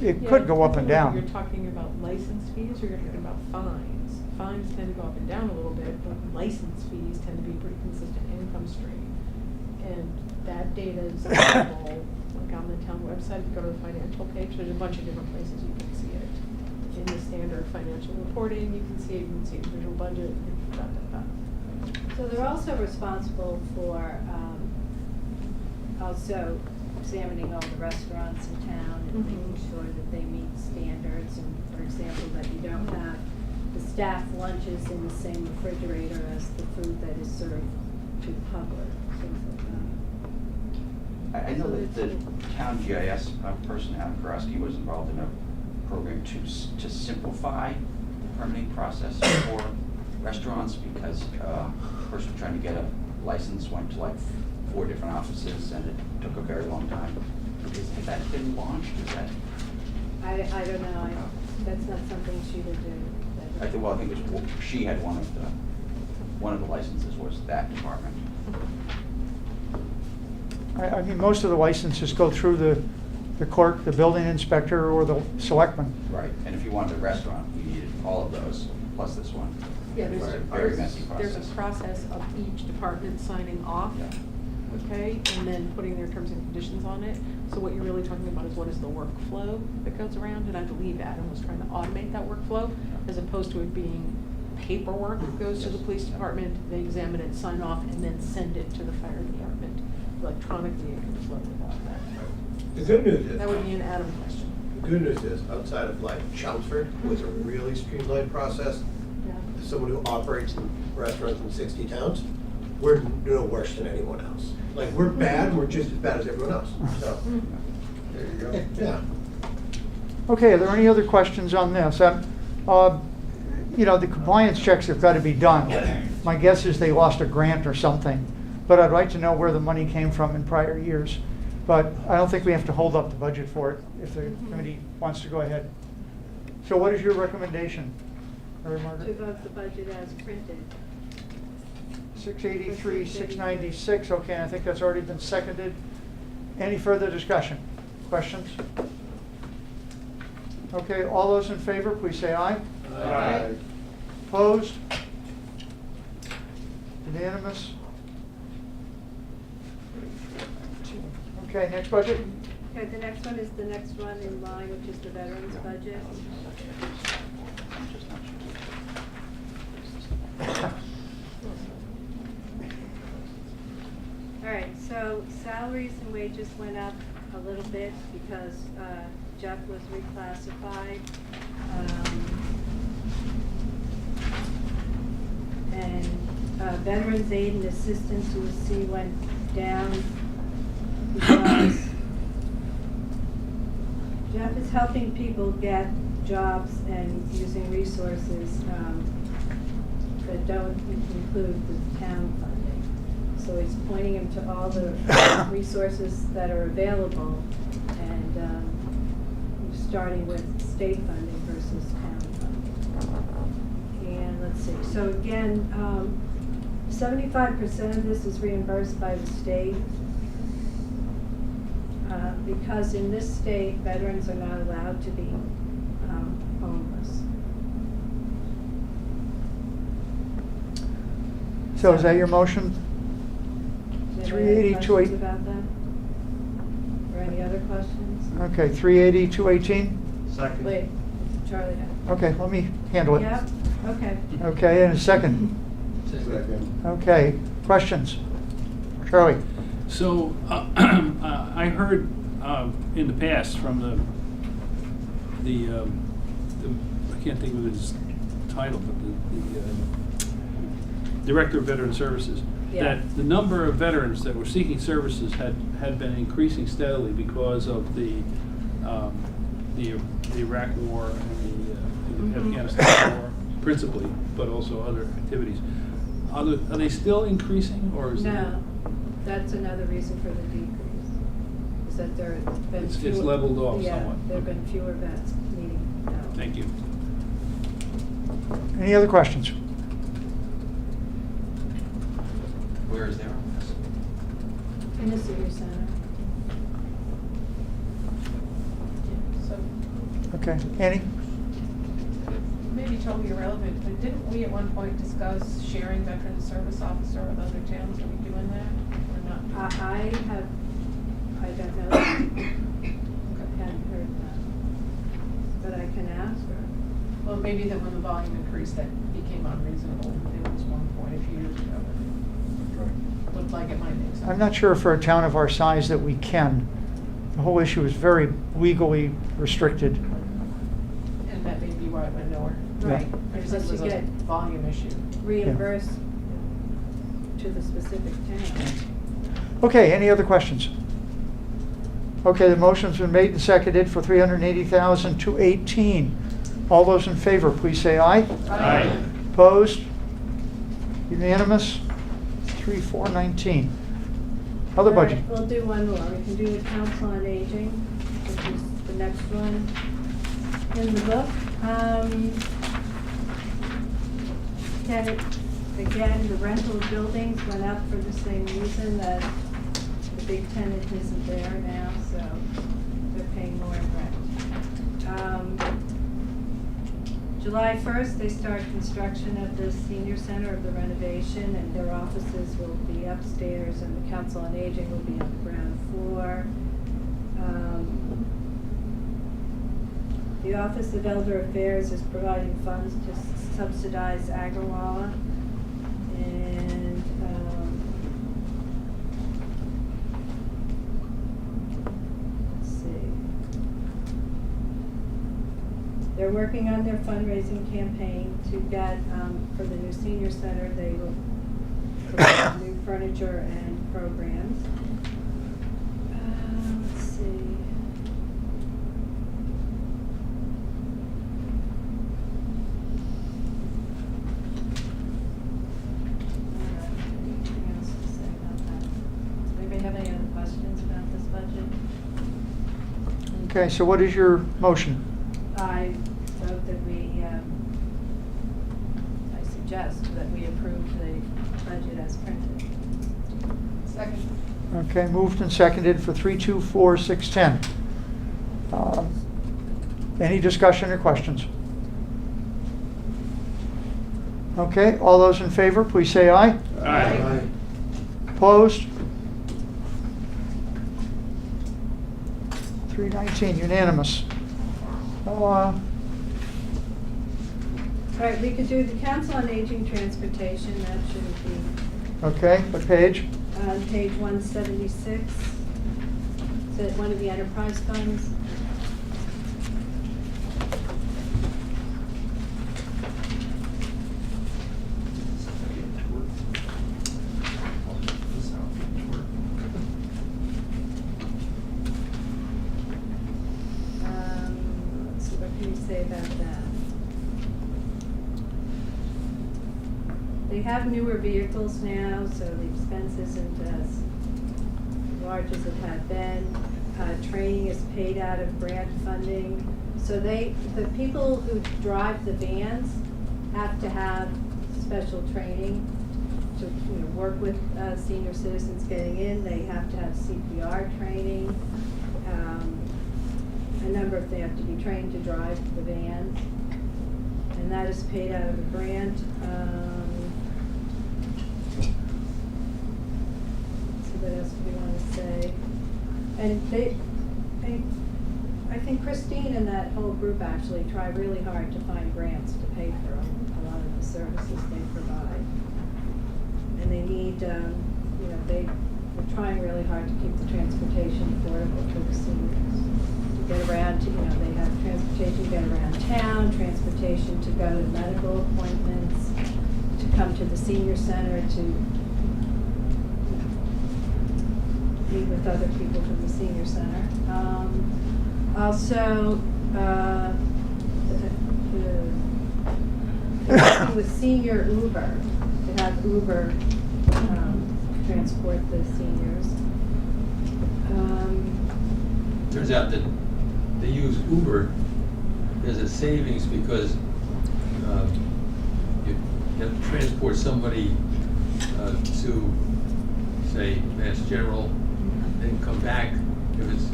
it could go up and down. You're talking about license fees, or you're talking about fines? Fines tend to go up and down a little bit, but license fees tend to be a pretty consistent income stream. And that data is available, like on the town website, if you go to the financial page, there's a bunch of different places you can see it. In the standard financial reporting, you can see it, you can see individual budget, So they're also responsible for also examining all the restaurants in town and making sure that they meet standards, and for example, that you don't have the staff lunches in the same refrigerator as the food that is served to the public, things like that. I know that the town GIS person, Adam Karowski, was involved in a program to simplify the permitting process for restaurants, because the person trying to get a license went to like 4 different offices, and it took a very long time. Has that been launched? Is that? I don't know, that's not something she would do. I think it was, she had one of the licenses was that department. I mean, most of the licenses go through the clerk, the building inspector, or the selectman. Right, and if you wanted a restaurant, you needed all of those, plus this one. Yeah, It was a very messy process. there's a process of each department signing off, okay, and then putting their terms and conditions on it. So what you're really talking about is what is the workflow that goes around, and I believe Adam was trying to automate that workflow, as opposed to it being paperwork that goes to the police department, they examine it, sign off, and then send it to the fire department. Electronically, it can flow without that. The good news is. That would be an Adam question. The good news is, outside of like Chelmsford, was a really streamlined process. Yeah. As someone who operates in restaurants in 60 towns, we're no worse than anyone else. Like, we're bad, we're just as bad as everyone else, so. There you go. Yeah. Okay, are there any other questions on this? You know, the compliance checks have got to be done. My guess is they lost a grant or something, but I'd like to know where the money came from in prior years. But I don't think we have to hold up the budget for it if the committee wants to go ahead. So what is your recommendation, Mary To Margaret? vote the budget as printed. 683, 696, okay, I think that's already been seconded. Any further discussion? Questions? Okay, all those in favor, please say aye. Aye. Opposed? Unanimous? Okay, next budget? Okay, the next one is the next one in line, which is the veterans budget. All right, so salaries and wages went up a little bit because Jeff was reclassified. And veterans aid and assistance, you will see, went down because Jeff is helping people get jobs and using resources that don't include the town funding. So he's pointing him to all the resources that are available, and starting with state funding versus town funding. And let's see, so again, 75% of this is reimbursed by the state. Because in this state, veterans are not allowed to be homeless. So is that your motion? Do you have any 380, questions about that? Or any other questions? Okay, 380, 218? Second. Wait, Charlie. Okay, let me handle it. Yep, okay. Okay, and a second. Second. Okay, questions? Charlie? So, I heard in the past from the I can't think of his title, but the Director of Veteran Services, Yeah. that the number of veterans that were seeking services had been increasing steadily because of the Iraq War and the Afghanistan War, principally, but also other activities. Are they still increasing, or is No, that's another reason for the decrease. Is that there have been It's fewer. leveled off Yeah, somewhat. there have been fewer vets needing help. Thank you. Any other questions? Where is their office? In the senior center. So Okay, Annie? maybe totally irrelevant, but didn't we at one point discuss sharing veteran service officer with other towns? Are we doing that or not? I don't know. I hadn't heard that. But I can ask her. Well, maybe that when the volume increased, that became unreasonable. It was one point a few years ago. Looked like it might make sense. I'm not sure for a town of our size that we can. The whole issue is very legally restricted. And that may be why it went nowhere. Right. I just think it was Unless you a get volume issue. reimbursed to the specific town. Okay, any other questions? Okay, the motion's been made and seconded for $380,000 to 18. All those in favor, please say aye. Aye. Opposed? Unanimous? 3,419. Other All right, budget. we'll do one more. We can do the Council on Aging, which is the next one in the book. Again, the rental of buildings went up for the same reason, that the big tenant isn't there now, so they're paying more in rent. July 1st, they start construction of the senior center of the renovation, and their offices will be upstairs, and the Council on Aging will be on the ground floor. The Office of Elder Affairs is providing funds to subsidize Agawala, and let's see. They're working on their fundraising campaign to get, for the new senior center, they will provide new furniture and programs. Let's see. Anything else to say about that? Does anybody have any other questions about this budget? Okay, so what is your motion? I vote that I suggest that we approve the budget as printed. Second. Okay, moved and seconded for 324,610. Any discussion or questions? Okay, all those in favor, please say aye. Aye. Opposed? 319, unanimous. All right, we could do the Council on Aging Transportation, that shouldn't be Okay, what page? on page 176. Is it one of the enterprise funds? Let's see, what can you say about that? They have newer vehicles now, so the expense isn't as large as it had been. Training is paid out of grant funding. So the people who drive the vans have to have special training to work with senior citizens getting in. They have to have CPR training. They have to be trained to drive the vans. And that is paid out of a grant. What else do we want to say? And I think Christine and that whole group actually try really hard to find grants to pay for a lot of the services they provide. And they need, they're trying really hard to keep the transportation affordable for the seniors. To get around to, they have transportation to get around town, transportation to go to medical appointments, to come to the senior center, to meet with other people from the senior center. Also, working with senior Uber, to have Uber transport the seniors. turns out that they use Uber, there's a savings because you have to transport somebody to, say, Mass General, then come back if it's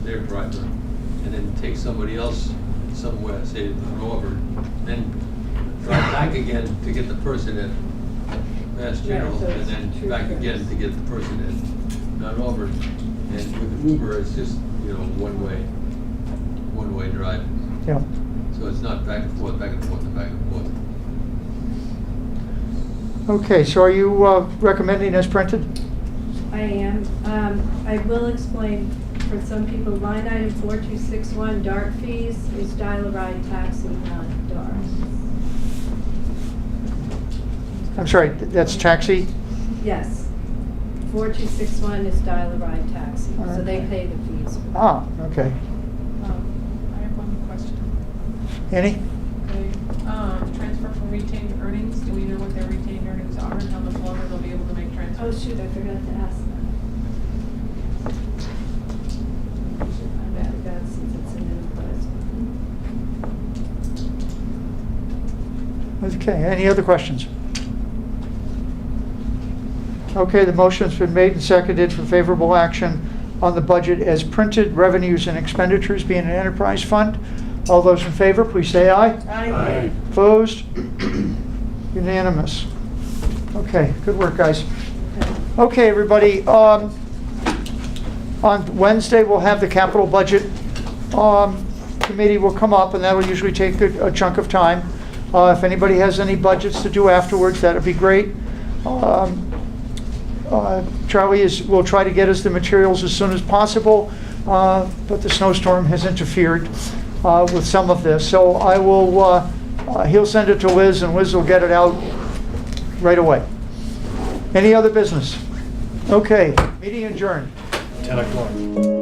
their driver, and then take somebody else somewhere, say in Auburn, then drive back again to get the person at Mass General, so and it's then two back trips. again to get the person at Mount Auburn. And with Uber, it's just, one way drive. Yeah. So it's not back and forth, back and forth, and back and forth. Okay, so are you recommending as printed? I am. I will explain for some people, line item 4261, DART fees, is dial-a-ride taxi, not DART. I'm sorry, that's taxi? Yes. 4261 is dial-a-ride taxi, so they Okay. pay the fees. Ah, okay. I have one question. Annie? Okay, transfer from retained earnings, do we know what their retained earnings are and how much longer they'll be able to make Oh, transfers? shoot, I forgot to ask that. I forgot since it's an enterprise. Okay, any other questions? Okay, the motion's been made and seconded for favorable action on the budget as printed, revenues and expenditures being an enterprise fund. All those in favor, please say aye. Aye. Opposed? Unanimous. Okay, good work, guys. Okay, everybody, on Wednesday, we'll have the capital budget committee will come up, and that'll usually take a chunk of time. If anybody has any budgets to do afterwards, that'd be great. Charlie will try to get us the materials as soon as possible, but the snowstorm has interfered with some of this. So I will, he'll send it to Liz, and Liz will get it out right away. Any other business? Okay, meeting adjourned. 10 o'clock.